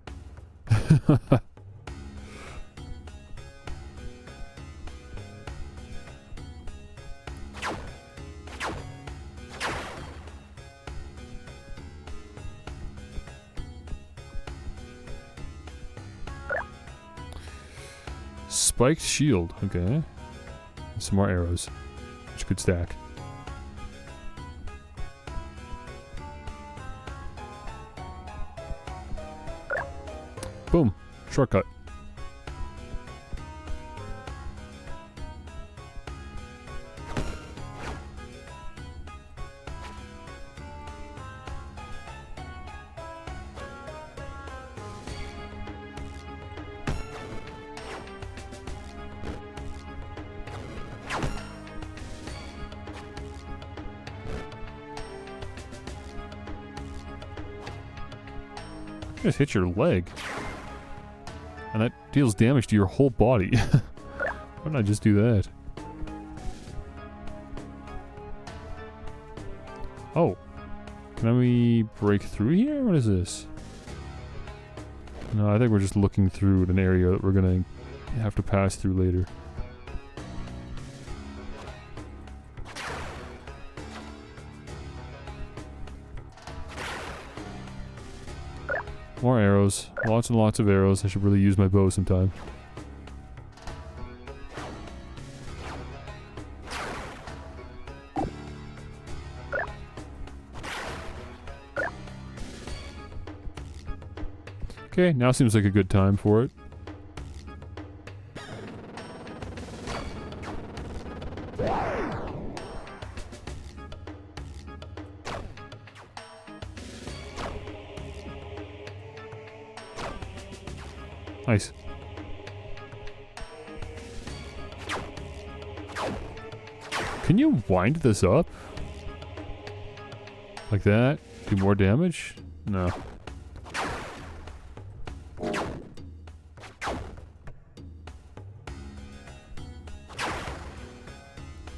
spiked shield. Okay. And some more arrows, which could stack. Boom. Shortcut. Just hit your leg. And that deals damage to your whole body. Why don't I just do that? Oh. Can we break through here? What is this? No, I think we're just looking through an area that we're gonna have to pass through later. More arrows. Lots and lots of arrows. I should really use my bow sometime. Okay, now seems like a good time for it. Nice. Can you wind this up? Like that? Do more damage? No.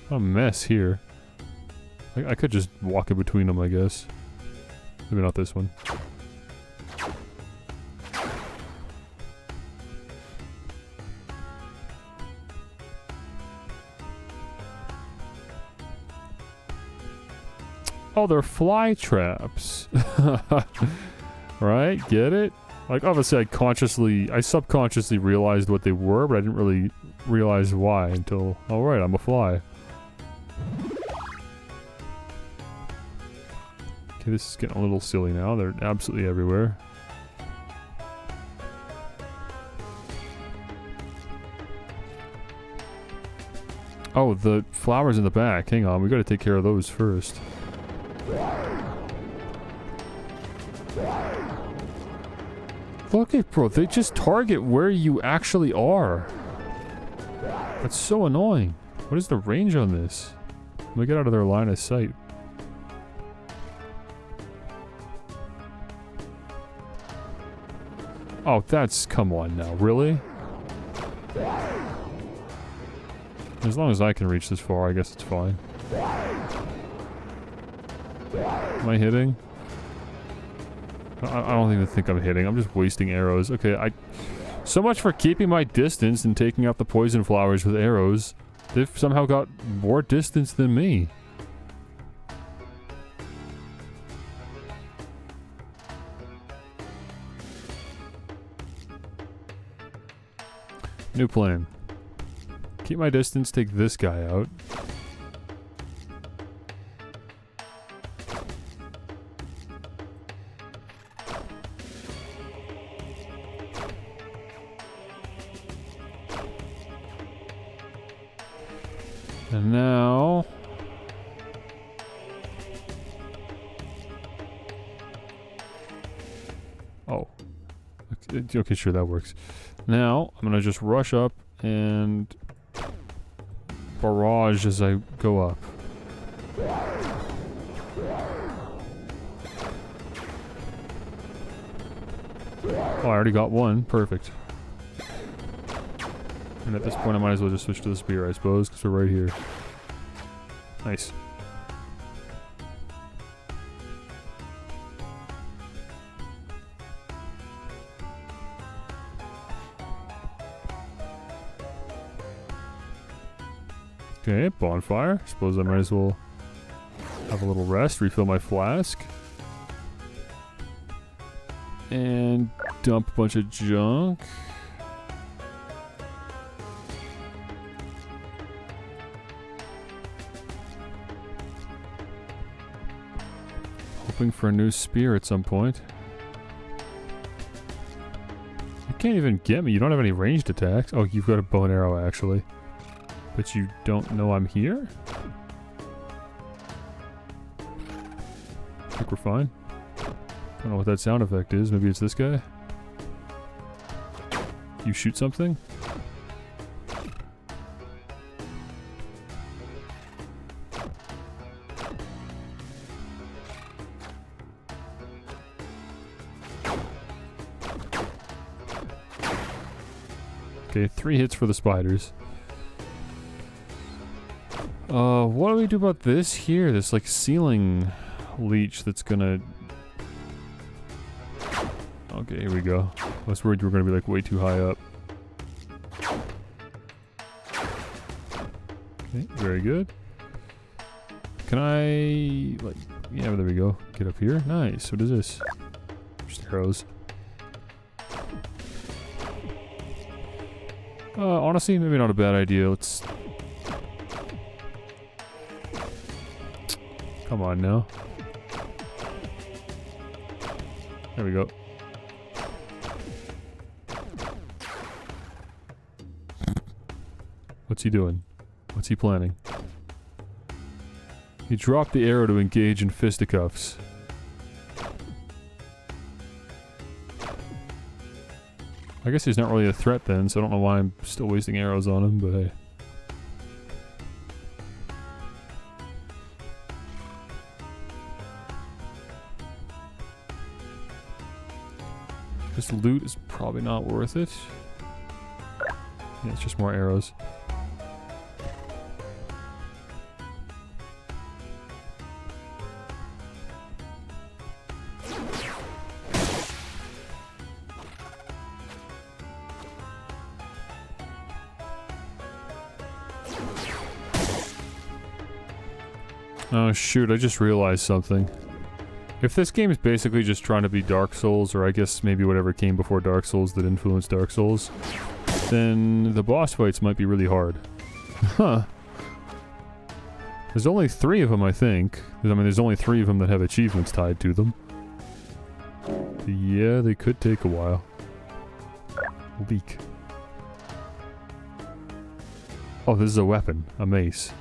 What a mess here. I could just walk in between them, I guess. Maybe not this one. Oh, they're fly traps. Right? Get it? Like, obviously I subconsciously realized what they were, but I didn't really realize why until, oh right, I'm a fly. Okay, this is getting a little silly now. They're absolutely everywhere. Oh, the flowers in the back. Hang on, we gotta take care of those first. Look at, bro, they just target where you actually are. That's so annoying. What is the range on this? Let me get out of their line of sight. Oh, that's, come on now, really? As long as I can reach this far, I guess it's fine. Am I hitting? I don't even think I'm hitting. I'm just wasting arrows. Okay, so much for keeping my distance and taking out the poison flowers with arrows. They've somehow got more distance than me. New plan. Keep my distance, take this guy out. And now... Oh. Okay, sure, that works. Now, I'm gonna just rush up and... barrage as I go up. Oh, I already got one. Perfect. And at this point I might as well just switch to the spear, I suppose, because we're right here. Nice. Okay, bonfire. Suppose I might as well have a little rest, refill my flask. And dump a bunch of junk. hoping for a new spear at some point. You can't even get me. You don't have any ranged attacks. Oh, you've got a bow and arrow, actually. But you don't know I'm here? I think we're fine. Don't know what that sound effect is. Maybe it's this guy? You shoot something? Okay, 3 hits for the spiders. What do we do about this here? This, like, ceiling leech that's gonna... Okay, here we go. I was worried you were gonna be, like, way too high up. Okay, very good. Can I... like... yeah, there we go. Get up here. Nice. What is this? Just arrows. Honestly, maybe not a bad idea. Let's... come on now. There we go. What's he doing? What's he planning? He dropped the arrow to engage in fisticuffs. I guess he's not really a threat then, so I don't know why I'm still wasting arrows on him, but hey. This loot is probably not worth it. Yeah, it's just more arrows. Oh shoot, I just realized something. If this game is basically just trying to be Dark Souls, or I guess maybe whatever came before Dark Souls that influenced Dark Souls, then the boss fights might be really hard. Huh. There's only 3 of them, I think. I mean, there's only 3 of them that have achievements tied to them. Yeah, they could take a while. Leak. Oh, this is a weapon. A mace.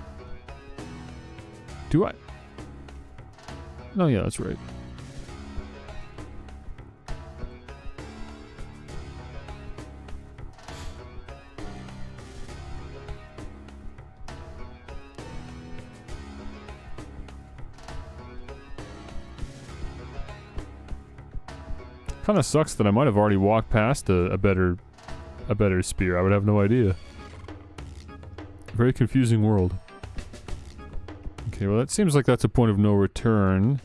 Do I? No, yeah, that's right. Kinda sucks that I might have already walked past a better spear. I would have no idea. Very confusing world. Okay, well that seems like that's a point of no return.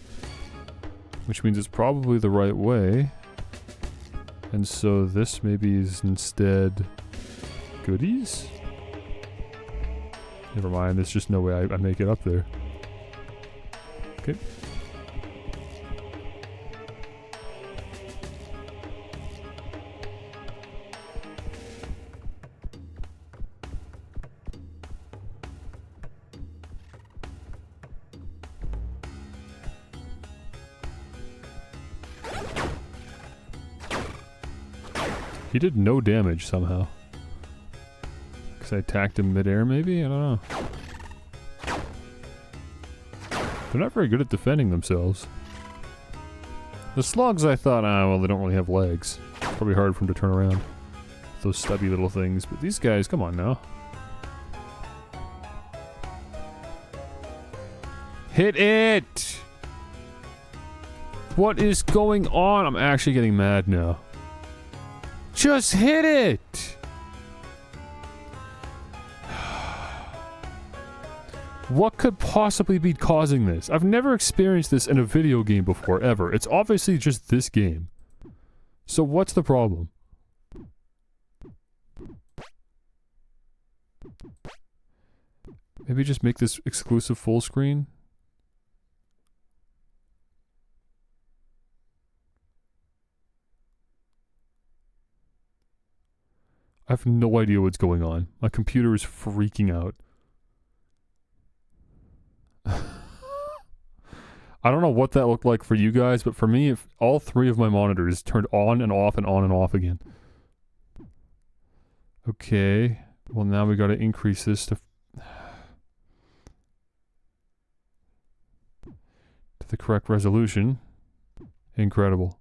Which means it's probably the right way. And so this maybe is instead... goodies? Never mind, there's just no way I make it up there. Okay. He did no damage somehow. Because I attacked him midair maybe? I don't know. They're not very good at defending themselves. The slugs I thought, well they don't really have legs. It's probably hard for them to turn around. Those stubby little things. But these guys, come on now. Hit it! What is going on? I'm actually getting mad now. Just hit it! What could possibly be causing this? I've never experienced this in a video game before, ever. It's obviously just this game. So what's the problem? Maybe just make this exclusive full screen? I have no idea what's going on. My computer is freaking out. I don't know what that looked like for you guys, but for me, if all three of my monitors turned on and off and on and off again. Okay. Well, now we gotta increase this to the correct resolution. Incredible.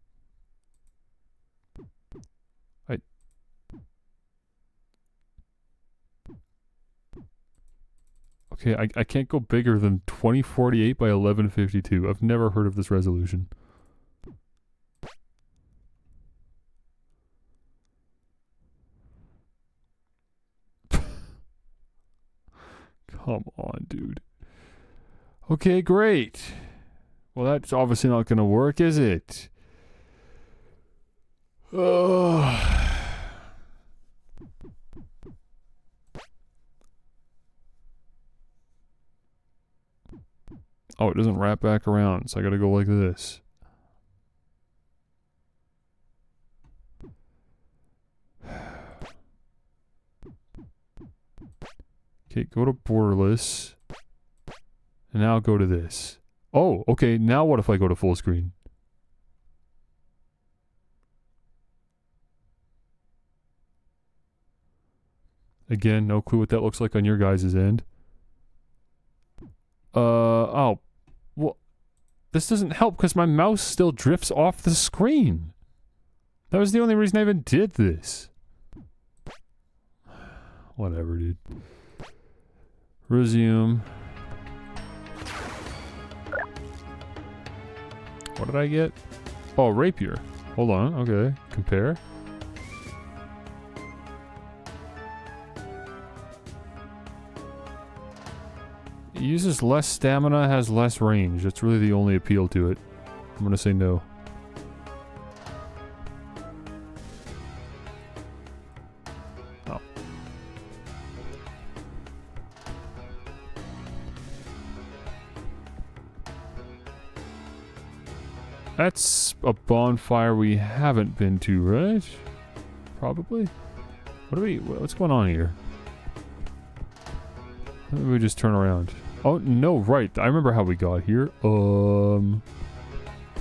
Okay, I can't go bigger than 2048 by 1152. I've never heard of this resolution. Come on, dude. Okay, great. Well, that's obviously not gonna work, is it? Ugh. Oh, it doesn't wrap back around, so I gotta go like this. Okay, go to borderless. And now go to this. Oh, okay, now what if I go to full screen? Again, no clue what that looks like on your guys' end. Oh. Well, this doesn't help because my mouse still drifts off the screen. That was the only reason I even did this. Whatever, dude. Resume. What did I get? Oh, rapier. Hold on, okay. Compare. It uses less stamina, has less range. That's really the only appeal to it. I'm gonna say no. Oh. That's a bonfire we haven't been to, right? Probably. What's going on here? Maybe we just turn around. Oh, no, right. I remember how we got here.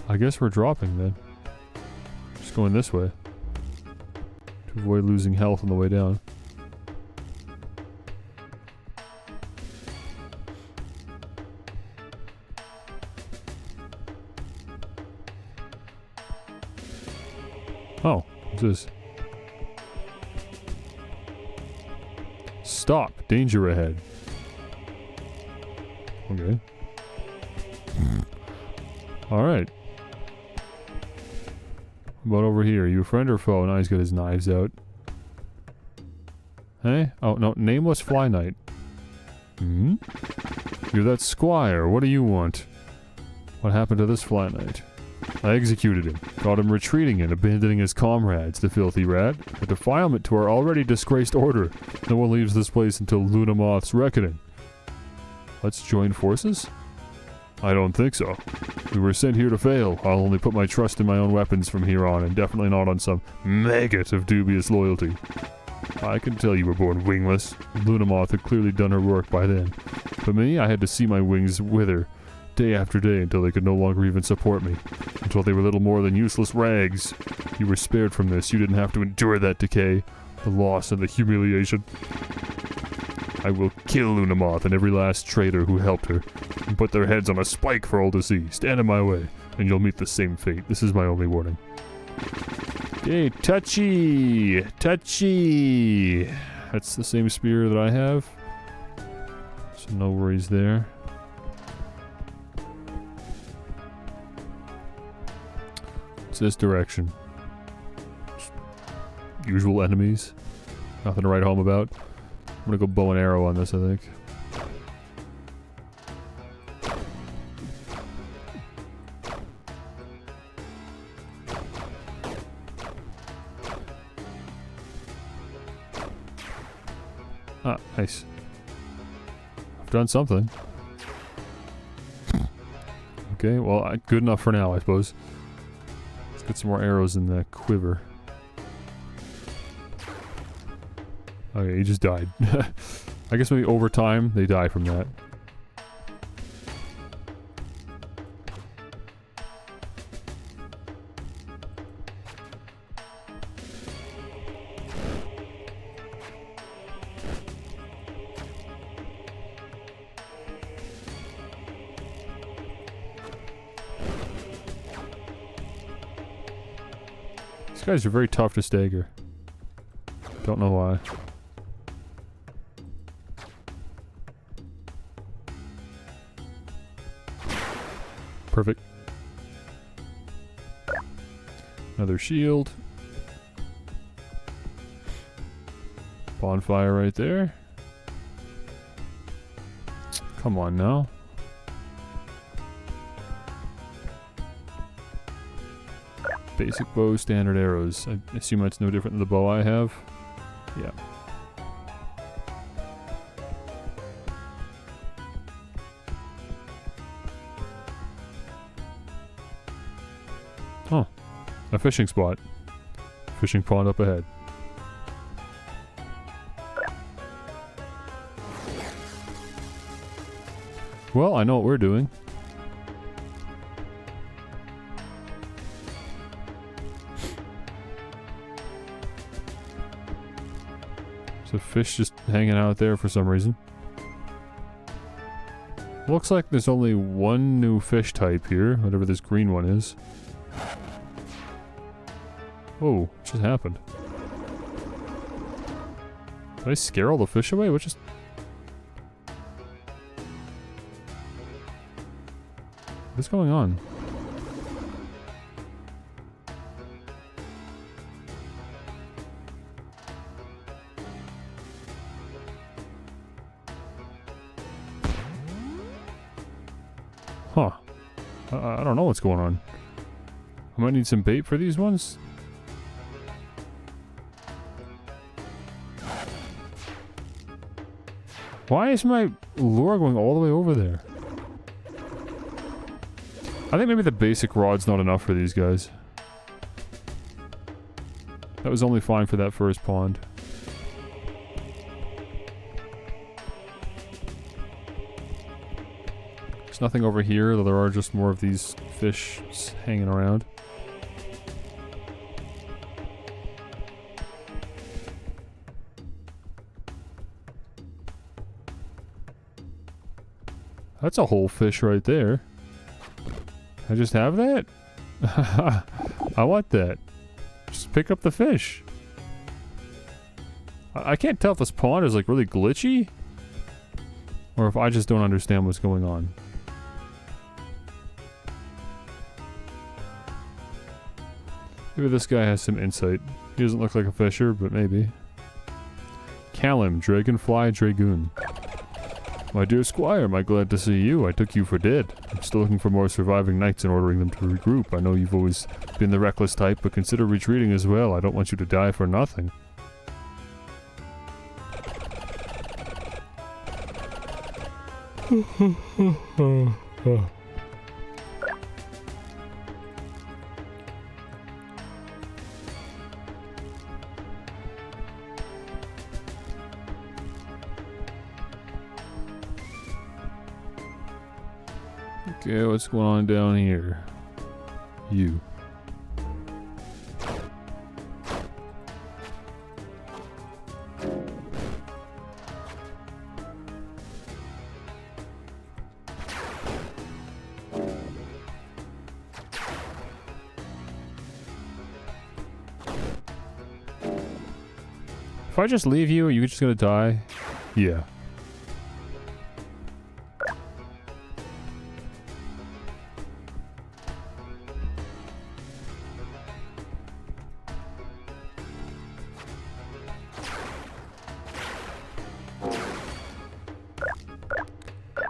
I guess we're dropping then. Just going this way. To avoid losing health on the way down. Oh, what's this? Stop. Danger ahead. Okay. Alright. What about over here? Are you a friend or foe? Now he's got his knives out. Hey? Oh, no. Nameless FlyKnight. Hmm? You're that squire. What do you want? What happened to this FlyKnight? I executed him. Caught him retreating and abandoning his comrades, the filthy rat. A defilement to our already disgraced order. No one leaves this place until Lunamoth's reckoning. Let's join forces? I don't think so. We were sent here to fail. I'll only put my trust in my own weapons from here on, and definitely not on some maggot of dubious loyalty. I can tell you were born wingless. Lunamoth had clearly done her work by then. But me, I had to see my wings wither, day after day, until they could no longer even support me. Until they were little more than useless rags. You were spared from this. You didn't have to endure that decay, the loss and the humiliation. I will kill Lunamoth and every last traitor who helped her, and put their heads on a spike for all to see. Stand in my way, and you'll meet the same fate. This is my only warning. Okay, touchy! Touchy! That's the same spear that I have. So no worries there. It's this direction. Just usual enemies. Nothing to write home about. I'm gonna go bow and arrow on this, I think. Ah, nice. I've done something. Okay, well, good enough for now, I suppose. Let's get some more arrows in the quiver. Okay, he just died. I guess maybe over time, they die from that. These guys are very tough to stagger. Don't know why. Perfect. Another shield. Bonfire right there. Come on now. Basic bow, standard arrows. I assume that's no different than the bow I have. Yeah. Oh. A fishing spot. Fishing pond up ahead. Well, I know what we're doing. There's a fish just hanging out there for some reason. Looks like there's only one new fish type here, whatever this green one is. Whoa, what just happened? Did I scare all the fish away? What just... What's going on? Huh. I don't know what's going on. I might need some bait for these ones. Why is my lure going all the way over there? I think maybe the basic rod's not enough for these guys. That was only fine for that first pond. There's nothing over here, though there are just more of these fish hanging around. That's a whole fish right there. I just have that? I want that. Just pick up the fish. I can't tell if this pond is like really glitchy or if I just don't understand what's going on. Maybe this guy has some insight. He doesn't look like a fisher, but maybe. Callum, Dragonfly Dragoon. My dear squire, am I glad to see you? I took you for dead. I'm still looking for more surviving knights and ordering them to regroup. I know you've always been the reckless type, but consider retreating as well. I don't want you to die for nothing. Okay, what's going on down here? You. If I just leave you, are you just gonna die? Yeah.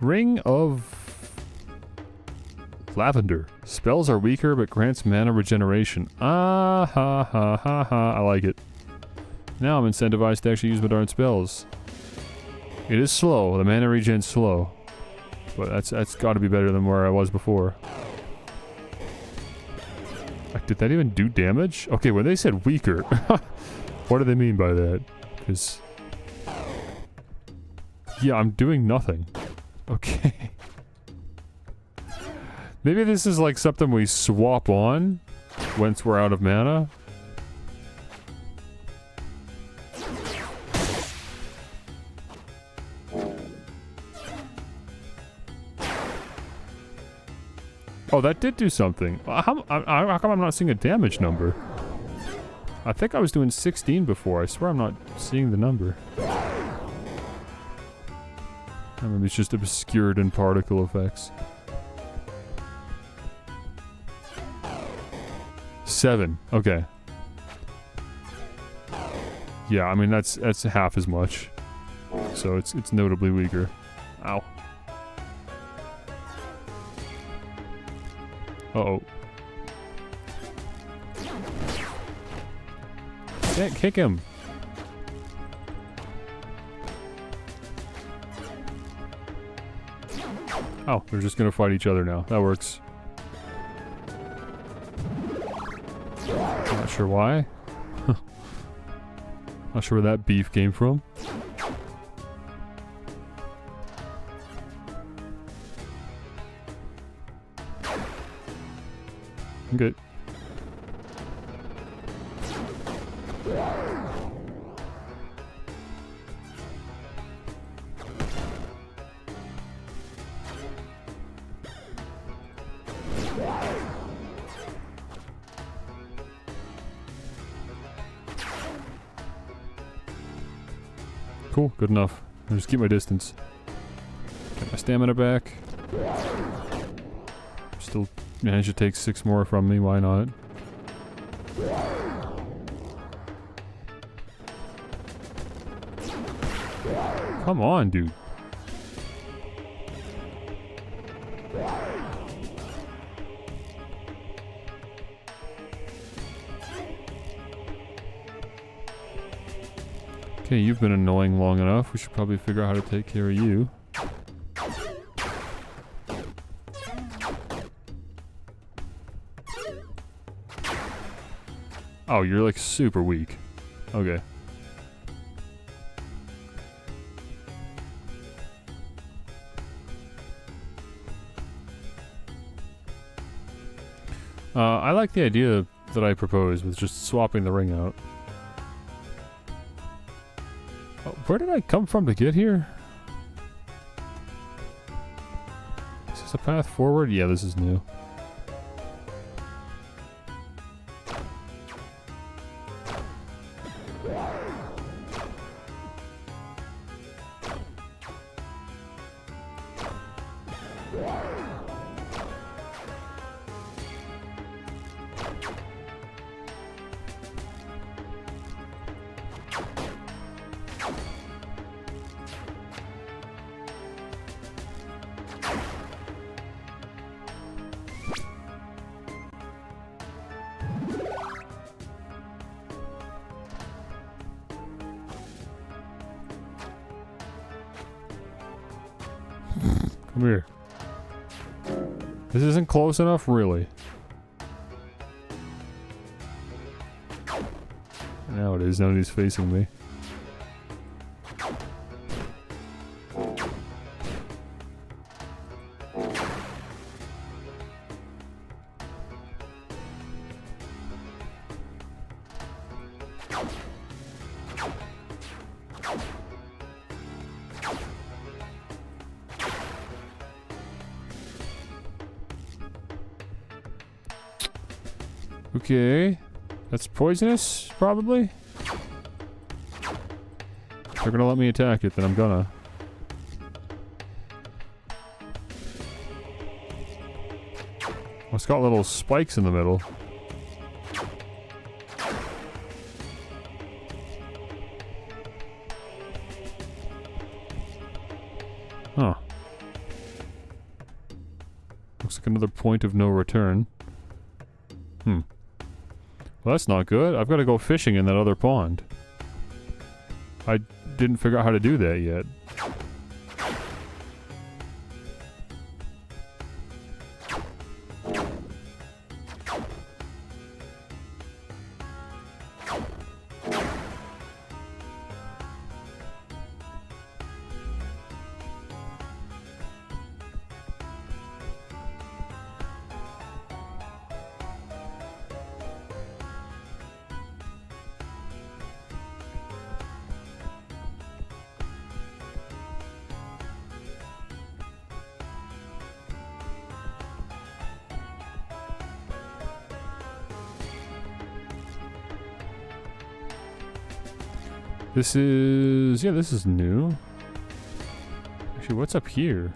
Ring of Lavender. Spells are weaker but grants mana regeneration. Ah ha ha ha ha. I like it. Now I'm incentivized to actually use my darn spells. It is slow. The mana regen's slow. But that's gotta be better than where I was before. Like, did that even do damage? Okay, when they said weaker, what do they mean by that? Because... yeah, I'm doing nothing. Okay. Maybe this is like something we swap on once we're out of mana. Oh, that did do something. How come I'm not seeing a damage number? I think I was doing 16 before. I swear I'm not seeing the number. Maybe it's just obscured in particle effects. 7. Okay. Yeah, I mean that's half as much. So it's notably weaker. Ow. Uh-oh. Can't kick him. Oh, they're just gonna fight each other now. That works. Not sure why. Not sure where that beef came from. Good. Cool, good enough. I'll just keep my distance. Get my stamina back. Still managed to take 6 more from me, why not? Come on, dude. Okay, you've been annoying long enough. We should probably figure out how to take care of you. Oh, you're like super weak. Okay. I like the idea that I proposed with just swapping the ring out. Oh, where did I come from to get here? Is this a path forward? Yeah, this is new. Come here. This isn't close enough, really. Now it is, now he's facing me. Okay, that's poisonous, probably? If they're gonna let me attack it, then I'm gonna. Oh, it's got little spikes in the middle. Huh. Looks like another point of no return. Well, that's not good. I've got to go fishing in that other pond. I didn't figure out how to do that yet. This is... yeah, this is new. Actually, what's up here?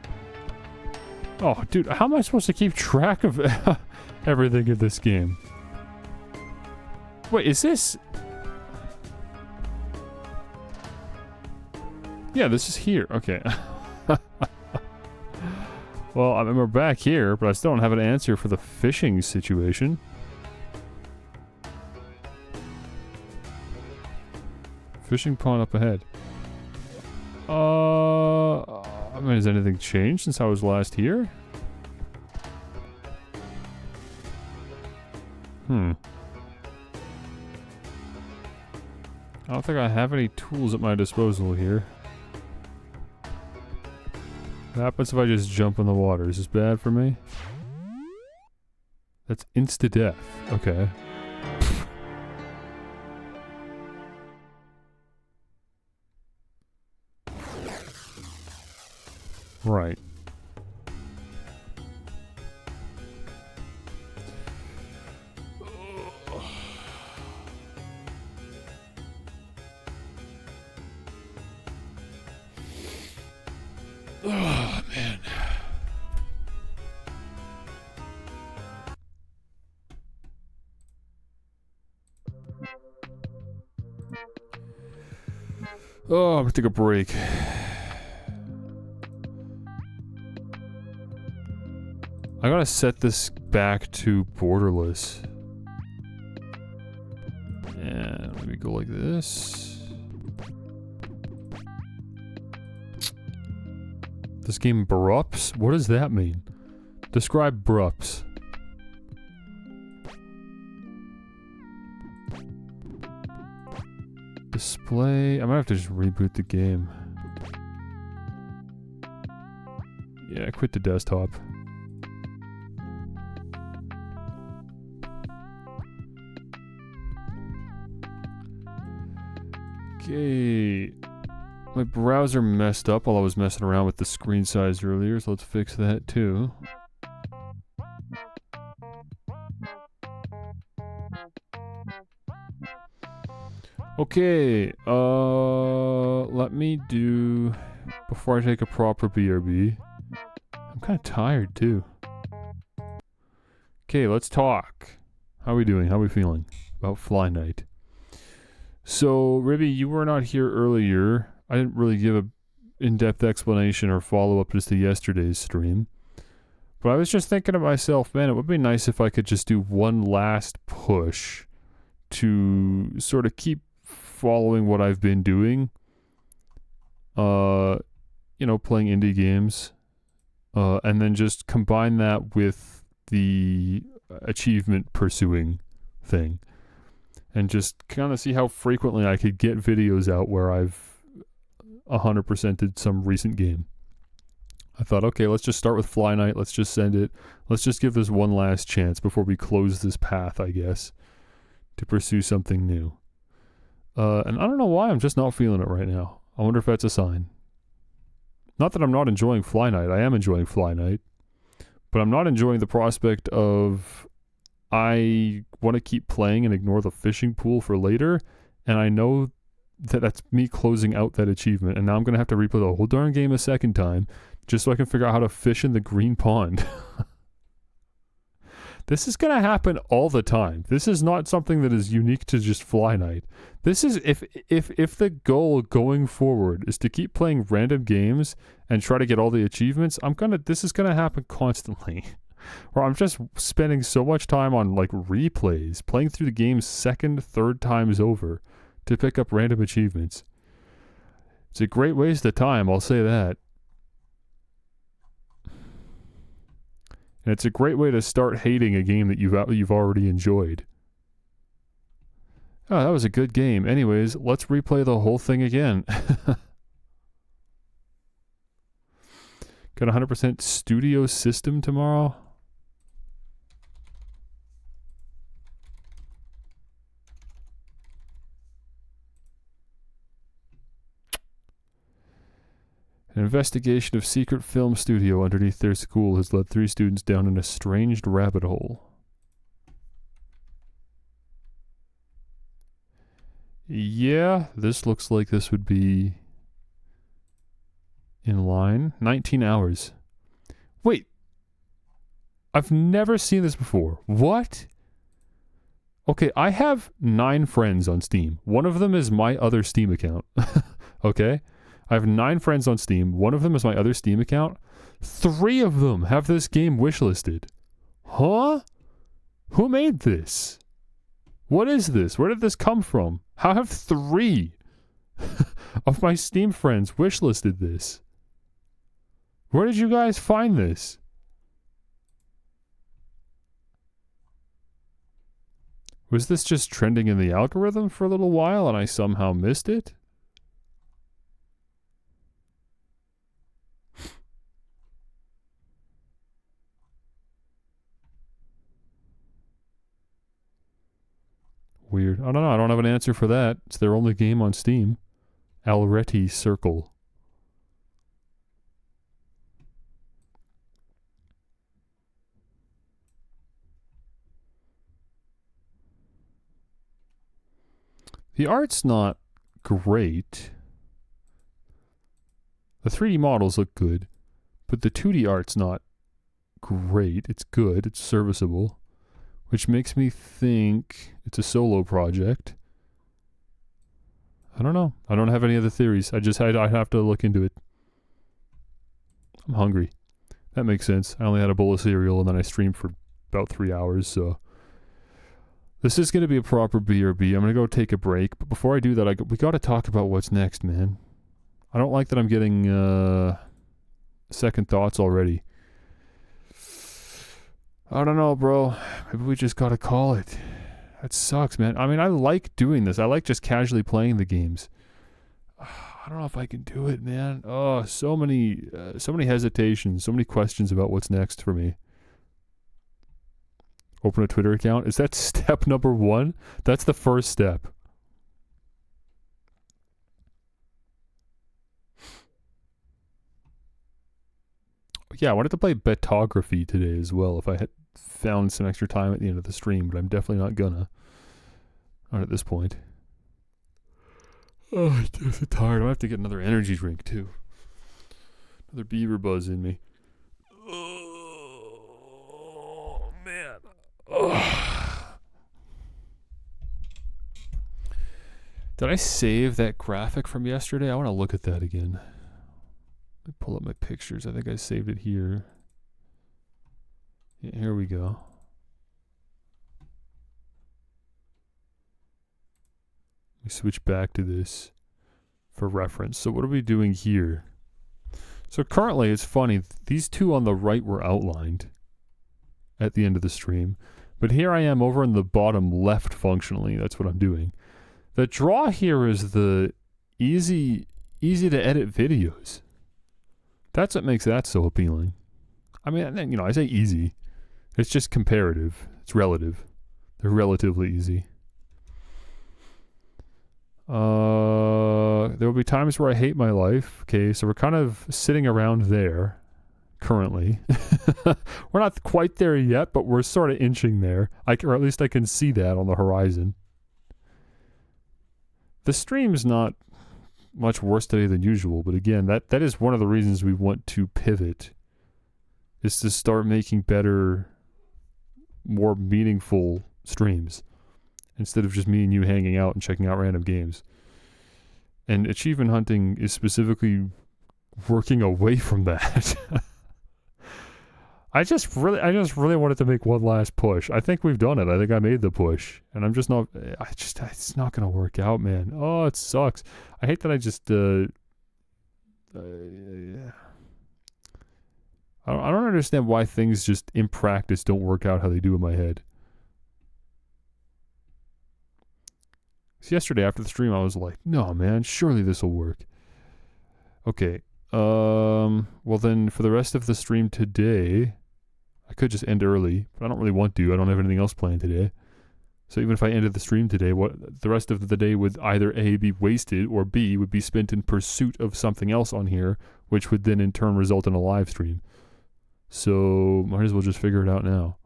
Oh, dude, how am I supposed to keep track of everything in this game? Wait, is this... yeah, this is here. Okay. Well, I mean, we're back here, but I still don't have an answer for the fishing situation. Fishing pond up ahead. I mean, has anything changed since I was last here? I don't think I have any tools at my disposal here. What happens if I just jump in the water? Is this bad for me? That's insta-death. Okay. Right. Oh, man. Oh, I'm gonna take a break. I gotta set this back to borderless. And let me go like this. This game brupts? What does that mean? Describe brupts. Display. I might have to just reboot the game. Yeah, quit the desktop. Okay. My browser messed up while I was messing around with the screen size earlier, so let's fix that too. Okay, let me do, before I take a proper BRB, I'm kind of tired too. Okay, let's talk. How are we doing? How are we feeling about FlyKnight? So, Ribby, you were not here earlier. I didn't really give a in-depth explanation or follow-up as to yesterday's stream. But I was just thinking to myself, man, it would be nice if I could just do one last push to sort of keep following what I've been doing. You know, playing indie games. And then just combine that with the achievement pursuing thing. And just kind of see how frequently I could get videos out where I've 100%ed some recent game. I thought, okay, let's just start with FlyKnight. Let's just send it. Let's just give this one last chance before we close this path, I guess, to pursue something new. And I don't know why, I'm just not feeling it right now. I wonder if that's a sign. Not that I'm not enjoying FlyKnight. I am enjoying FlyKnight. But I'm not enjoying the prospect of I want to keep playing and ignore the fishing pool for later, and I know that that's me closing out that achievement, and now I'm going to have to replay the whole darn game a second time just so I can figure out how to fish in the green pond. This is going to happen all the time. This is not something that is unique to just FlyKnight. This is, if the goal going forward is to keep playing random games and try to get all the achievements, this is going to happen constantly. Or I'm just spending so much time on like replays, playing through the game second, third times over to pick up random achievements. It's a great waste of time, I'll say that. And it's a great way to start hating a game that you've already enjoyed. Oh, that was a good game. Anyways, let's replay the whole thing again. Got 100% studio system tomorrow. An investigation of secret film studio underneath their school has led 3 students down an estranged rabbit hole. Yeah, this looks like this would be in line. 19 hours. Wait, I've never seen this before. What? Okay, I have 9 friends on Steam. One of them is my other Steam account. Okay? I have 9 friends on Steam. One of them is my other Steam account. 3 of them have this game wishlisted. Huh? Who made this? What is this? Where did this come from? How have 3 of my Steam friends wishlisted this? Where did you guys find this? Was this just trending in the algorithm for a little while and I somehow missed it? Weird. I don't know. I don't have an answer for that. It's their only game on Steam. Alretti Circle. The art's not great. The 3D models look good, but the 2D art's not great. It's good. It's serviceable, which makes me think it's a solo project. I don't know. I don't have any other theories. I have to look into it. I'm hungry. That makes sense. I only had a bowl of cereal and then I streamed for about 3 hours, so this is going to be a proper BRB. I'm going to go take a break. But before I do that, we got to talk about what's next, man. I don't like that I'm getting second thoughts already. I don't know, bro. Maybe we just got to call it. That sucks, man. I mean, I like doing this. I like just casually playing the games. I don't know if I can do it, man. Oh, so many hesitations, so many questions about what's next for me. Open a Twitter account. Is that step number 1? That's the first step. Yeah, I wanted to play Betography today as well if I had found some extra time at the end of the stream, but I'm definitely not gonna. Not at this point. Oh, I'm just tired. I have to get another energy drink too. Another beaver buzz in me. Oh, man. Oh. Did I save that graphic from yesterday? I want to look at that again. Let me pull up my pictures. I think I saved it here. Yeah, here we go. We switch back to this for reference. So what are we doing here? So currently, it's funny. These 2 on the right were outlined at the end of the stream. But here I am over in the bottom left functionally. That's what I'm doing. The draw here is the easy to edit videos. That's what makes that so appealing. I mean, you know, I say easy. It's just comparative. It's relative. They're relatively easy. There will be times where I hate my life. Okay, so we're kind of sitting around there currently. We're not quite there yet, but we're sort of inching there. Or at least I can see that on the horizon. The stream's not much worse today than usual, but again, that is one of the reasons we want to pivot, is to start making better, more meaningful streams instead of just me and you hanging out and checking out random games. And achievement hunting is specifically working away from that. I just really wanted to make one last push. I think we've done it. I think I made the push, and it's not going to work out, man. Oh, it sucks. I hate that I just, I don't understand why things just in practice don't work out how they do in my head. So yesterday after the stream, I was like, no, man, surely this will work. Okay. Well then for the rest of the stream today, I could just end early, but I don't really want to. I don't have anything else planned today. So even if I ended the stream today, the rest of the day would either A, be wasted, or B, would be spent in pursuit of something else on here, which would then in turn result in a live stream. So might as well just figure it out now.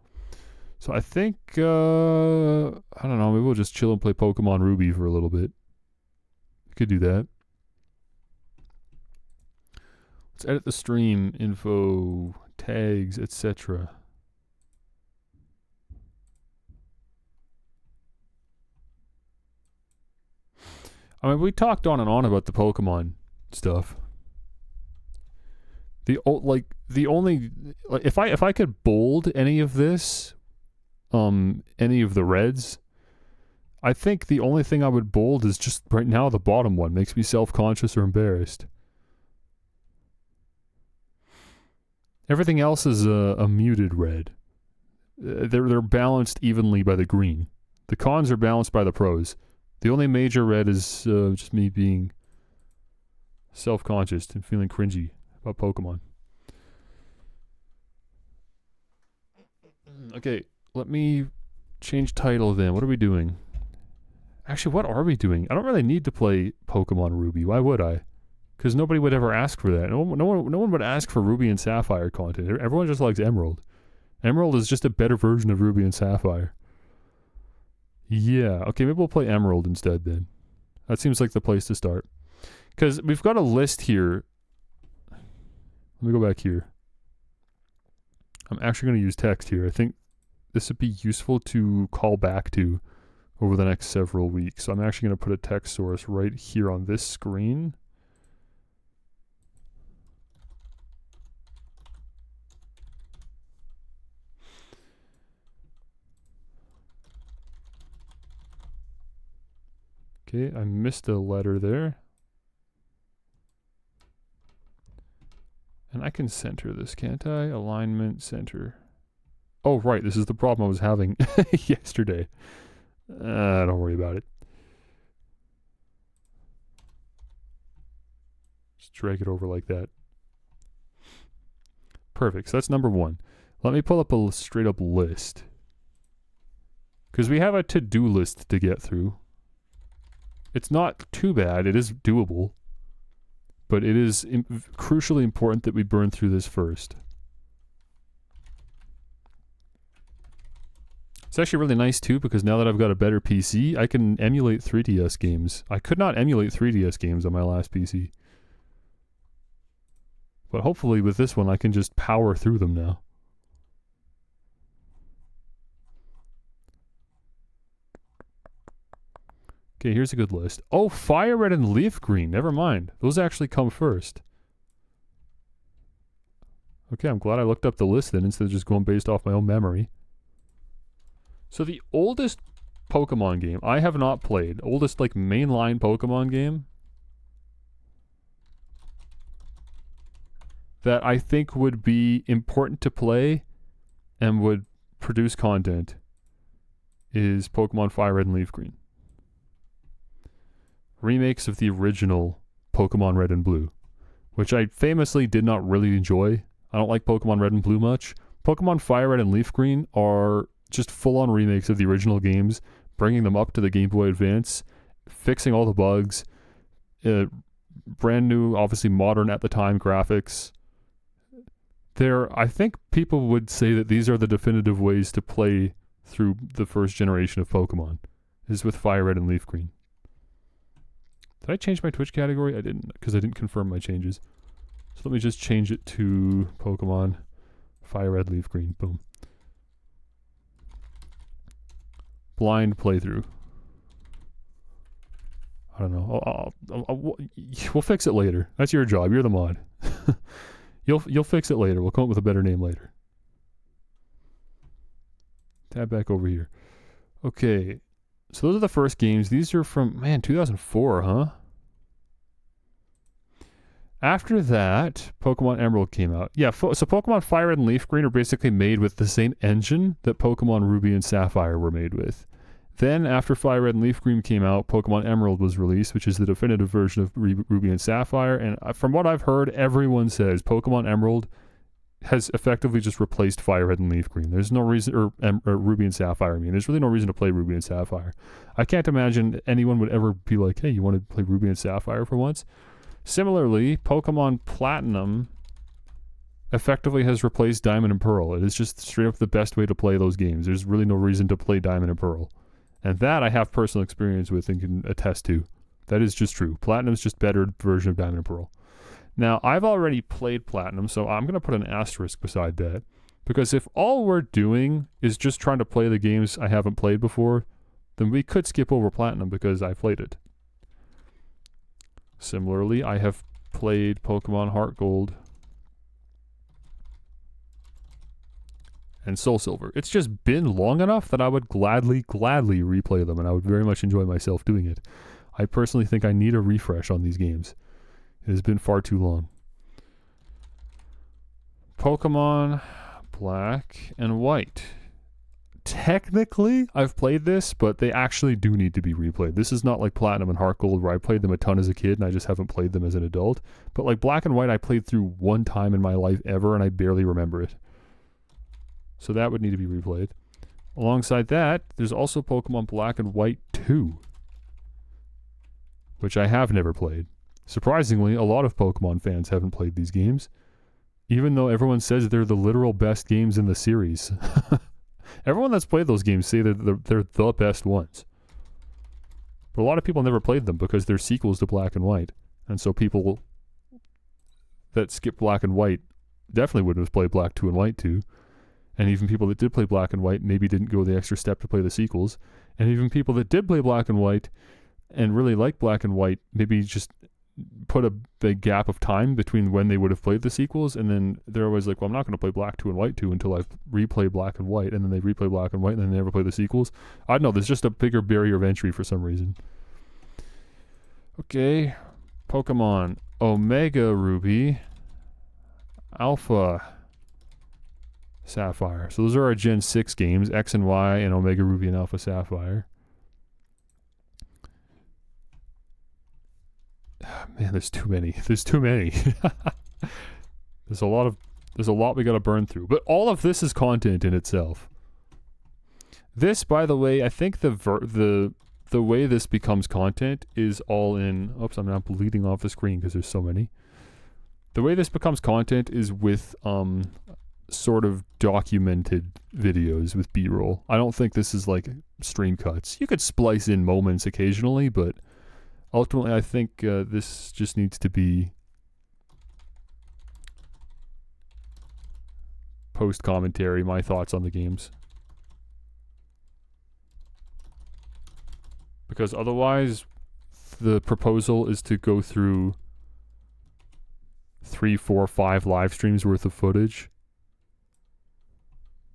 So I think, I don't know, maybe we'll just chill and play Pokemon Ruby for a little bit. Could do that. Let's edit the stream info, tags, etc. I mean, we talked on and on about the Pokemon stuff. If I could bold any of this, any of the reds, I think the only thing I would bold is just right now the bottom one makes me self-conscious or embarrassed. Everything else is a muted red. They're balanced evenly by the green. The cons are balanced by the pros. The only major red is just me being self-conscious and feeling cringy about Pokemon. Okay, let me change title then. What are we doing? Actually, what are we doing? I don't really need to play Pokemon Ruby. Why would I? Because nobody would ever ask for that. No one would ask for Ruby and Sapphire content. Everyone just likes Emerald. Emerald is just a better version of Ruby and Sapphire. Yeah, okay, maybe we'll play Emerald instead then. That seems like the place to start. Because we've got a list here. Let me go back here. I'm actually going to use text here. I think this would be useful to call back to over the next several weeks. So I'm actually going to put a text source right here on this screen. Okay, I missed a letter there. And I can center this, can't I? Alignment, center. Oh, right, this is the problem I was having yesterday. Don't worry about it. Just drag it over like that. Perfect, so that's number one. Let me pull up a straight up list. Because we have a to-do list to get through. It's not too bad, it is doable. But it is crucially important that we burn through this first. It's actually really nice too, because now that I've got a better PC, I can emulate 3DS games. I could not emulate 3DS games on my last PC. But hopefully with this one I can just power through them now. Okay, here's a good list. Oh, Fire Red and Leaf Green. Never mind. Those actually come first. Okay, I'm glad I looked up the list then instead of just going based off my own memory. So the oldest Pokemon game I have not played, oldest like mainline Pokemon game that I think would be important to play and would produce content is Pokemon Fire Red and Leaf Green. Remakes of the original Pokemon Red and Blue, which I famously did not really enjoy. I don't like Pokemon Red and Blue much. Pokemon Fire Red and Leaf Green are just full-on remakes of the original games, bringing them up to the Game Boy Advance, fixing all the bugs, brand new, obviously modern at the time graphics. I think people would say that these are the definitive ways to play through the first generation of Pokemon, is with Fire Red and Leaf Green. Did I change my Twitch category? I didn't, because I didn't confirm my changes. So let me just change it to Pokemon Fire Red, Leaf Green. Boom. Blind playthrough. I don't know. We'll fix it later. That's your job. You're the mod. You'll fix it later. We'll come up with a better name later. Tab back over here. Okay. So those are the first games. These are from, man, 2004, huh? After that, Pokemon Emerald came out. Yeah, so Pokemon Fire Red and Leaf Green are basically made with the same engine that Pokemon Ruby and Sapphire were made with. Then, after Fire Red and Leaf Green came out, Pokemon Emerald was released, which is the definitive version of Ruby and Sapphire. And from what I've heard, everyone says Pokemon Emerald has effectively just replaced Fire Red and Leaf Green. There's no reason, or Ruby and Sapphire, I mean. There's really no reason to play Ruby and Sapphire. I can't imagine anyone would ever be like, hey, you want to play Ruby and Sapphire for once? Similarly, Pokemon Platinum effectively has replaced Diamond and Pearl. It is just straight up the best way to play those games. There's really no reason to play Diamond and Pearl. And that I have personal experience with and can attest to. That is just true. Platinum's just better version of Diamond and Pearl. Now, I've already played Platinum, so I'm going to put an asterisk beside that. Because if all we're doing is just trying to play the games I haven't played before, then we could skip over Platinum because I played it. Similarly, I have played Pokemon Heart Gold and Soul Silver. It's just been long enough that I would gladly replay them, and I would very much enjoy myself doing it. I personally think I need a refresh on these games. It has been far too long. Pokemon Black and White. Technically, I've played this, but they actually do need to be replayed. This is not like Platinum and Heart Gold where I played them a ton as a kid and I just haven't played them as an adult. But like Black and White, I played through one time in my life ever and I barely remember it. So that would need to be replayed. Alongside that, there's also Pokemon Black and White 2, which I have never played. Surprisingly, a lot of Pokemon fans haven't played these games, even though everyone says they're the literal best games in the series. Everyone that's played those games say that they're the best ones. But a lot of people never played them because they're sequels to Black and White. And so people that skip Black and White definitely wouldn't have played Black 2 and White 2. And even people that did play Black and White maybe didn't go the extra step to play the sequels. And even people that did play Black and White and really like Black and White maybe just put a big gap of time between when they would have played the sequels, and then they're always like, well, I'm not going to play Black 2 and White 2 until I've replayed Black and White, and then they replay Black and White, and then they never play the sequels. I don't know, there's just a bigger barrier of entry for some reason. Okay, Pokemon Omega Ruby, Alpha Sapphire. So those are our Gen 6 games, X and Y, and Omega Ruby and Alpha Sapphire. Man, there's too many. There's too many. There's a lot we gotta burn through. But all of this is content in itself. This, by the way, I think the way this becomes content is all in... Oops, I'm now bleeding off the screen because there's so many. The way this becomes content is with sort of documented videos with B-roll. I don't think this is like stream cuts. You could splice in moments occasionally, but ultimately I think this just needs to be post-commentary, my thoughts on the games. Because otherwise, the proposal is to go through 3, 4, 5 live streams worth of footage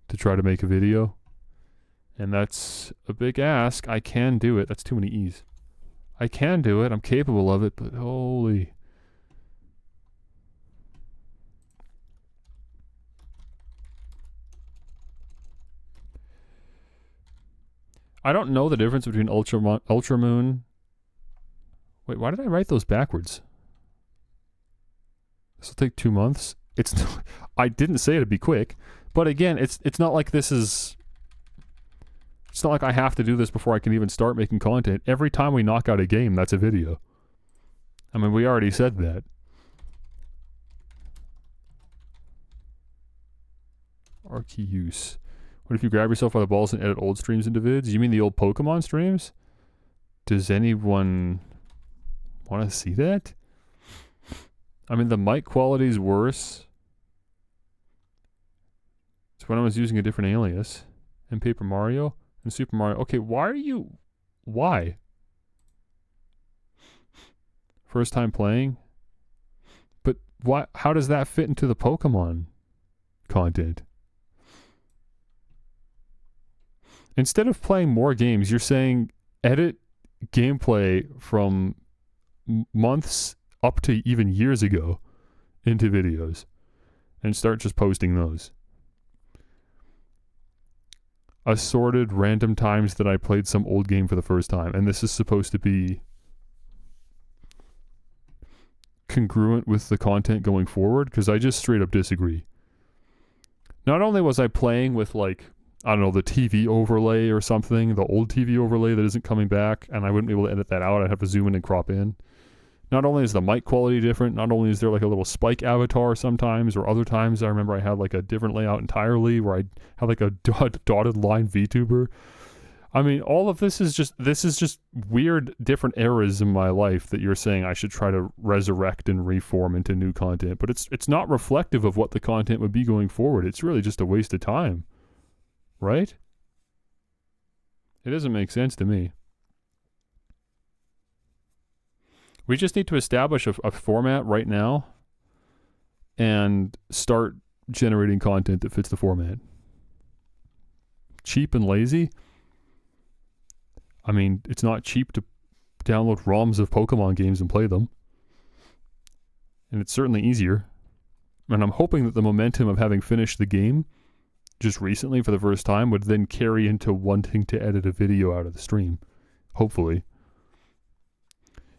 to try to make a video. And that's a big ask. I can do it. That's too many E's. I can do it. I'm capable of it, but holy... I don't know the difference between Ultramoon. Wait, why did I write those backwards? This will take 2 months. It's I didn't say it'd be quick, but again, it's not like this is... It's not like I have to do this before I can even start making content. Every time we knock out a game, that's a video. I mean, we already said that. Arceus. What if you grab yourself by the balls and edit old streams into vids? You mean the old Pokemon streams? Does anyone want to see that? I mean, the mic quality is worse. It's when I was using a different alias. And Paper Mario and Super Mario. Okay, why are you... Why? First time playing? But why? How does that fit into the Pokemon content? Instead of playing more games, you're saying edit gameplay from months up to even years ago into videos and start just posting those. Assorted random times that I played some old game for the first time, and this is supposed to be congruent with the content going forward, because I just straight up disagree. Not only was I playing with, like, I don't know, the TV overlay or something, the old TV overlay that isn't coming back, and I wouldn't be able to edit that out. I'd have to zoom in and crop in. Not only is the mic quality different, not only is there like a little spike avatar sometimes, or other times I remember I had like a different layout entirely where I had like a dotted line VTuber. I mean, all of this is just weird different eras in my life that you're saying I should try to resurrect and reform into new content, but it's not reflective of what the content would be going forward. It's really just a waste of time. Right? It doesn't make sense to me. We just need to establish a format right now and start generating content that fits the format. Cheap and lazy? I mean, it's not cheap to download ROMs of Pokemon games and play them. And it's certainly easier. And I'm hoping that the momentum of having finished the game just recently for the first time would then carry into wanting to edit a video out of the stream. Hopefully.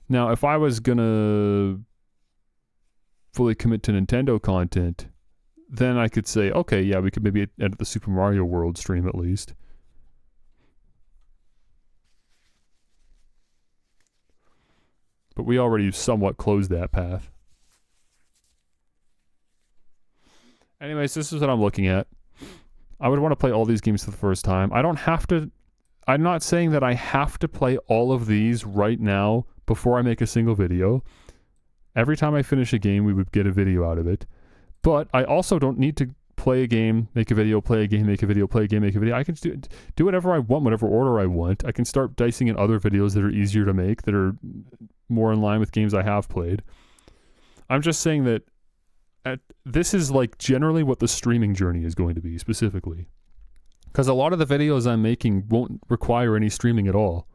Now, if I was gonna fully commit to Nintendo content, then I could say, okay, yeah, we could maybe edit the Super Mario World stream at least. But we already somewhat closed that path. Anyways, this is what I'm looking at. I would want to play all these games for the first time. I don't have to... I'm not saying that I have to play all of these right now before I make a single video. Every time I finish a game, we would get a video out of it. But I also don't need to play a game, make a video, play a game, make a video, play a game, make a video. I can do whatever I want, whatever order I want. I can start dicing in other videos that are easier to make, that are more in line with games I have played. I'm just saying that this is like generally what the streaming journey is going to be specifically. Because a lot of the videos I'm making won't require any streaming at all.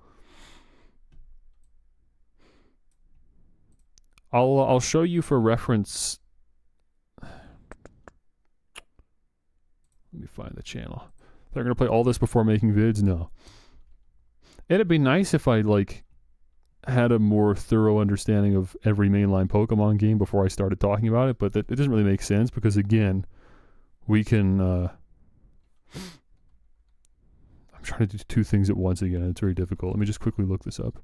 I'll show you for reference. Let me find the channel. They're going to play all this before making vids? No. It'd be nice if I like had a more thorough understanding of every mainline Pokemon game before I started talking about it, but it doesn't really make sense because, again, we can... I'm trying to do two things at once again. It's very difficult. Let me just quickly look this up.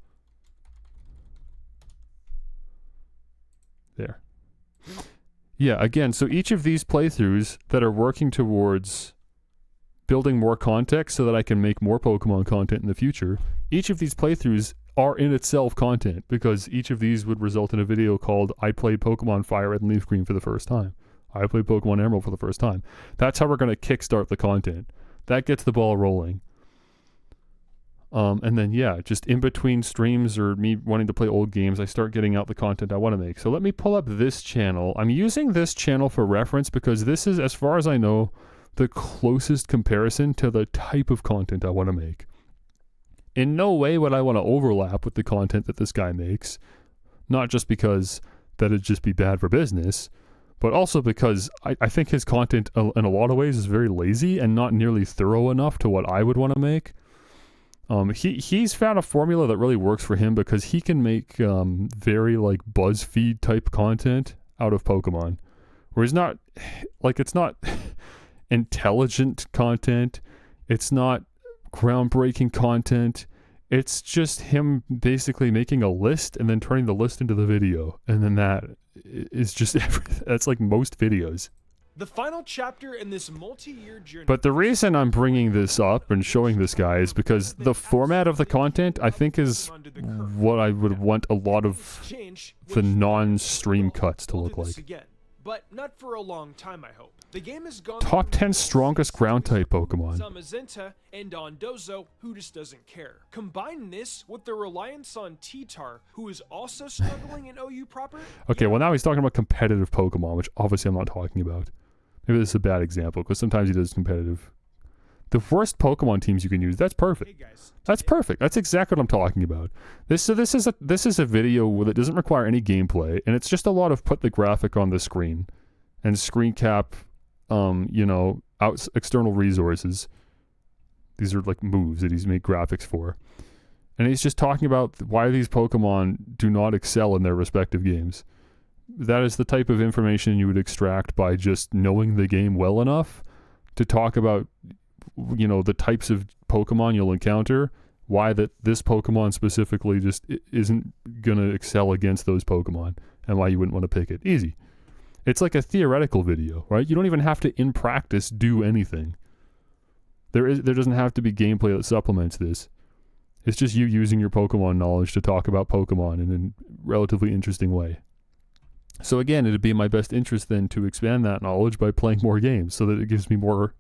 There. Yeah, again, so each of these playthroughs that are working towards building more context so that I can make more Pokemon content in the future, each of these playthroughs are in itself content because each of these would result in a video called I played Pokemon Fire Red and Leaf Green for the first time. I played Pokemon Emerald for the first time. That's how we're going to kickstart the content. That gets the ball rolling. And then, yeah, just in between streams or me wanting to play old games, I start getting out the content I want to make. So let me pull up this channel. I'm using this channel for reference because this is, as far as I know, the closest comparison to the type of content I want to make. In no way would I want to overlap with the content that this guy makes. Not just because that'd just be bad for business, but also because I think his content in a lot of ways is very lazy and not nearly thorough enough to what I would want to make. He's found a formula that really works for him because he can make very like BuzzFeed type content out of Pokemon, where he's not like, it's not intelligent content, it's not groundbreaking content, it's just him basically making a list and then turning the list into the video, and then that is just everything. That's like most videos. The final chapter in this multi-year journey. But the reason I'm bringing this up and showing this guy is because the format of the content, I think, is what I would want a lot of the non-stream cuts to look like. But not for a long time, I hope. The game has gone Top 10 strongest ground-type Pokemon. Zamazenta and Dondozo, who just doesn't care. Combine this with the reliance on T-Tar, who is also struggling in OU proper. Okay, well now he's talking about competitive Pokemon, which obviously I'm not talking about. Maybe this is a bad example, because sometimes he does competitive. The worst Pokemon teams you can use, that's perfect. Hey guys, that's perfect. That's exactly what I'm talking about. This is a video that doesn't require any gameplay, and it's just a lot of put the graphic on the screen and screen cap, external resources. These are like moves that he's made graphics for. And he's just talking about why these Pokemon do not excel in their respective games. That is the type of information you would extract by just knowing the game well enough to talk about, the types of Pokemon you'll encounter, why this Pokemon specifically just isn't going to excel against those Pokemon, and why you wouldn't want to pick it. Easy. It's like a theoretical video, right? You don't even have to, in practice, do anything. There doesn't have to be gameplay that supplements this. It's just you using your Pokemon knowledge to talk about Pokemon in a relatively interesting way. So again, it'd be in my best interest then to expand that knowledge by playing more games so that it gives me more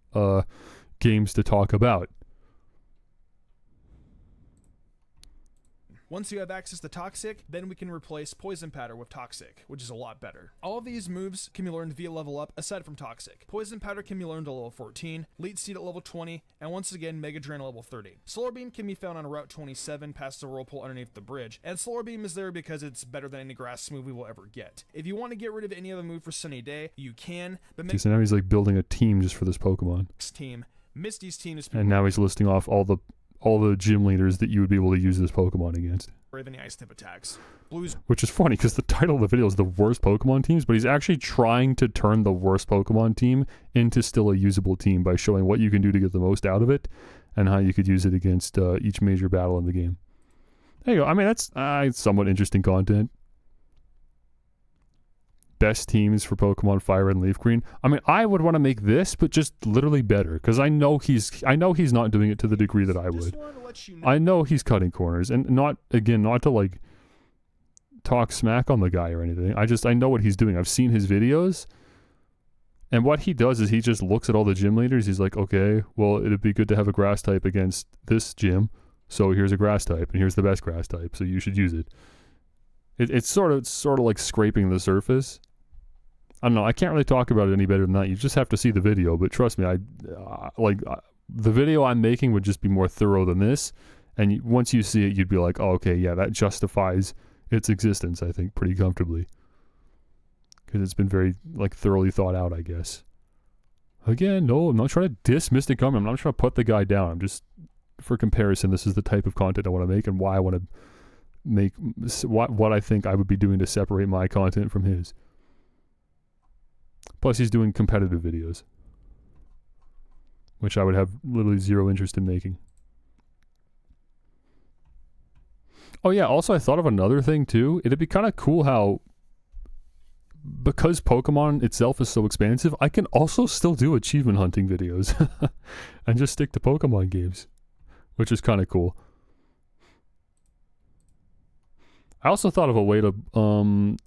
games to talk about. Once you have access to Toxic, then we can replace Poison Powder with Toxic, which is a lot better. All of these moves can be learned via level up aside from Toxic. Poison Powder can be learned at level 14, Leech Seed at level 20, and once again Mega Drain at level 30. Solar Beam can be found on Route 27 past the whirlpool underneath the bridge, and Solar Beam is there because it's better than any grass move we will ever get. If you want to get rid of any other move for Sunny Day, you can, but So now he's like building a team just for this Pokemon. team, Misty's team is And now he's listing off all the gym leaders that you would be able to use this Pokemon against. brave any ice type attacks. Blue's Which is funny because the title of the video is the worst Pokemon teams, but he's actually trying to turn the worst Pokemon team into still a usable team by showing what you can do to get the most out of it and how you could use it against each major battle in the game. There you go. I mean, that's somewhat interesting content. Best teams for Pokemon Fire and Leaf Green. I mean, I would want to make this, but just literally better, because I know he's not doing it to the degree that I would. I know he's cutting corners, and not to like talk smack on the guy or anything. I know what he's doing. I've seen his videos, and what he does is he just looks at all the gym leaders. He's like, okay, well, it'd be good to have a grass type against this gym, so here's a grass type, and here's the best grass type, so you should use it. It's sort of like scraping the surface. I don't know. I can't really talk about it any better than that. You just have to see the video. But trust me, the video I'm making would just be more thorough than this. And once you see it, you'd be like, oh, okay, yeah, that justifies its existence, I think, pretty comfortably. Because it's been very thoroughly thought out, I guess. Again, no, I'm not trying to diss Mystic Armor. I'm not trying to put the guy down. I'm just, for comparison, this is the type of content I want to make and why I want to make what I think I would be doing to separate my content from his. Plus, he's doing competitive videos, which I would have literally zero interest in making. Oh yeah, also I thought of another thing too. It'd be kind of cool how, because Pokemon itself is so expansive, I can also still do achievement hunting videos and just stick to Pokemon games, which is kind of cool. I also thought of a way to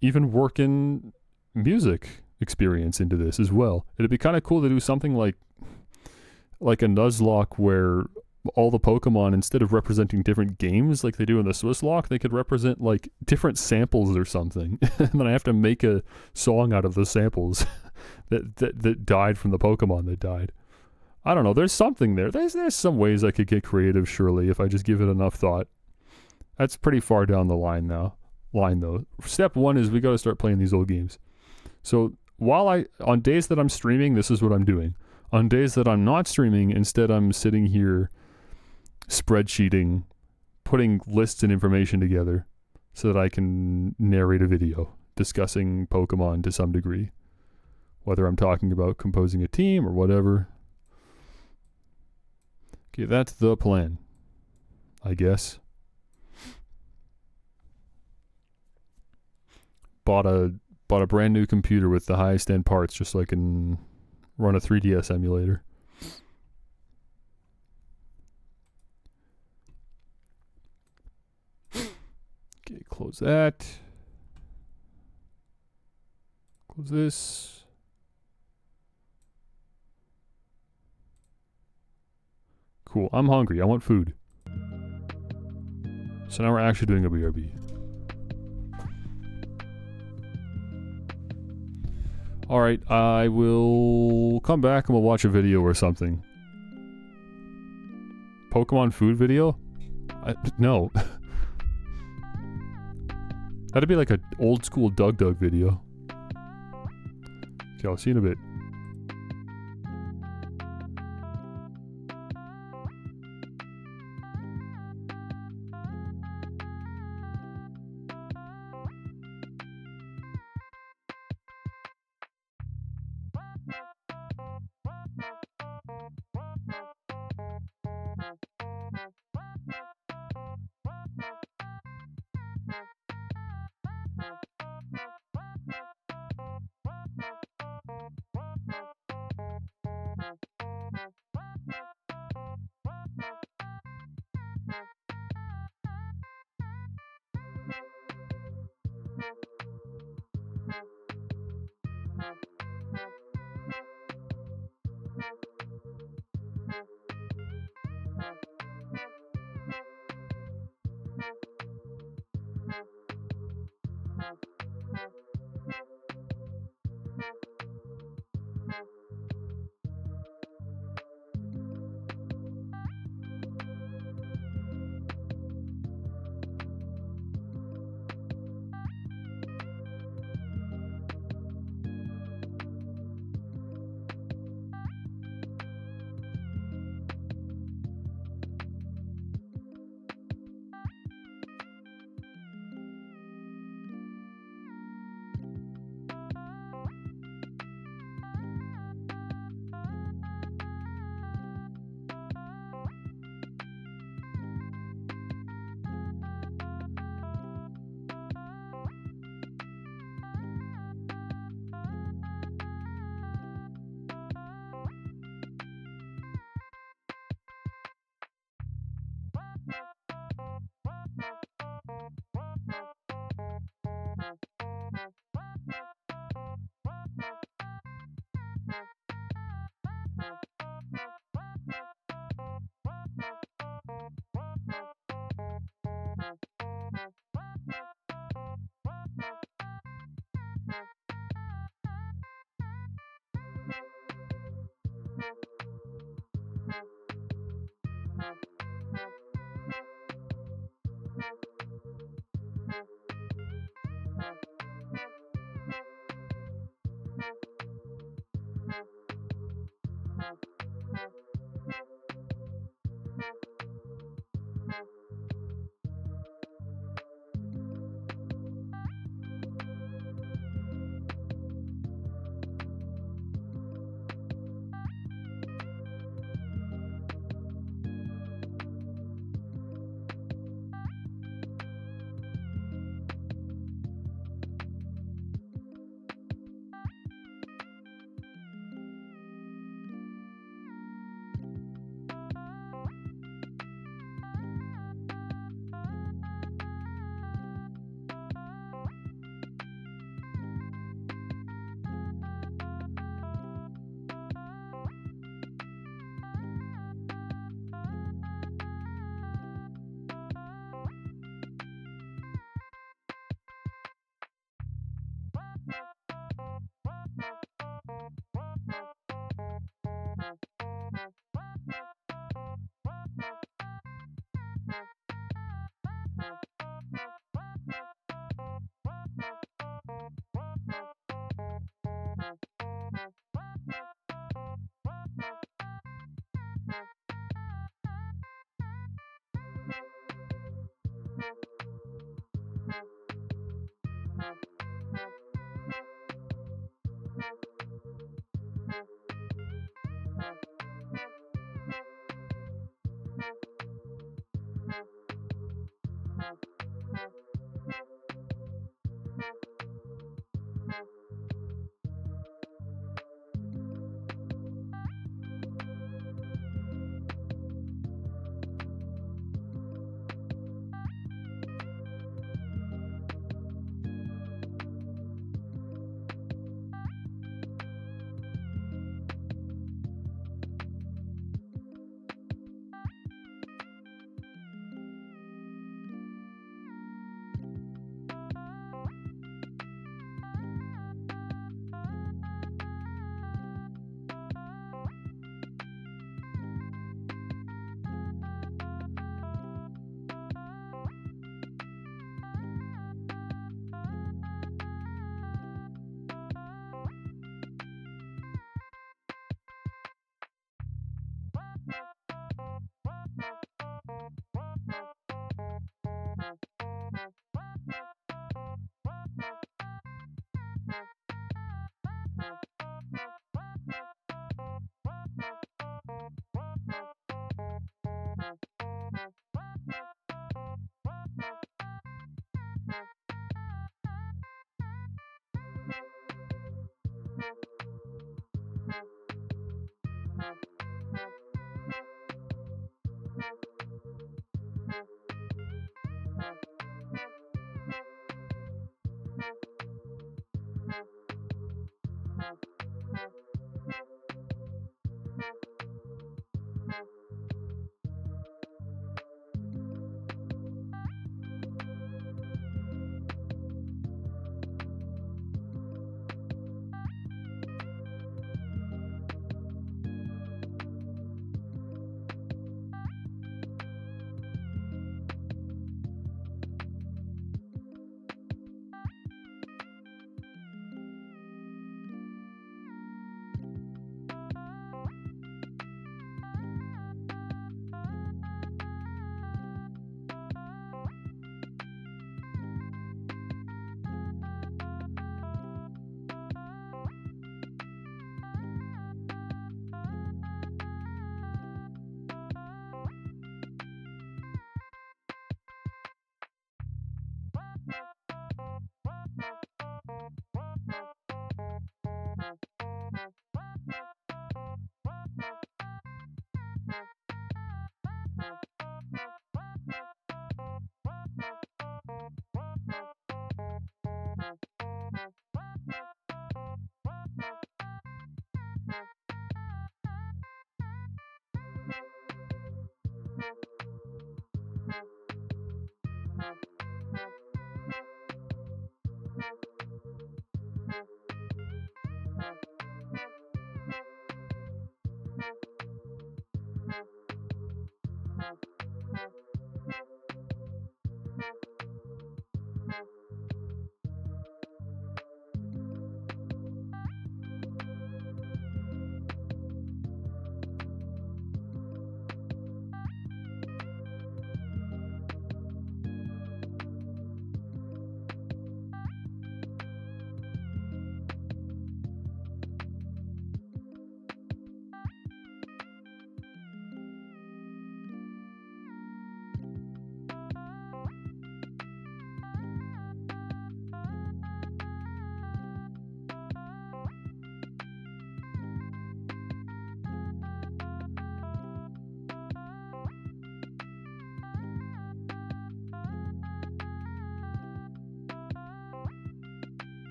even work in music experience into this as well. It'd be kind of cool to do something like a Nuzlocke where all the Pokemon, instead of representing different games like they do in the Swiss Lock, they could represent like different samples or something. And then I have to make a song out of the samples that died from the Pokemon that died. I don't know. There's something there. There's some ways I could get creative, surely, if I just give it enough thought. That's pretty far down the line though. Step one is we got to start playing these old games. So on days that I'm streaming, this is what I'm doing. On days that I'm not streaming, instead I'm sitting here spreadsheeting, putting lists and information together so that I can narrate a video discussing Pokemon to some degree. Whether I'm talking about composing a team or whatever. Okay, that's the plan, I guess. Bought a brand new computer with the highest end parts just so I can run a 3DS emulator. Okay, close that. Close this. Cool, I'm hungry. I want food. So now we're actually doing a BRB. Alright, I will come back and we'll watch a video or something. Pokemon food video? No. That'd be like an old school Doug video. Okay, I'll see you in a bit.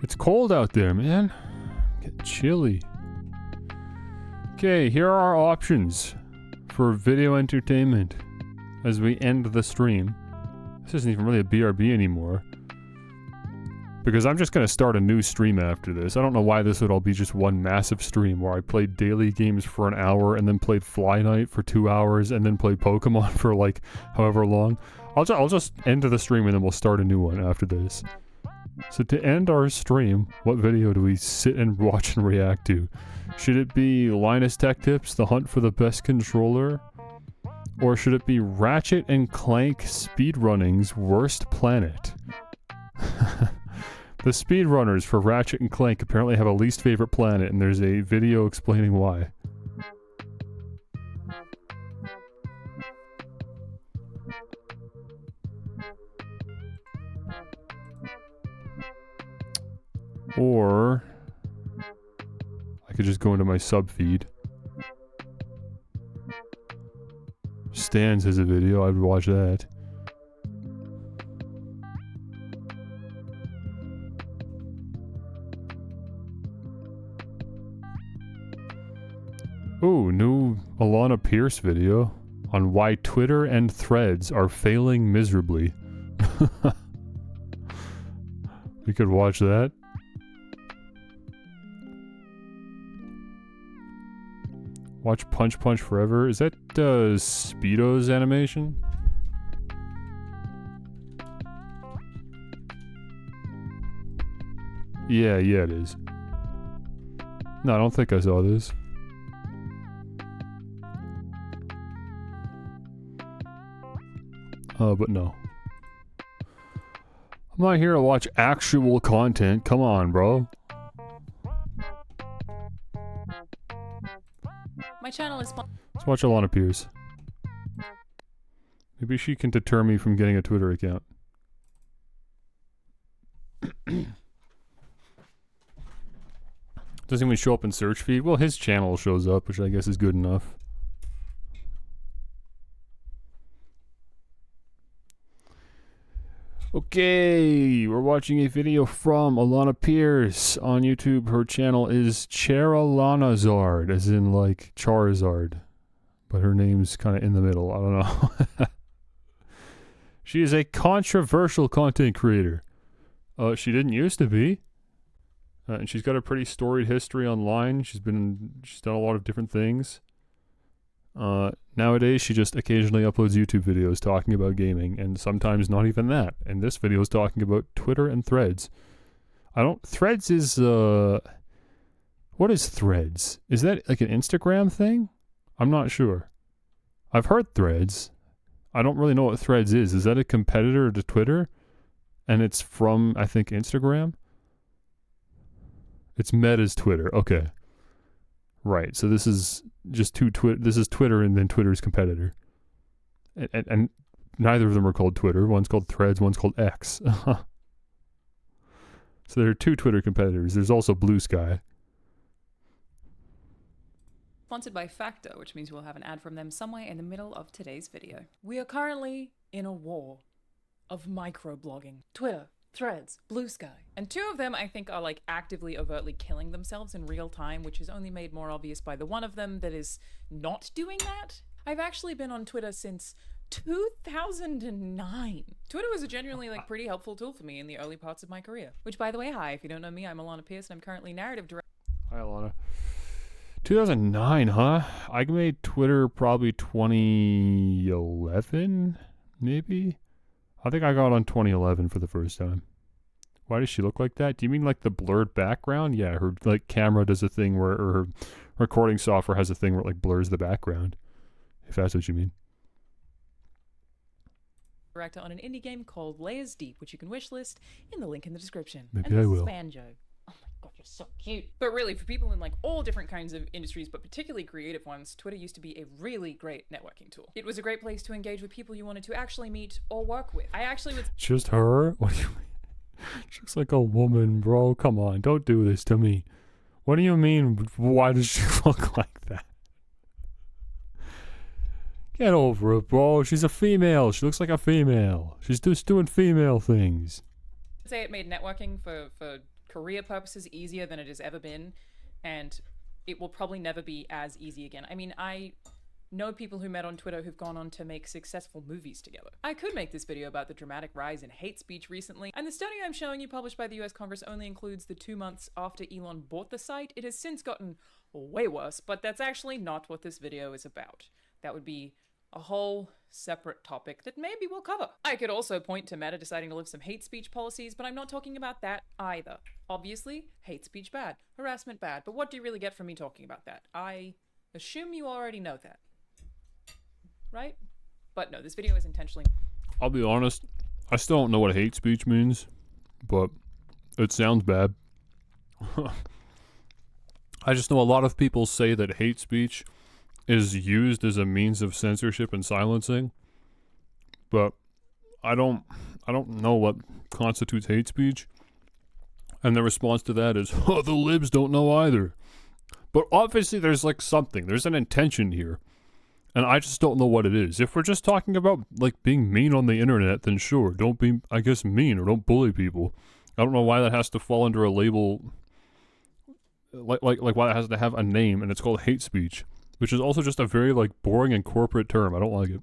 It's cold out there, man. Getting chilly. Okay, here are our options for video entertainment as we end the stream. This isn't even really a BRB anymore. Because I'm just going to start a new stream after this. I don't know why this would all be just one massive stream where I played daily games for an hour and then played FlyKnight for 2 hours and then played Pokemon for like however long. I'll just end the stream and then we'll start a new one after this. So to end our stream, what video do we sit and watch and react to? Should it be Linus Tech Tips, The Hunt for the Best Controller? Or should it be Ratchet and Clank Speedrunning's Worst Planet? The speedrunners for Ratchet and Clank apparently have a least favorite planet, and there's a video explaining why. Or I could just go into my sub feed. Stans has a video, I'd watch that. Ooh, new Alana Pierce video on why Twitter and Threads are failing miserably. We could watch that. Watch Punch Punch Forever. Is that Speedo's animation? Yeah, it is. No, I don't think I saw this. But no. I'm not here to watch actual content. Come on, bro. My channel is... Let's watch Alana Pierce. Maybe she can deter me from getting a Twitter account. Doesn't even show up in search feed. Well, his channel shows up, which I guess is good enough. Okay, we're watching a video from Alana Pierce on YouTube. Her channel is Charalanazard, as in like Charizard, but her name's kind of in the middle. I don't know. She is a controversial content creator. She didn't used to be, and she's got a pretty storied history online. She's done a lot of different things. Nowadays, she just occasionally uploads YouTube videos talking about gaming, and sometimes not even that. And this video is talking about Twitter and Threads. Threads is, what is Threads? Is that like an Instagram thing? I'm not sure. I've heard Threads. I don't really know what Threads is. Is that a competitor to Twitter? And it's from, I think, Instagram? It's Meta's Twitter. Okay. Right, so this is just this is Twitter and then Twitter's competitor. And neither of them are called Twitter. One's called Threads, one's called X. So there are two Twitter competitors. There's also Blue Sky. Sponsored by Factor, which means we'll have an ad from them somewhere in the middle of today's video. We are currently in a war of microblogging. Twitter, Threads, Blue Sky. And two of them I think are like actively overtly killing themselves in real time, which is only made more obvious by the one of them that is not doing that. I've actually been on Twitter since 2009. Twitter was a genuinely like pretty helpful tool for me in the early parts of my career. Which, by the way, hi, if you don't know me, I'm Alana Pierce and I'm currently narrative director. Hi, Alana. 2009, huh? I made Twitter probably 2011, maybe? I think I got on 2011 for the first time. Why does she look like that? Do you mean like the blurred background? Yeah, her like camera does a thing where, or her recording software has a thing where it like blurs the background. If that's what you mean. Director on an indie game called Layers Deep, which you can wishlist in the link in the description. Maybe and I this will. Is Banjo. Oh my god, you're so cute. But really, for people in like all different kinds of industries, but particularly creative ones, Twitter used to be a really great networking tool. It was a great place to engage with people you wanted to actually meet or work with. I actually would... Just her? What do you mean? She looks like a woman, bro. Come on, don't do this to me. What do you mean, why does she look like that? Get over it, bro. She's a female. She looks like a female. She's just doing female things. say it made networking for career purposes easier than it has ever been, and it will probably never be as easy again. I mean, I know people who met on Twitter who've gone on to make successful movies together. I could make this video about the dramatic rise in hate speech recently, and the study I'm showing you published by the US Congress only includes the 2 months after Elon bought the site. It has since gotten way worse, but that's actually not what this video is about. That would be a whole separate topic that maybe we'll cover. I could also point to Meta deciding to lift some hate speech policies, but I'm not talking about that either. Obviously, hate speech bad, harassment bad, but what do you really get from me talking about that? I assume you already know that. Right? But no, this video is intentionally... I'll be honest, I still don't know what hate speech means, but it sounds bad. I just know a lot of people say that hate speech is used as a means of censorship and silencing, but I don't know what constitutes hate speech, and the response to that is, oh, the libs don't know either. But obviously there's like something, there's an intention here, and I just don't know what it is. If we're just talking about like being mean on the internet, then sure, don't be, I guess, mean, or don't bully people. I don't know why that has to fall under a label, like why it has to have a name, and it's called hate speech, which is also just a very, like, boring and corporate term. I don't like it.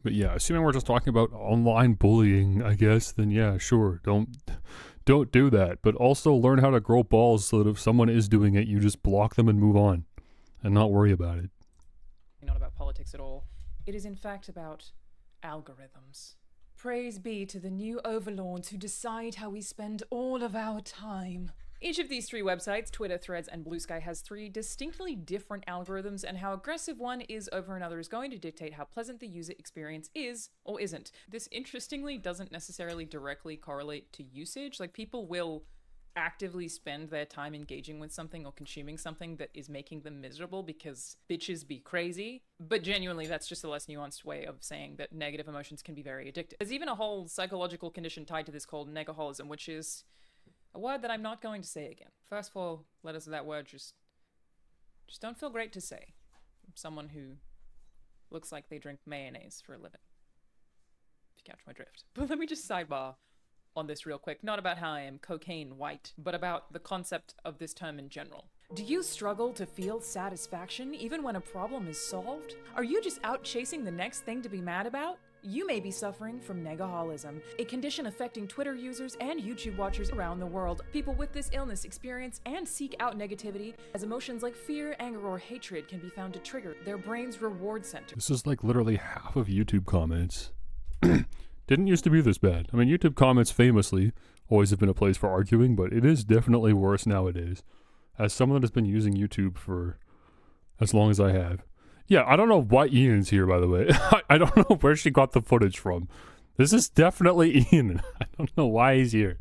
But yeah, assuming we're just talking about online bullying, I guess, then yeah, sure, don't do that. But also learn how to grow balls so that if someone is doing it, you just block them and move on, and not worry about it. Not about politics at all. It is in fact about algorithms. Praise be to the new overlords who decide how we spend all of our time. Each of these 3 websites, Twitter, Threads, and Blue Sky, has 3 distinctly different algorithms, and how aggressive one is over another is going to dictate how pleasant the user experience is or isn't. This interestingly doesn't necessarily directly correlate to usage. Like, people will actively spend their time engaging with something or consuming something that is making them miserable because bitches be crazy. But genuinely, that's just a less nuanced way of saying that negative emotions can be very addictive. There's even a whole psychological condition tied to this called negaholism, which is a word that I'm not going to say again. First 4 letters of that word just don't feel great to say. From someone who looks like they drink mayonnaise for a living. If you catch my drift. But let me just sidebar on this real quick, not about how I am cocaine white, but about the concept of this term in general. Do you struggle to feel satisfaction even when a problem is solved? Are you just out chasing the next thing to be mad about? You may be suffering from negaholism, a condition affecting Twitter users and YouTube watchers around the world. People with this illness experience and seek out negativity, as emotions like fear, anger, or hatred can be found to trigger their brain's reward center. This is like literally half of YouTube comments. Didn't used to be this bad. I mean, YouTube comments famously always have been a place for arguing, but it is definitely worse nowadays. As someone that has been using YouTube for as long as I have. Yeah, I don't know why Ian's here, by the way. I don't know where she got the footage from. This is definitely Ian. I don't know why he's here.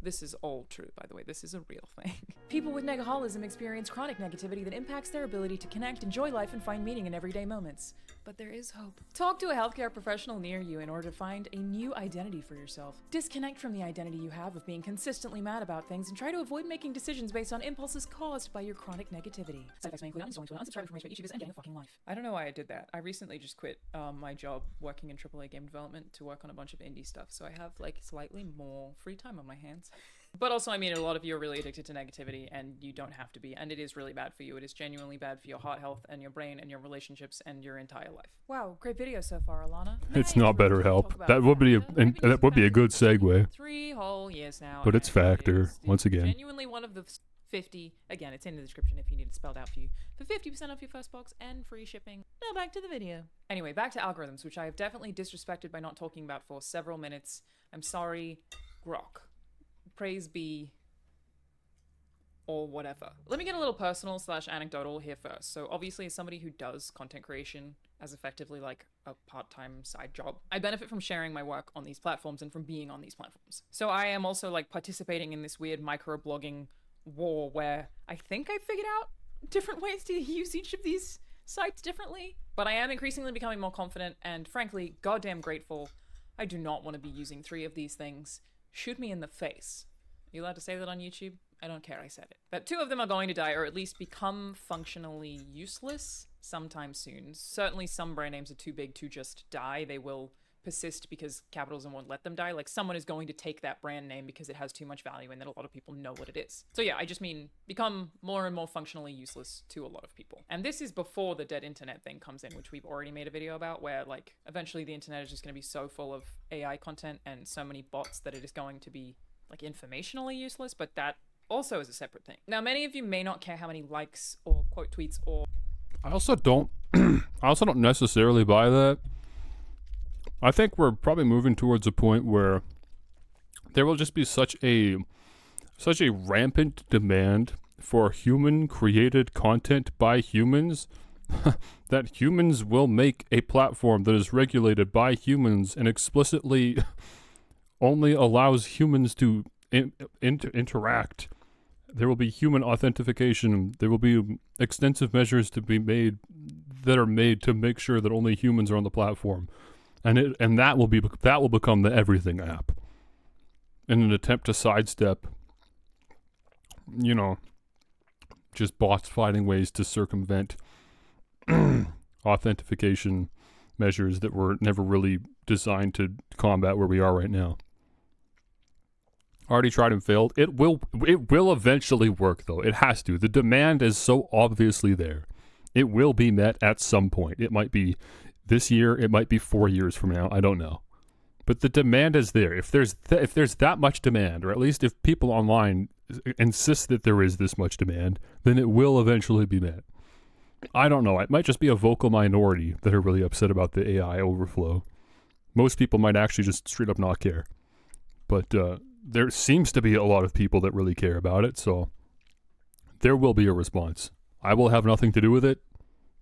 This is all true, by the way. This is a real thing. People with negaholism experience chronic negativity that impacts their ability to connect, enjoy life, and find meaning in everyday moments. But there is hope. Talk to a healthcare professional near you in order to find a new identity for yourself. Disconnect from the identity you have of being consistently mad about things and try to avoid making decisions based on impulses caused by your chronic negativity. Side effects may include uninstalling Twitter, unsubscribing from race YouTubers, and getting a fucking life. I don't know why I did that. I recently just quit my job working in AAA game development to work on a bunch of indie stuff, so I have like slightly more free time on my hands. But also, I mean, a lot of you are really addicted to negativity, and you don't have to be, and it is really bad for you. It is genuinely bad for your heart health and your brain and your relationships and your entire life. Wow, great video so far, Alana. It's not BetterHelp. That would be a good segue. 3 whole years now. But it's Factor, once again. Genuinely one of the 50, again, it's in the description if you need it spelled out for you, for 50% off your first box and free shipping. Now back to the video. Anyway, back to algorithms, which I have definitely disrespected by not talking about for several minutes. I'm sorry, Grok. Praise be, or whatever. Let me get a little personal / anecdotal here first. So obviously, as somebody who does content creation as effectively like a part-time side job, I benefit from sharing my work on these platforms and from being on these platforms. So I am also like participating in this weird microblogging war where I think I figured out different ways to use each of these sites differently, but I am increasingly becoming more confident and frankly goddamn grateful. I do not want to be using 3 of these things. Shoot me in the face. Are you allowed to say that on YouTube? I don't care, I said it. That 2 of them are going to die or at least become functionally useless sometime soon. Certainly some brand names are too big to just die. They will persist because capitalism won't let them die. Like, someone is going to take that brand name because it has too much value and that a lot of people know what it is. So yeah, I just mean become more and more functionally useless to a lot of people. And this is before the dead internet thing comes in, which we've already made a video about, where like eventually the internet is just going to be so full of AI content and so many bots that it is going to be like informationally useless, but that also is a separate thing. Now, many of you may not care how many likes or quote tweets or I also don't necessarily buy that. I think we're probably moving towards a point where there will just be such a rampant demand for human created content by humans that humans will make a platform that is regulated by humans and explicitly only allows humans to interact. There will be human authentication. There will be extensive measures to be made that are made to make sure that only humans are on the platform. And that will become the everything app, in an attempt to sidestep, just bots finding ways to circumvent authentication measures that were never really designed to combat where we are right now. Already tried and failed. It will eventually work, though. It has to. The demand is so obviously there. It will be met at some point. It might be this year, it might be 4 years from now, I don't know. But the demand is there. If there's that much demand, or at least if people online insist that there is this much demand, then it will eventually be met. I don't know. It might just be a vocal minority that are really upset about the AI overflow. Most people might actually just straight up not care. But there seems to be a lot of people that really care about it, so there will be a response. I will have nothing to do with it,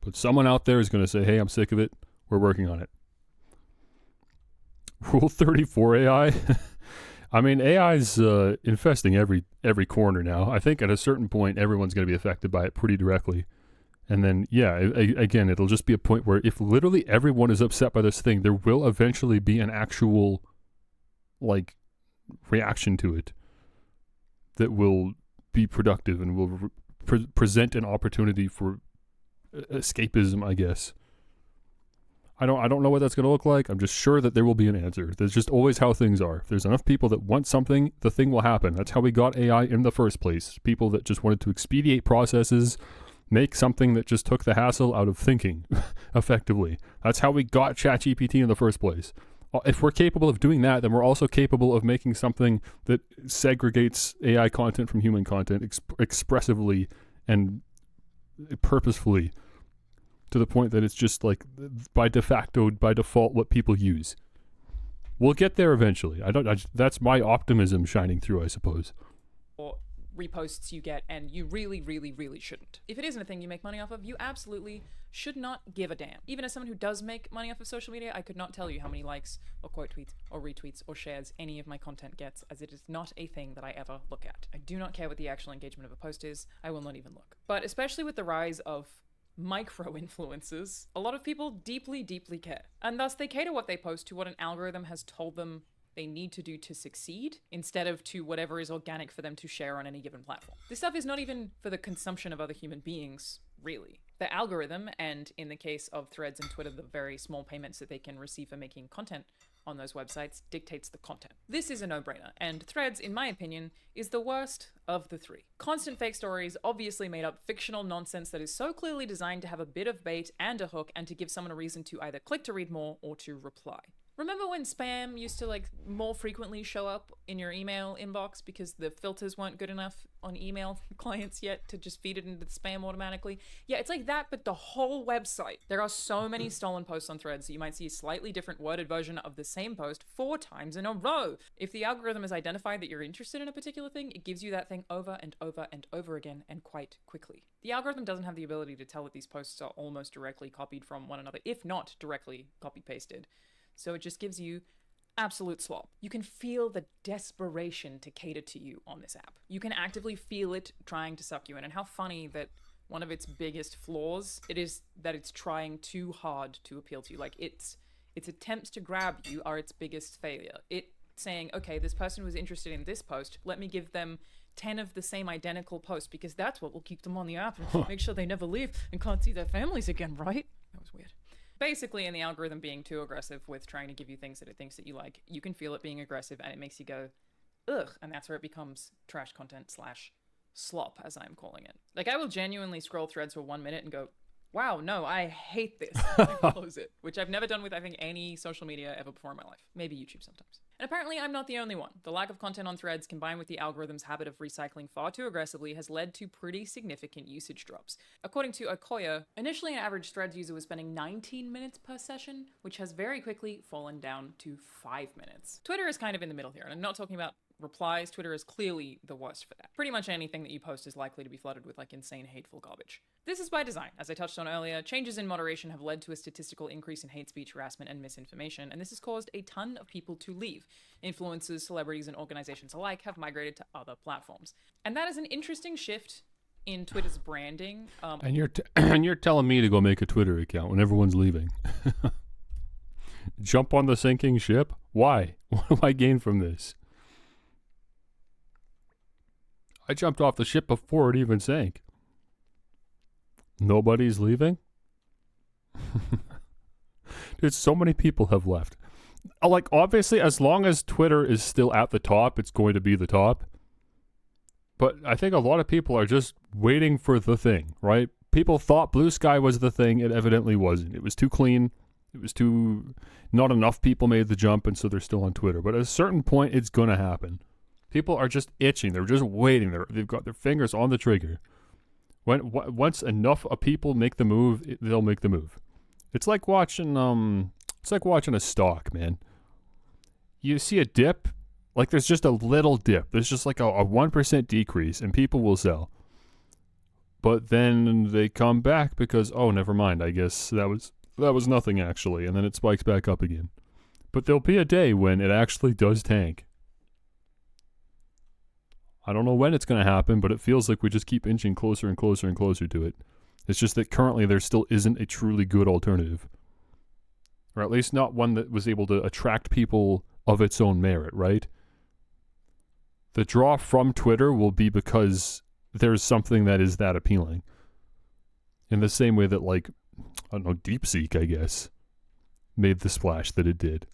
but someone out there is going to say, hey, I'm sick of it. We're working on it. Rule 34 AI. I mean, AI's infesting every corner now. I think at a certain point, everyone's going to be affected by it pretty directly. And then, yeah, again, it'll just be a point where if literally everyone is upset by this thing, there will eventually be an actual, like, reaction to it that will be productive and will present an opportunity for escapism, I guess. I don't know what that's going to look like. I'm just sure that there will be an answer. That's just always how things are. If there's enough people that want something, the thing will happen. That's how we got AI in the first place. People that just wanted to expedite processes, make something that just took the hassle out of thinking effectively. That's how we got ChatGPT in the first place. If we're capable of doing that, then we're also capable of making something that segregates AI content from human content expressively and purposefully, to the point that it's just like by default what people use. We'll get there eventually. That's my optimism shining through, I suppose. or reposts you get, and you really, really, really shouldn't. If it isn't a thing you make money off of, you absolutely should not give a damn. Even as someone who does make money off of social media, I could not tell you how many likes or quote tweets or retweets or shares any of my content gets, as it is not a thing that I ever look at. I do not care what the actual engagement of a post is. I will not even look. But especially with the rise of micro-influencers, a lot of people deeply, deeply care. And thus they cater what they post to what an algorithm has told them they need to do to succeed, instead of to whatever is organic for them to share on any given platform. This stuff is not even for the consumption of other human beings, really. The algorithm, and in the case of Threads and Twitter, the very small payments that they can receive for making content on those websites, dictates the content. This is a no-brainer, and Threads, in my opinion, is the worst of the three. Constant fake stories, obviously made up fictional nonsense that is so clearly designed to have a bit of bait and a hook and to give someone a reason to either click to read more or to reply. Remember when spam used to more frequently show up in your email inbox because the filters weren't good enough on email clients yet to just feed it into the spam automatically? Yeah, it's like that, but the whole website. There are so many stolen posts on Threads that you might see a slightly different worded version of the same post 4 times in a row. If the algorithm has identified that you're interested in a particular thing, it gives you that thing over and over and over again and quite quickly. The algorithm doesn't have the ability to tell that these posts are almost directly copied from one another, if not directly copy-pasted. So it just gives you absolute slop. You can feel the desperation to cater to you on this app. You can actively feel it trying to suck you in. And how funny that one of its biggest flaws it is that it's trying too hard to appeal to you. Like its attempts to grab you are its biggest failure. It saying, okay, this person was interested in this post, let me give them 10 of the same identical post because that's what will keep them on the app and make sure they never leave and can't see their families again, right? That was weird. Basically, in the algorithm being too aggressive with trying to give you things that it thinks that you like, you can feel it being aggressive and it makes you go, ugh, and that's where it becomes trash content / slop, as I'm calling it. Like, I will genuinely scroll threads for 1 minute and go, wow, no, I hate this. And I close it, which I've never done with, I think, any social media ever before in my life. Maybe YouTube sometimes. And apparently I'm not the only one. The lack of content on threads combined with the algorithm's habit of recycling far too aggressively has led to pretty significant usage drops. According to Okoya, initially an average threads user was spending 19 minutes per session, which has very quickly fallen down to 5 minutes. Twitter is kind of in the middle here, and I'm not talking about replies. Twitter is clearly the worst for that. Pretty much anything that you post is likely to be flooded with like insane hateful garbage. This is by design. As I touched on earlier, changes in moderation have led to a statistical increase in hate speech, harassment, and misinformation, and this has caused a ton of people to leave. Influencers, celebrities, and organizations alike have migrated to other platforms. And that is an interesting shift in Twitter's branding. And you're telling me to go make a Twitter account when everyone's leaving. Jump on the sinking ship? Why? What do I gain from this? I jumped off the ship before it even sank. Nobody's leaving? Dude, so many people have left. Like, obviously, as long as Twitter is still at the top, it's going to be the top. But I think a lot of people are just waiting for the thing, right? People thought Blue Sky was the thing. It evidently wasn't. It was too clean. It was too... Not enough people made the jump, and so they're still on Twitter. But at a certain point, it's going to happen. People are just itching. They're just waiting. They've got their fingers on the trigger. Once enough people make the move, they'll make the move. It's like watching a stock, man. You see a dip, like there's just a little dip. There's just like a 1% decrease, and people will sell. But then they come back because, oh, never mind. I guess that was nothing actually, and then it spikes back up again. But there'll be a day when it actually does tank. I don't know when it's going to happen, but it feels like we just keep inching closer and closer and closer to it. It's just that currently there still isn't a truly good alternative. Or at least not one that was able to attract people of its own merit, right? The draw from Twitter will be because there's something that is that appealing. In the same way that, like, I don't know, DeepSeek, I guess, made the splash that it did.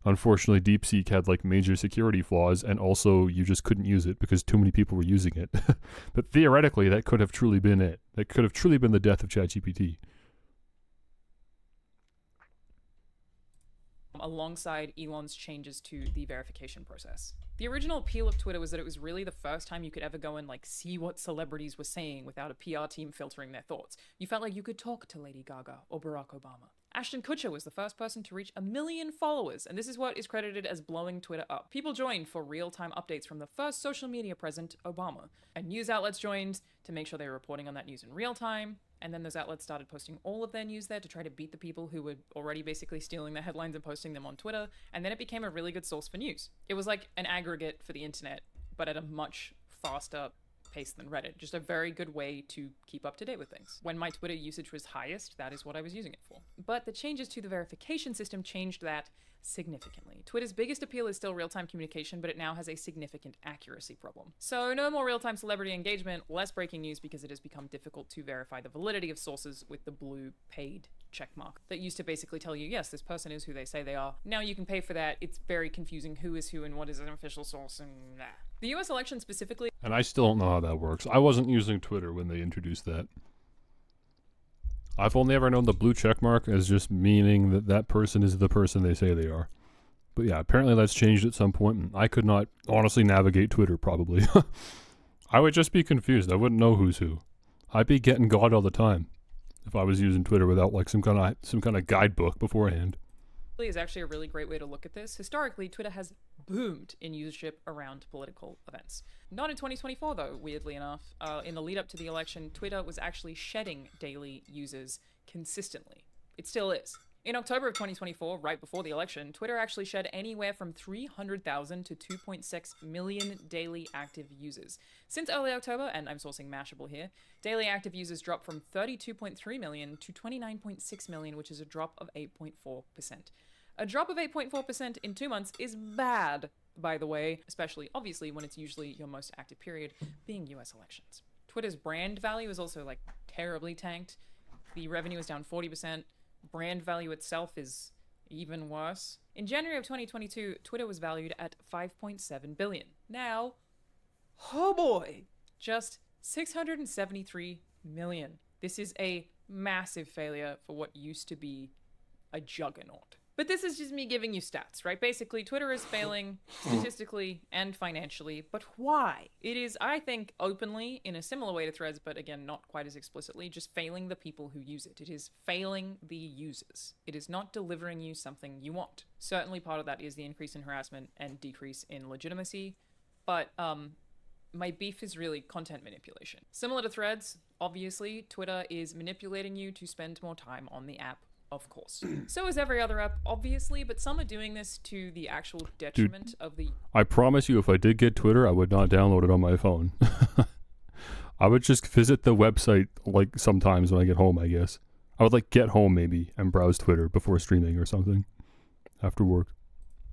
Unfortunately, DeepSeek had like major security flaws, and also you just couldn't use it because too many people were using it. But theoretically, that could have truly been it. That could have truly been the death of ChatGPT. Alongside Elon's changes to the verification process. The original appeal of Twitter was that it was really the first time you could ever go and like see what celebrities were saying without a PR team filtering their thoughts. You felt like you could talk to Lady Gaga or Barack Obama. Ashton Kutcher was the first person to reach 1 million followers, and this is what is credited as blowing Twitter up. People joined for real-time updates from the first social media president, Obama, and news outlets joined to make sure they were reporting on that news in real time, and then those outlets started posting all of their news there to try to beat the people who were already basically stealing their headlines and posting them on Twitter, and then it became a really good source for news. It was like an aggregate for the internet, but at a much faster pace than Reddit. Just a very good way to keep up to date with things. When my Twitter usage was highest, that is what I was using it for. But the changes to the verification system changed that significantly. Twitter's biggest appeal is still real-time communication, but it now has a significant accuracy problem. So no more real-time celebrity engagement, less breaking news because it has become difficult to verify the validity of sources with the blue paid checkmark that used to basically tell you, yes, this person is who they say they are. Now you can pay for that. It's very confusing who is who and what is an official source and nah. The US election specifically... And I still don't know how that works. I wasn't using Twitter when they introduced that. I've only ever known the blue checkmark as just meaning that that person is the person they say they are. But yeah, apparently that's changed at some point, and I could not honestly navigate Twitter, probably. I would just be confused. I wouldn't know who's who. I'd be getting God all the time if I was using Twitter without like some kind of guidebook beforehand. Is actually a really great way to look at this. Historically, Twitter has boomed in usership around political events. Not in 2024 though, weirdly enough. In the lead up to the election, Twitter was actually shedding daily users consistently. It still is. In October of 2024, right before the election, Twitter actually shed anywhere from 300,000 to 2.6 million daily active users. Since early October, and I'm sourcing Mashable here, daily active users dropped from 32.3 million to 29.6 million, which is a drop of 8.4%. A drop of 8.4% in 2 months is bad, by the way, especially obviously when it's usually your most active period being US elections. Twitter's brand value is also like terribly tanked. The revenue is down 40%. Brand value itself is even worse. In January of 2022, Twitter was valued at 5.7 billion. Now, oh boy, just 673 million. This is a massive failure for what used to be a juggernaut. But this is just me giving you stats, right? Basically, Twitter is failing statistically and financially. But why? It is, I think, openly, in a similar way to Threads, but again, not quite as explicitly, just failing the people who use it. It is failing the users. It is not delivering you something you want. Certainly part of that is the increase in harassment and decrease in legitimacy. But my beef is really content manipulation. Similar to Threads, obviously, Twitter is manipulating you to spend more time on the app. Of course. So is every other app, obviously, but some are doing this to the actual detriment of the... I promise you, if I did get Twitter, I would not download it on my phone. I would just visit the website, like, sometimes when I get home, I guess. I would, like, get home, maybe, and browse Twitter before streaming or something after work.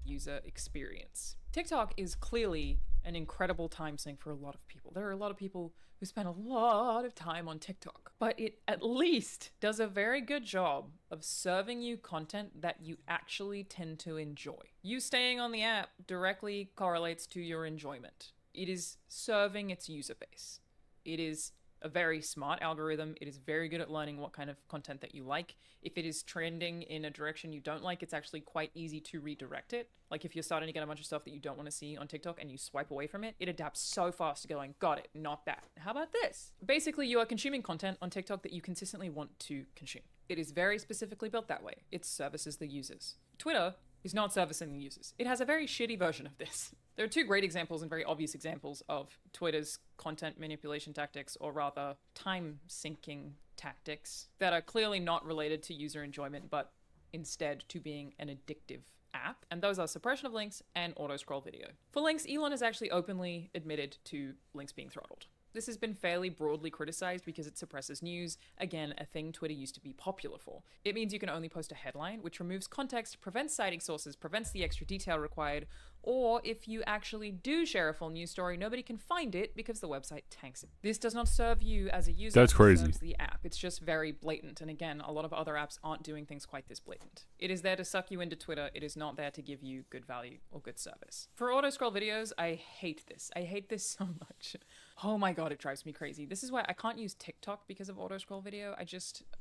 User experience. TikTok is clearly an incredible time sink for a lot of people. There are a lot of people who spend a lot of time on TikTok, but it at least does a very good job of serving you content that you actually tend to enjoy. You staying on the app directly correlates to your enjoyment. It is serving its user base. It is a very smart algorithm. It is very good at learning what kind of content that you like. If it is trending in a direction you don't like, it's actually quite easy to redirect it. Like if you're starting to get a bunch of stuff that you don't want to see on TikTok and you swipe away from it, it adapts so fast to going, got it, not that. How about this? Basically, you are consuming content on TikTok that you consistently want to consume. It is very specifically built that way. It services the users. Twitter is not servicing the users. It has a very shitty version of this. There are two great examples and very obvious examples of Twitter's content manipulation tactics, or rather time syncing tactics, that are clearly not related to user enjoyment, but instead to being an addictive app. And those are suppression of links and auto scroll video. For links, Elon has actually openly admitted to links being throttled. This has been fairly broadly criticized because it suppresses news, again, a thing Twitter used to be popular for. It means you can only post a headline, which removes context, prevents citing sources, prevents the extra detail required, or if you actually do share a full news story, nobody can find it because the website tanks it. This does not serve you as a user. That's crazy. It serves the app. It's just very blatant, and again, a lot of other apps aren't doing things quite this blatant. It is there to suck you into Twitter. It is not there to give you good value or good service. For auto scroll videos, I hate this. I hate this so much. Oh my god, it drives me crazy. This is why I can't use TikTok because of auto scroll video.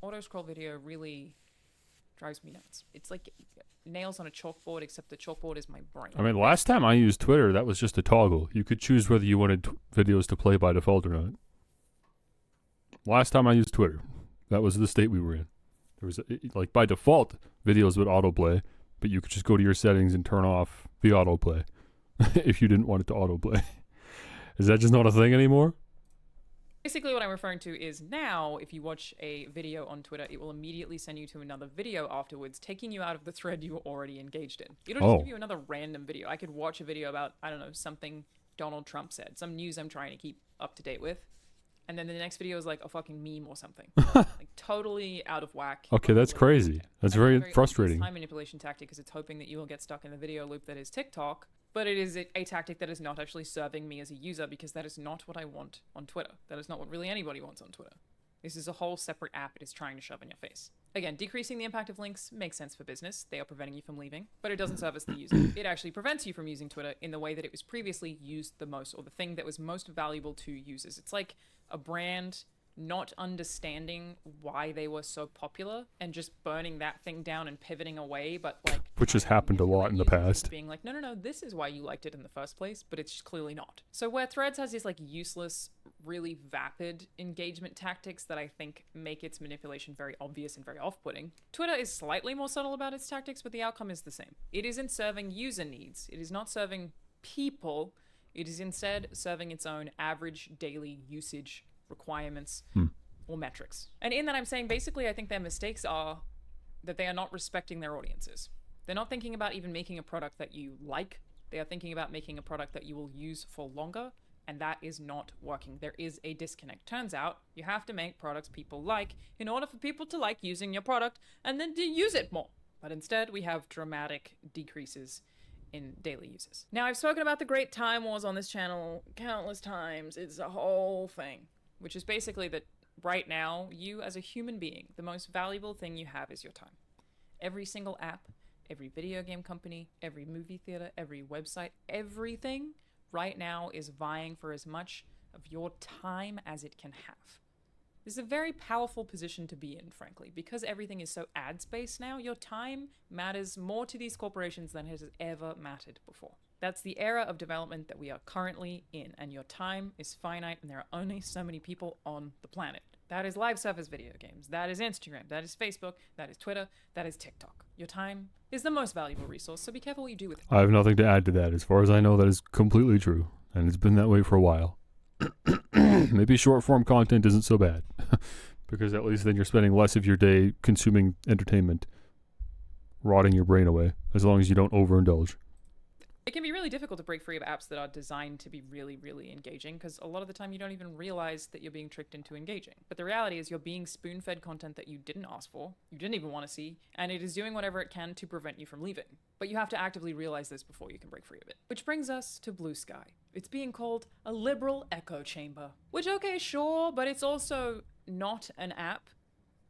Auto scroll video really drives me nuts. It's like nails on a chalkboard, except the chalkboard is my brain. I mean, last time I used Twitter, that was just a toggle. You could choose whether you wanted videos to play by default or not. Last time I used Twitter, that was the state we were in. There was, like, by default, videos would autoplay, but you could just go to your settings and turn off the autoplay if you didn't want it to autoplay. Is that just not a thing anymore? Basically what I'm referring to is now, if you watch a video on Twitter, it will immediately send you to another video afterwards, taking you out of the thread you were already engaged in. It'll just give you another random video. I could watch a video about, I don't know, something Donald Trump said, some news I'm trying to keep up to date with, and then the next video is like a fucking meme or something. Like totally out of whack. Okay, that's crazy. That's very frustrating. Time manipulation tactic because it's hoping that you will get stuck in the video loop that is TikTok. But it is a tactic that is not actually serving me as a user because that is not what I want on Twitter. That is not what really anybody wants on Twitter. This is a whole separate app it is trying to shove in your face. Again, decreasing the impact of links makes sense for business. They are preventing you from leaving, but it doesn't service the user. It actually prevents you from using Twitter in the way that it was previously used the most, or the thing that was most valuable to users. It's like a brand not understanding why they were so popular and just burning that thing down and pivoting away, but like, which has happened a lot in the past, being like, no, this is why you liked it in the first place, but it's just clearly not. So where Threads has these like useless, really vapid engagement tactics that I think make its manipulation very obvious and very off-putting, Twitter is slightly more subtle about its tactics, but the outcome is the same. It isn't serving user needs. It is not serving people. It is instead serving its own average daily usage requirements or metrics. And in that, I'm saying basically I think their mistakes are that they are not respecting their audiences. They're not thinking about even making a product that you like. They are thinking about making a product that you will use for longer, and that is not working. There is a disconnect. Turns out you have to make products people like in order for people to like using your product and then to use it more. But instead we have dramatic decreases in daily uses. Now, I've spoken about the great time wars on this channel countless times. It's a whole thing, which is basically that right now, you as a human being, the most valuable thing you have is your time. Every single app, every video game company, every movie theater, every website, everything right now is vying for as much of your time as it can have. This is a very powerful position to be in, frankly, because everything is so ad-based now. Your time matters more to these corporations than it has ever mattered before. That's the era of development that we are currently in, and your time is finite, and there are only so many people on the planet. That is live service video games, that is Instagram, that is Facebook, that is Twitter, that is TikTok. Your time is the most valuable resource, so be careful what you do with it. I have nothing to add to that. As far as I know, that is completely true, and it's been that way for a while. Maybe short form content isn't so bad, because at least then you're spending less of your day consuming entertainment, rotting your brain away, as long as you don't overindulge. It can be really difficult to break free of apps that are designed to be really, really engaging, because a lot of the time you don't even realize that you're being tricked into engaging. But the reality is you're being spoon-fed content that you didn't ask for, you didn't even want to see, and it is doing whatever it can to prevent you from leaving. But you have to actively realize this before you can break free of it. Which brings us to Blue Sky. It's being called a liberal echo chamber. Which, okay, sure, but it's also not an app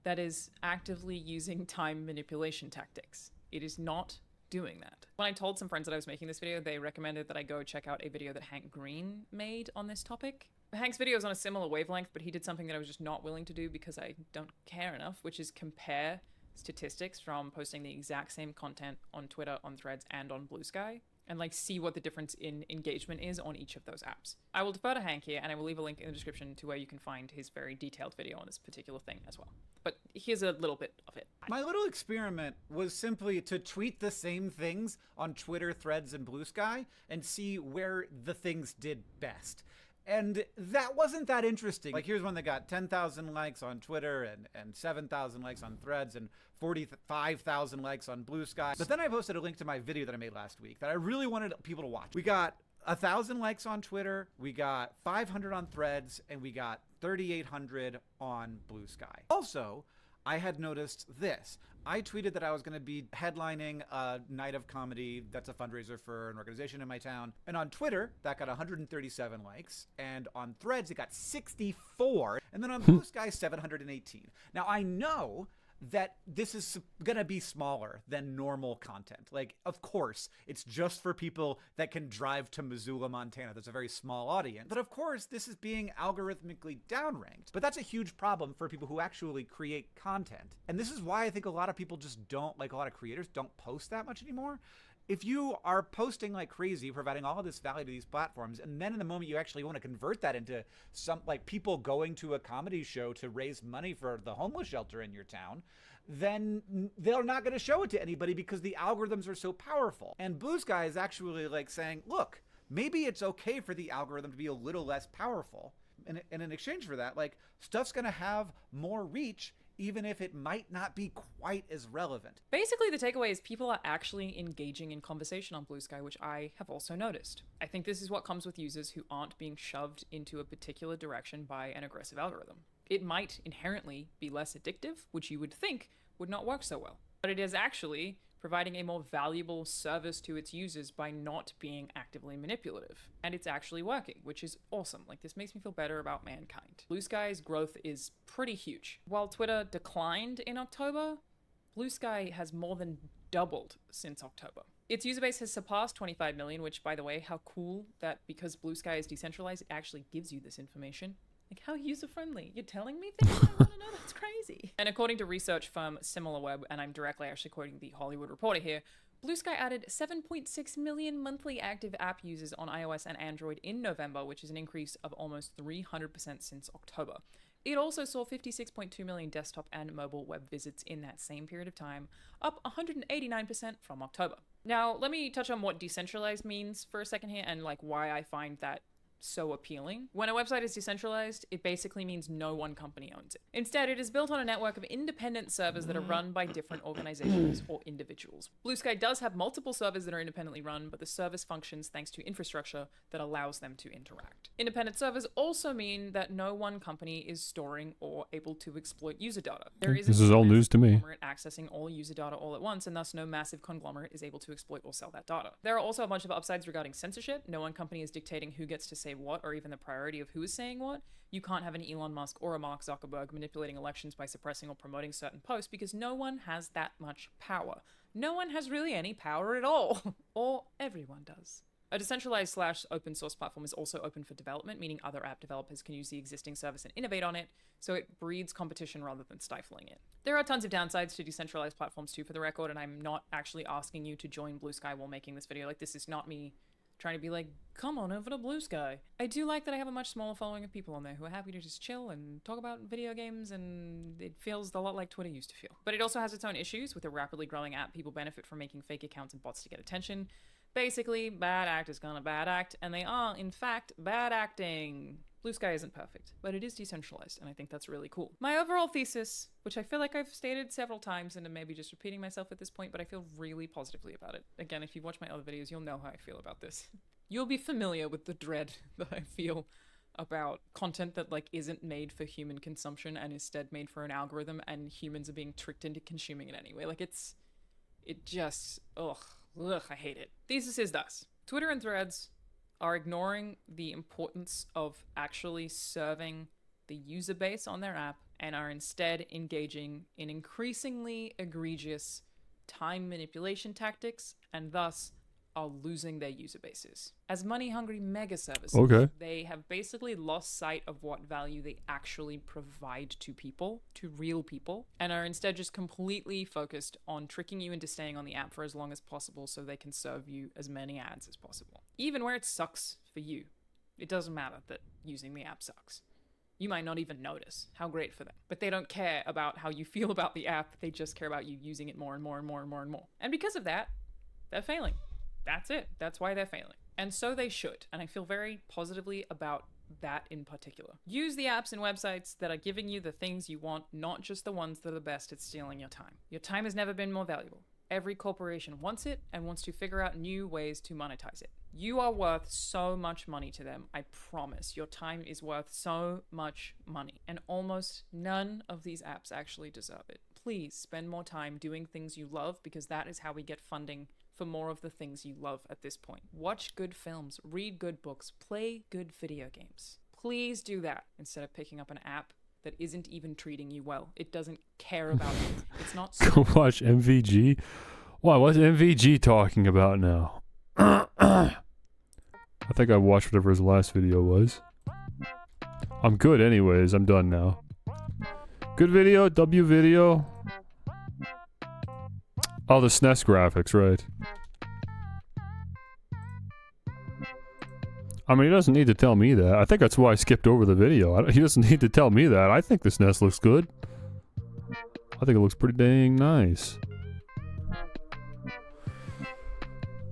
that is actively using time manipulation tactics. It is not doing that. When I told some friends that I was making this video, they recommended that I go check out a video that Hank Green made on this topic. Hank's video is on a similar wavelength, but he did something that I was just not willing to do because I don't care enough, which is compare statistics from posting the exact same content on Twitter, on Threads, and on Blue Sky, and like see what the difference in engagement is on each of those apps. I will defer to Hank here, and I will leave a link in the description to where you can find his very detailed video on this particular thing as well. But here's a little bit of it. My little experiment was simply to tweet the same things on Twitter, Threads, and Blue Sky and see where the things did best. And that wasn't that interesting. Like, here's one that got 10,000 likes on Twitter and 7,000 likes on Threads and 45,000 likes on Blue Sky. But then I posted a link to my video that I made last week that I really wanted people to watch. We got 1,000 likes on Twitter, we got 500 on Threads, and we got 3,800 on Blue Sky. Also, I had noticed this. I tweeted that I was going to be headlining a night of comedy that's a fundraiser for an organization in my town. And on Twitter, that got 137 likes. And on Threads, it got 64. And then on Blue Sky, 718. Now, I know that this is going to be smaller than normal content. Like, of course, it's just for people that can drive to Missoula, Montana. There's a very small audience. But of course, this is being algorithmically downranked. But that's a huge problem for people who actually create content. And this is why I think a lot of people just don't, like a lot of creators, don't post that much anymore. If you are posting like crazy, providing all of this value to these platforms, and then in the moment you actually want to convert that into some, like, people going to a comedy show to raise money for the homeless shelter in your town, then they're not going to show it to anybody because the algorithms are so powerful. And Blue Sky is actually like saying, look, maybe it's okay for the algorithm to be a little less powerful. And in exchange for that, like, stuff's going to have more reach, even if it might not be quite as relevant. Basically, the takeaway is people are actually engaging in conversation on Blue Sky, which I have also noticed. I think this is what comes with users who aren't being shoved into a particular direction by an aggressive algorithm. It might inherently be less addictive, which you would think would not work so well. But it is actually providing a more valuable service to its users by not being actively manipulative. And it's actually working, which is awesome. Like, this makes me feel better about mankind. Blue Sky's growth is pretty huge. While Twitter declined in October, Blue Sky has more than doubled since October. Its user base has surpassed 25 million, which, by the way, how cool that because Blue Sky is decentralized, it actually gives you this information. Like, how user-friendly. You're telling me things I want to know? That's crazy. And according to research firm SimilarWeb, and I'm directly actually quoting the Hollywood Reporter here, Blue Sky added 7.6 million monthly active app users on iOS and Android in November, which is an increase of almost 300% since October. It also saw 56.2 million desktop and mobile web visits in that same period of time, up 189% from October. Now, let me touch on what decentralized means for a second here and like why I find that so appealing. When a website is decentralized, it basically means no one company owns it. Instead, it is built on a network of independent servers that are run by different organizations or individuals. Blue Sky does have multiple servers that are independently run, but the service functions thanks to infrastructure that allows them to interact. Independent servers also mean that no one company is storing or able to exploit user data. There This is all news to me. Conglomerate accessing all user data all at once, and thus no massive conglomerate is able to exploit or sell that data. There are also a bunch of upsides regarding censorship. No one company is dictating who gets to say what or even the priority of who is saying what. You can't have an Elon Musk or a Mark Zuckerberg manipulating elections by suppressing or promoting certain posts because no one has that much power. No one has really any power at all. Or everyone does. A decentralized / open source platform is also open for development, meaning other app developers can use the existing service and innovate on it, so it breeds competition rather than stifling it. There are tons of downsides to decentralized platforms too, for the record, and I'm not actually asking you to join Blue Sky while making this video. Like, this is not me trying to be like, come on over to Blue Sky. I do like that I have a much smaller following of people on there who are happy to just chill and talk about video games, and it feels a lot like Twitter used to feel. But it also has its own issues. With a rapidly growing app, people benefit from making fake accounts and bots to get attention. Basically, bad actors gonna bad act, and they are, in fact, bad acting. Blue Sky isn't perfect, but it is decentralized, and I think that's really cool. My overall thesis, which I feel like I've stated several times, and I'm maybe just repeating myself at this point, but I feel really positively about it. Again, if you've watched my other videos, you'll know how I feel about this. You'll be familiar with the dread that I feel about content that, like, isn't made for human consumption and instead made for an algorithm, and humans are being tricked into consuming it anyway. Like, it just, ugh, I hate it. Thesis is thus: Twitter and Threads are ignoring the importance of actually serving the user base on their app and are instead engaging in increasingly egregious time manipulation tactics, and thus are losing their user bases. As money-hungry mega services, they have basically lost sight of what value they actually provide to people, to real people, and are instead just completely focused on tricking you into staying on the app for as long as possible so they can serve you as many ads as possible. Even where it sucks for you, it doesn't matter that using the app sucks. You might not even notice. How great for them. But they don't care about how you feel about the app, they just care about you using it more and more and more and more and more. And because of that, they're failing. That's it. That's why they're failing. And so they should. And I feel very positively about that in particular. Use the apps and websites that are giving you the things you want, not just the ones that are the best at stealing your time. Your time has never been more valuable. Every corporation wants it and wants to figure out new ways to monetize it. You are worth so much money to them, I promise. Your time is worth so much money. And almost none of these apps actually deserve it. Please spend more time doing things you love, because that is how we get funding for more of the things you love at this point. Watch good films, read good books, play good video games. Please do that instead of picking up an app that isn't even treating you well. It doesn't care about you. It's not... Go watch MVG? Why, what's MVG talking about now? I think I watched whatever his last video was. I'm good anyways, I'm done now. Good video, W video. Oh, the SNES graphics, right. I mean, he doesn't need to tell me that. I think that's why I skipped over the video. He doesn't need to tell me that. I think the SNES looks good. I think it looks pretty dang nice.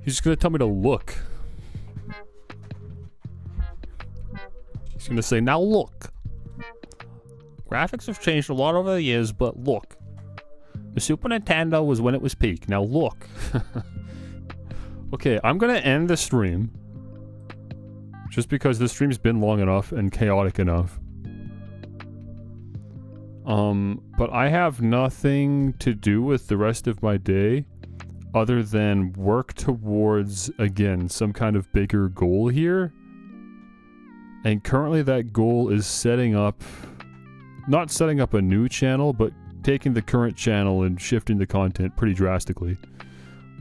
He's just gonna tell me to look. He's gonna say, now look. Graphics have changed a lot over the years, but look. The Super Nintendo was when it was peak. Now look. Okay, I'm gonna end the stream. Just because the stream's been long enough and chaotic enough. But I have nothing to do with the rest of my day other than work towards, again, some kind of bigger goal here. And currently that goal is setting up, not setting up a new channel, but taking the current channel and shifting the content pretty drastically.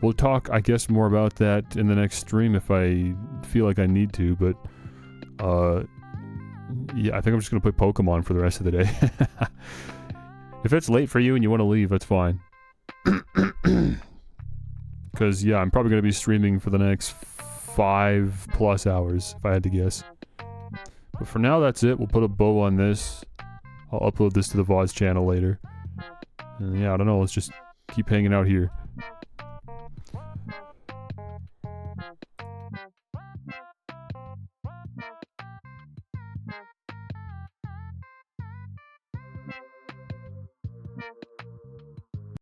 We'll talk, I guess, more about that in the next stream if I feel like I need to, but yeah, I think I'm just gonna play Pokemon for the rest of the day. If it's late for you and you want to leave, that's fine. Because, yeah, I'm probably gonna be streaming for the next 5+ hours, if I had to guess. But for now, that's it. We'll put a bow on this. I'll upload this to the VODs channel later. And yeah, I don't know, let's just keep hanging out here.